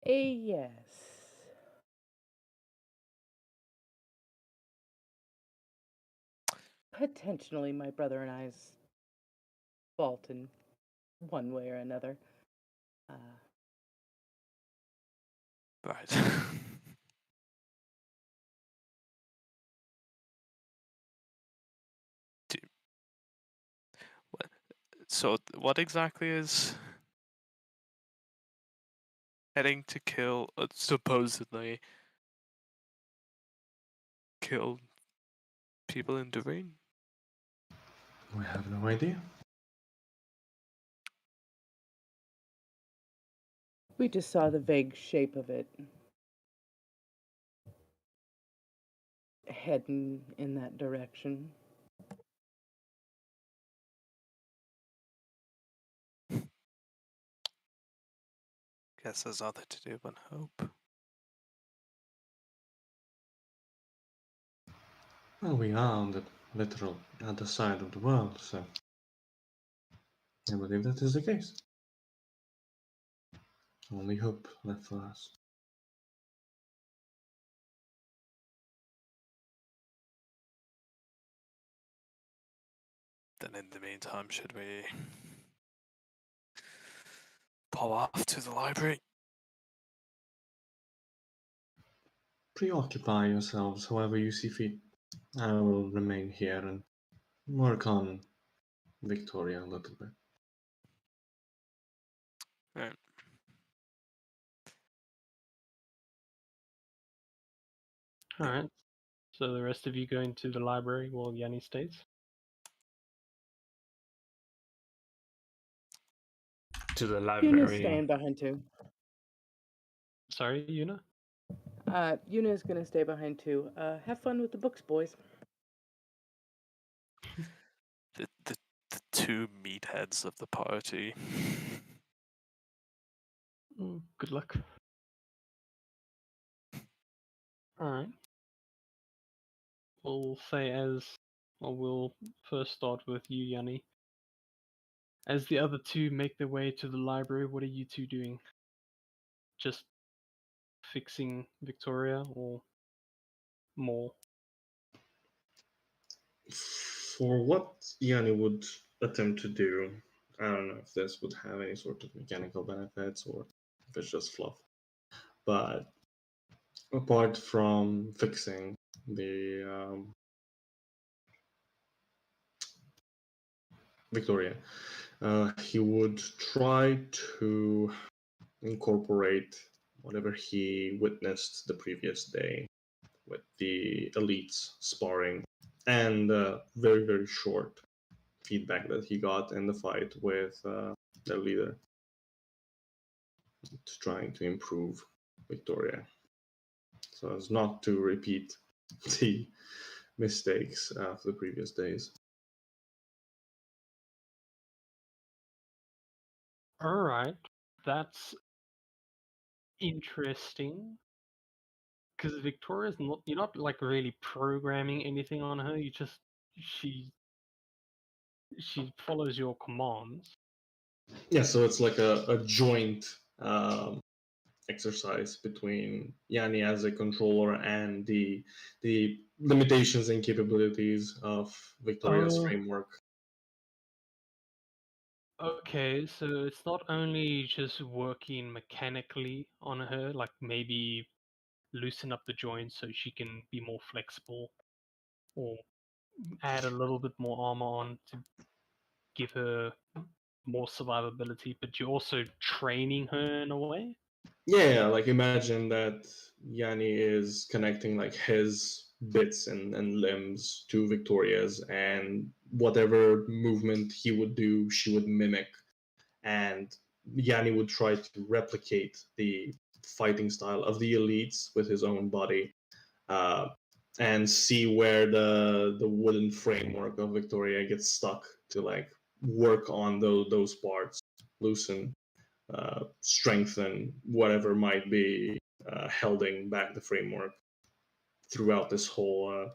Yes. Potentially my brother and I's fault in one way or another. Right. So, what exactly is heading to kill, supposedly kill people in Doreen? We have no idea. We just saw the vague shape of it heading in that direction. Guess there's other to do but hope. Well, we are on the literal other side of the world, so I believe that is the case. Only hope left for us. Then in the meantime, should we pop off to the library? Preoccupy yourselves however you see fit. I will remain here and work on Victoria a little bit. Right. Alright. So the rest of you go into the library while Yanni stays? To the Yuna's library. staying behind too. Sorry, Yuna? Yuna's gonna stay behind too. Have fun with the books, boys. The two meatheads of the party. Good luck. Alright. We'll we'll first start with you, Yanni. As the other two make their way to the library, what are you two doing? Just fixing Victoria or more? For what Yanni would attempt to do, I don't know if this would have any sort of mechanical benefits or if it's just fluff. But apart from fixing the Victoria, he would try to incorporate whatever he witnessed the previous day with the elites sparring and very, very short feedback that he got in the fight with their leader, trying to improve Victoria so as not to repeat the mistakes of the previous days. All right, that's interesting. Because Victoria's not, you're not like really programming anything on her. You just she follows your commands. Yeah, so it's like a joint exercise between Yanni as a controller and the limitations and capabilities of Victoria's Oh. framework. Okay, so it's not only just working mechanically on her, like maybe loosen up the joints so she can be more flexible, or add a little bit more armor on to give her more survivability, but you're also training her in a way. Yeah, like imagine that Yanni is connecting like his bits and limbs to Victoria's, and whatever movement he would do, she would mimic. And Yanni would try to replicate the fighting style of the elites with his own body, uh, and see where the wooden framework of Victoria gets stuck to like work on those parts, loosen, strengthen whatever might be holding back the framework throughout this whole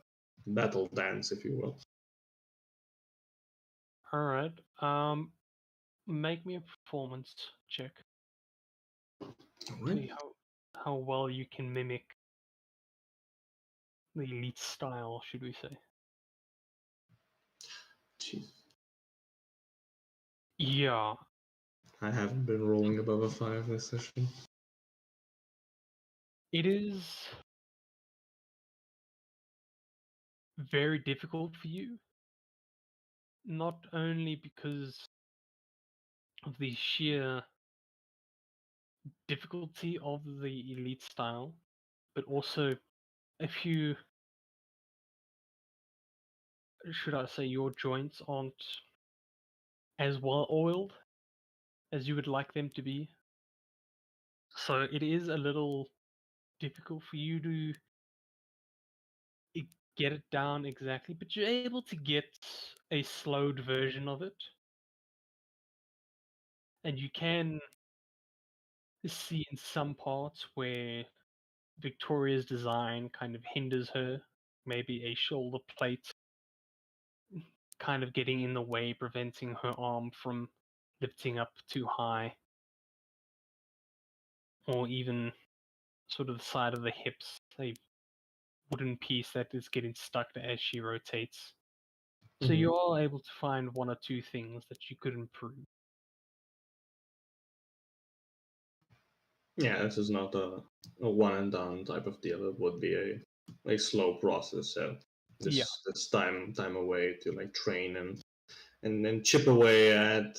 battle dance, if you will. All right. Make me a performance check. See how well you can mimic the elite style, should we say? Jeez. Yeah. I haven't been rolling above a 5 this session. It is very difficult for you, not only because of the sheer difficulty of the elite style, but also if you, should I say, your joints aren't as well oiled as you would like them to be. So it is a little difficult for you to get it down exactly, but you're able to get a slowed version of it. And you can see in some parts where Victoria's design kind of hinders her, maybe a shoulder plate kind of getting in the way, preventing her arm from lifting up too high, or even sort of the side of the hips, a wooden piece that is getting stuck as she rotates. So you are able to find one or two things that you could improve. Yeah, this is not a one and done type of deal. It would be a slow process. So this time away to like train and then chip away at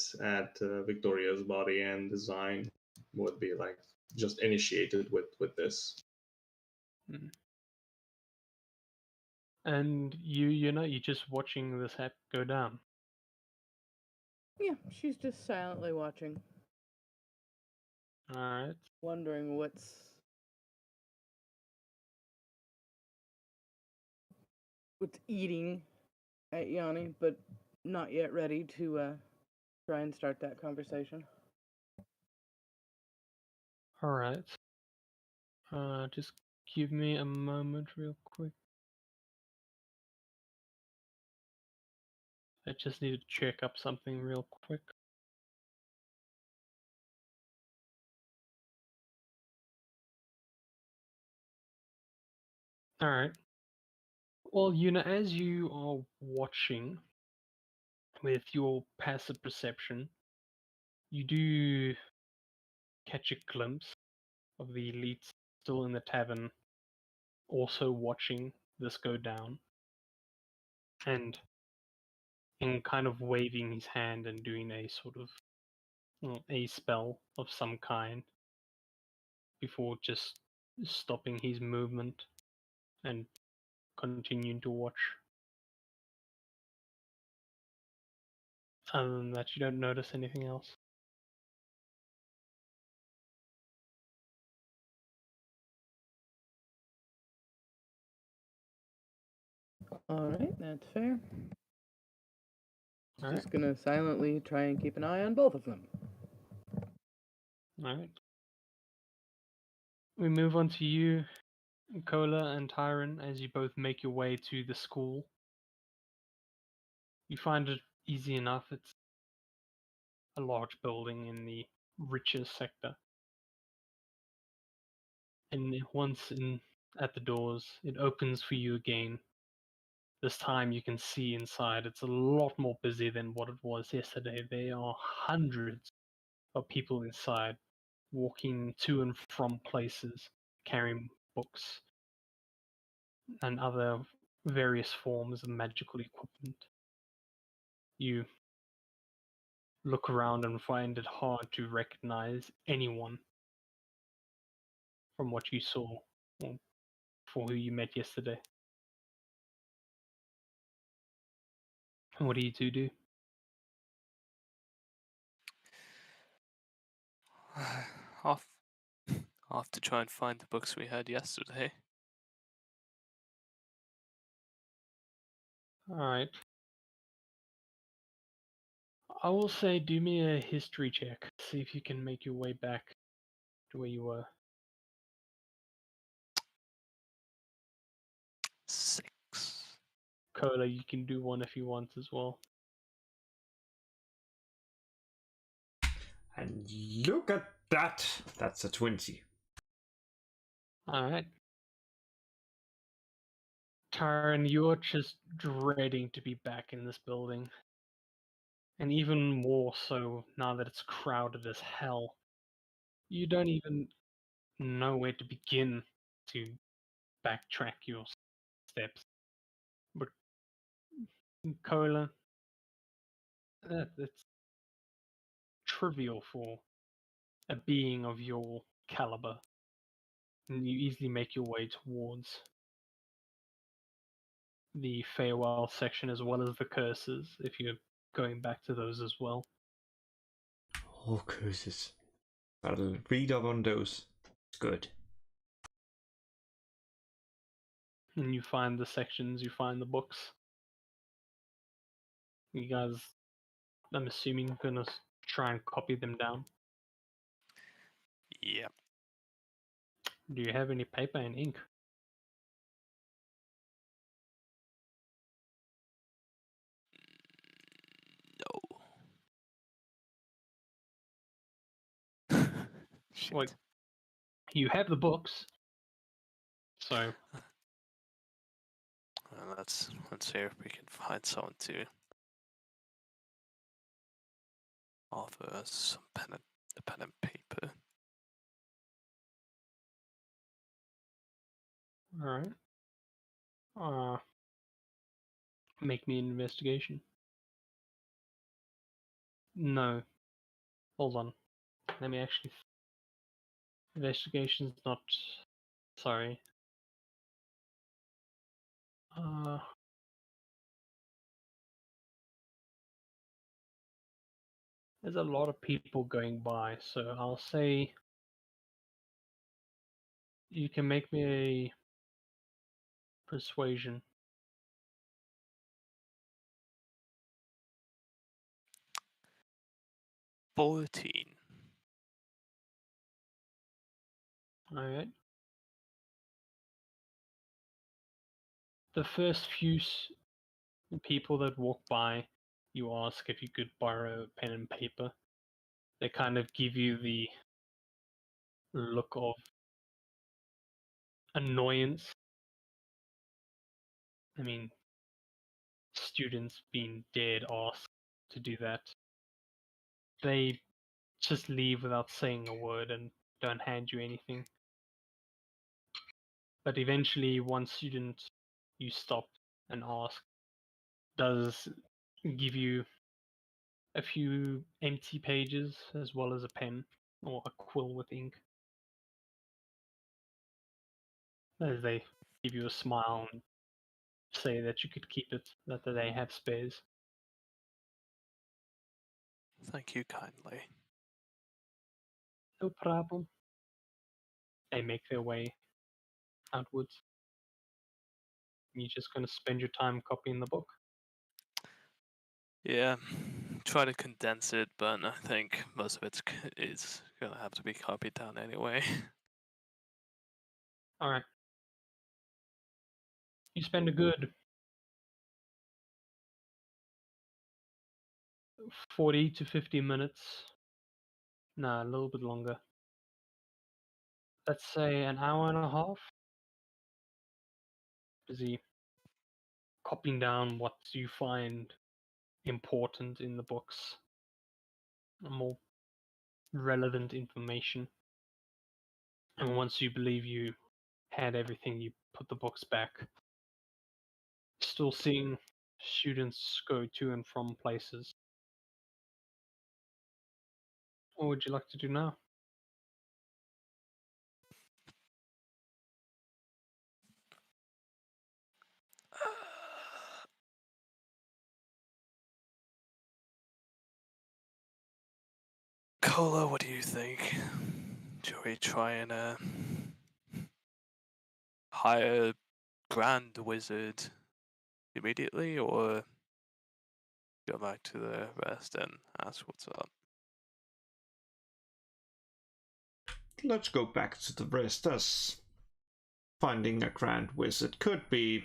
Victoria's body and design would be like just initiated with this. And you're just watching this go down. Yeah, she's just silently watching, All right. wondering what's eating at Yanni, but not yet ready to try and start that conversation. All right. Just give me a moment, real quick. I just need to check up something real quick. All right. Well, as you are watching, with your passive perception, you do catch a glimpse of the elites still in the tavern, also watching this go down, and in kind of waving his hand and doing a sort of a spell of some kind before just stopping his movement and continuing to watch. Other than that, you don't notice anything else. Alright, that's fair. All right. Just gonna silently try and keep an eye on both of them. All right. We move on to you, Kola and Tyron, as you both make your way to the school. You find it easy enough. It's a large building in the richer sector. And once in at the doors, it opens for you again. This time you can see inside. It's a lot more busy than what it was yesterday. There are hundreds of people inside, walking to and from places, carrying books and other various forms of magical equipment. You look around and find it hard to recognize anyone from what you saw or for who you met yesterday. And what do you two do? Off. I'll have to try and find the books we had yesterday. Alright. I will say do me a history check. See if you can make your way back to where you were. 6. Kola, you can do one if you want as well. And look at that! That's a 20. Alright. Taran, you're just dreading to be back in this building. And even more so now that it's crowded as hell. You don't even know where to begin to backtrack your steps. But Kola, it's trivial for a being of your caliber. And you easily make your way towards the Feywild section as well as the curses, if you're going back to those as well. Oh, curses. I'll read up on those. It's good. And you find the sections, you find the books. You guys, I'm assuming, gonna try and copy them down. Yep. Do you have any paper and ink? No. Shit. Like, you have the books, so Let's see if we can find someone to offer us some pen and paper. alright. Make me an investigation. No. Hold on. Let me actually. Investigation's not. Sorry. There's a lot of people going by, so I'll say you can make me a persuasion. $14. Alright. The first few people that walk by, you ask if you could borrow a pen and paper. They kind of give you the look of annoyance. I mean, students being dead asked to do that. They just leave without saying a word and don't hand you anything. But eventually, one student you stop and ask does give you a few empty pages as well as a pen or a quill with ink. As they give you a smile and say that you could keep it, that they have spares. Thank you kindly. No problem. They make their way outwards. You're just going to spend your time copying the book. Yeah, try to condense it, but I think most of it is gonna have to be copied down anyway. Alright. You spend a good 40 to 50 minutes. No, a little bit longer. Let's say an hour and a half. Busy copying down what you find important in the books. More relevant information. And once you believe you had everything, you put the books back. Still seeing students go to and from places. What would you like to do now? Cola, what do you think? Should we try and hire Grand Wizard immediately, or go back to the rest and ask what's up? Let's go back to the rest, as finding a Grand Wizard could be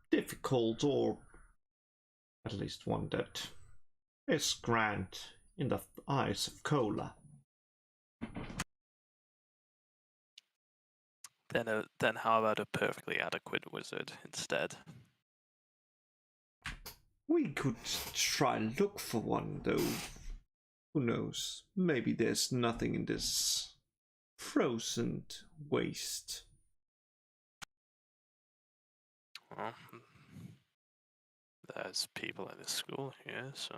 difficult, or at least one that is grand in the eyes of Cola. Then how about a perfectly adequate wizard instead? We could try and look for one, though. Who knows? Maybe there's nothing in this frozen waste. Well, there's people at the school here, so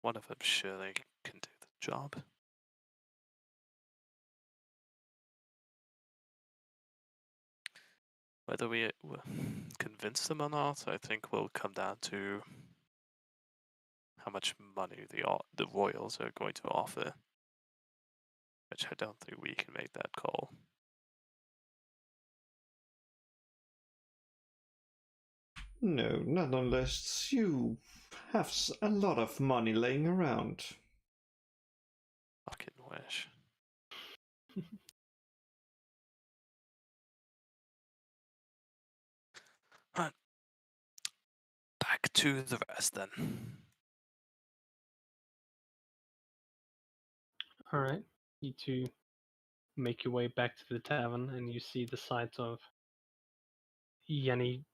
one of them surely can do the job. Whether we convince them or not, I think will come down to how much money the royals are going to offer, which I don't think we can make that call. No, not unless you have a lot of money laying around. Fucking wish. Right. Back to the rest then. Alright. You two make your way back to the tavern and you see the sight of Yanni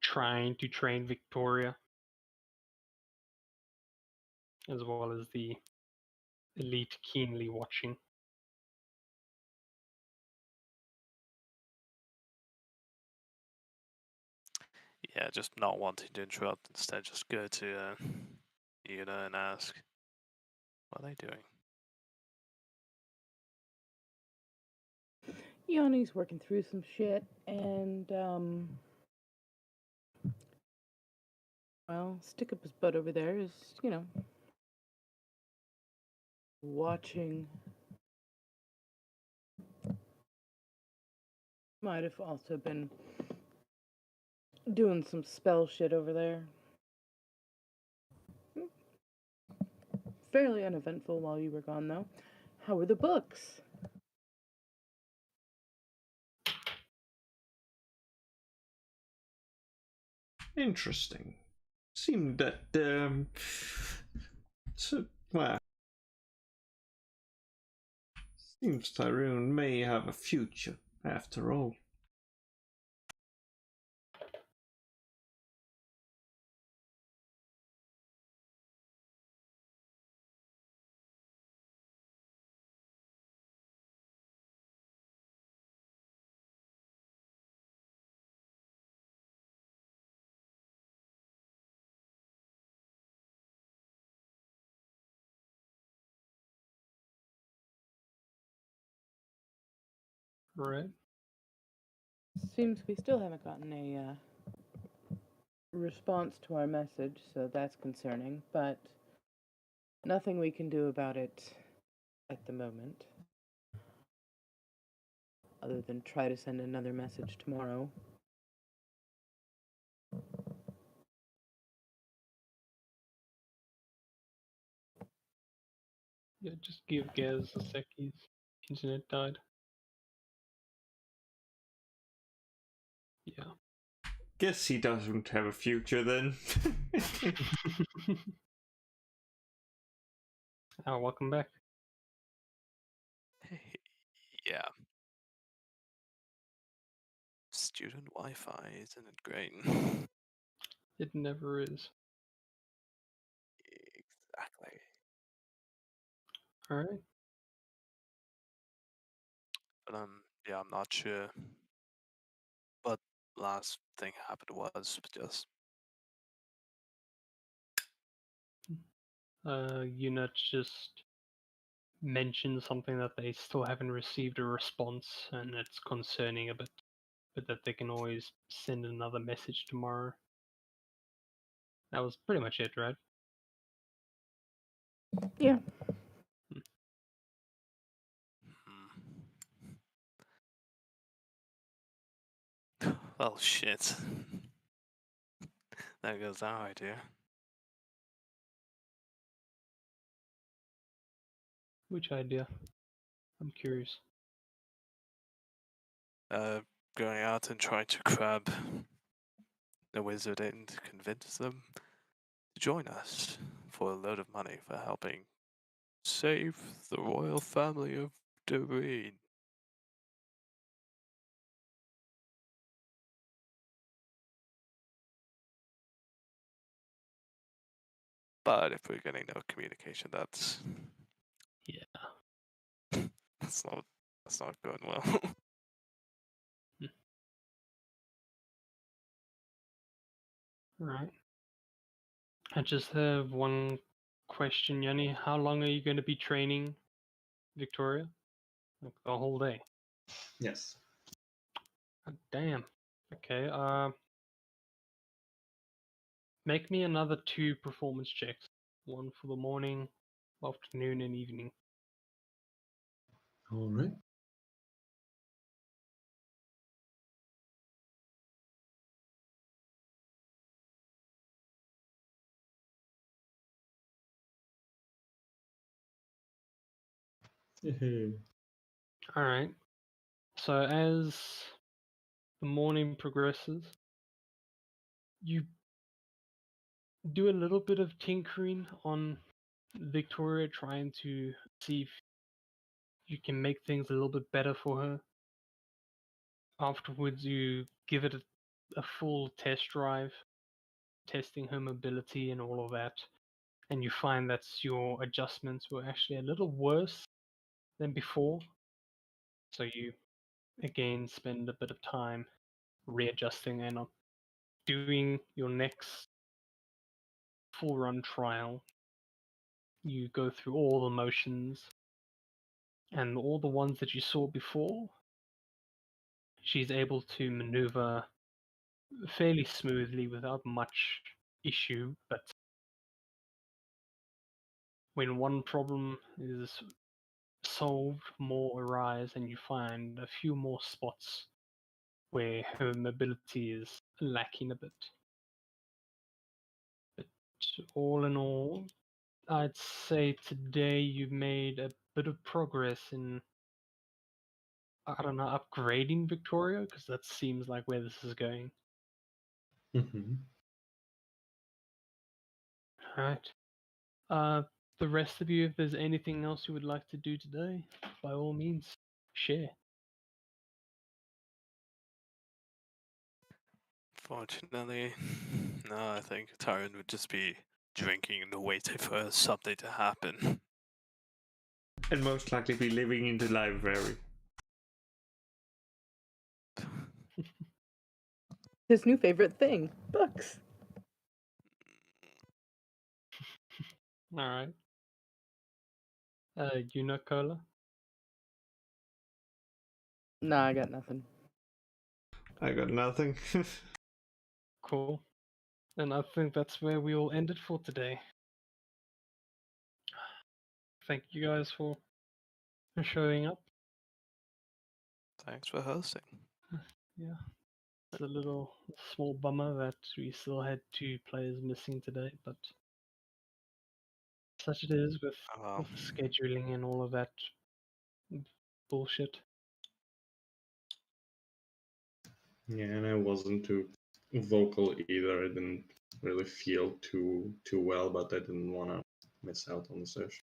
trying to train Victoria, as well as the elite keenly watching. Yeah, just not wanting to interrupt, instead just go to Una and ask, what are they doing? Yanni's working through some shit, and well, Stick Up His Butt over there is, watching. Might have also been doing some spell shit over there. Fairly uneventful while you were gone, though. How were the books? Interesting. Seemed that well, seems Tyrone may have a future after all. Right. Seems we still haven't gotten a response to our message, so that's concerning, but nothing we can do about it at the moment. Other than try to send another message tomorrow. Yeah, just give Gaz a sec. His internet died. Yeah. Guess he doesn't have a future then. Oh, welcome back. Yeah. Student Wi-Fi, isn't it great? It never is. Exactly. Alright. But yeah, I'm not sure what last thing happened was just Unit just mentioned something that they still haven't received a response, and it's concerning a bit. But that they can always send another message tomorrow. That was pretty much it, right? Yeah. well, shit. There goes our idea. Which idea? I'm curious. Going out and trying to grab the wizard and convince them to join us for a load of money for helping save the royal family of Doreen. But if we're getting no communication, that's that's not going well. Right. I just have one question, Yanni. How long are you going to be training Victoria? Like the whole day? Yes. God damn. Okay. Make me another 2 performance checks. One for the morning, afternoon, and evening. All right. All right. So as the morning progresses, you do a little bit of tinkering on Victoria, trying to see if you can make things a little bit better for her. Afterwards, you give it a full test drive, testing her mobility and all of that, and you find that your adjustments were actually a little worse than before. So you again spend a bit of time readjusting and doing your next full run trial. You go through all the motions, and all the ones that you saw before, she's able to maneuver fairly smoothly without much issue. But when one problem is solved, more arise, and you find a few more spots where her mobility is lacking a bit. But all in all, I'd say today you've made a bit of progress in, I don't know, upgrading Victoria, because that seems like where this is going. Mm-hmm. Alright. The rest of you, if there's anything else you would like to do today, by all means, share. Fortunately, no, I think Tyron would just be drinking and waiting for something to happen. And most likely be living in the library. His new favorite thing, books. Alright. Unicola? Nah, I got nothing. I got nothing. Cool. And I think that's where we will end it for today. Thank you guys for showing up. Thanks for hosting. Yeah. It's a little small bummer that we still had 2 players missing today, but such it is with, Oh, well. with scheduling and all of that bullshit. Yeah, and I wasn't too vocal either. I didn't really feel too well, but I didn't want to miss out on the session.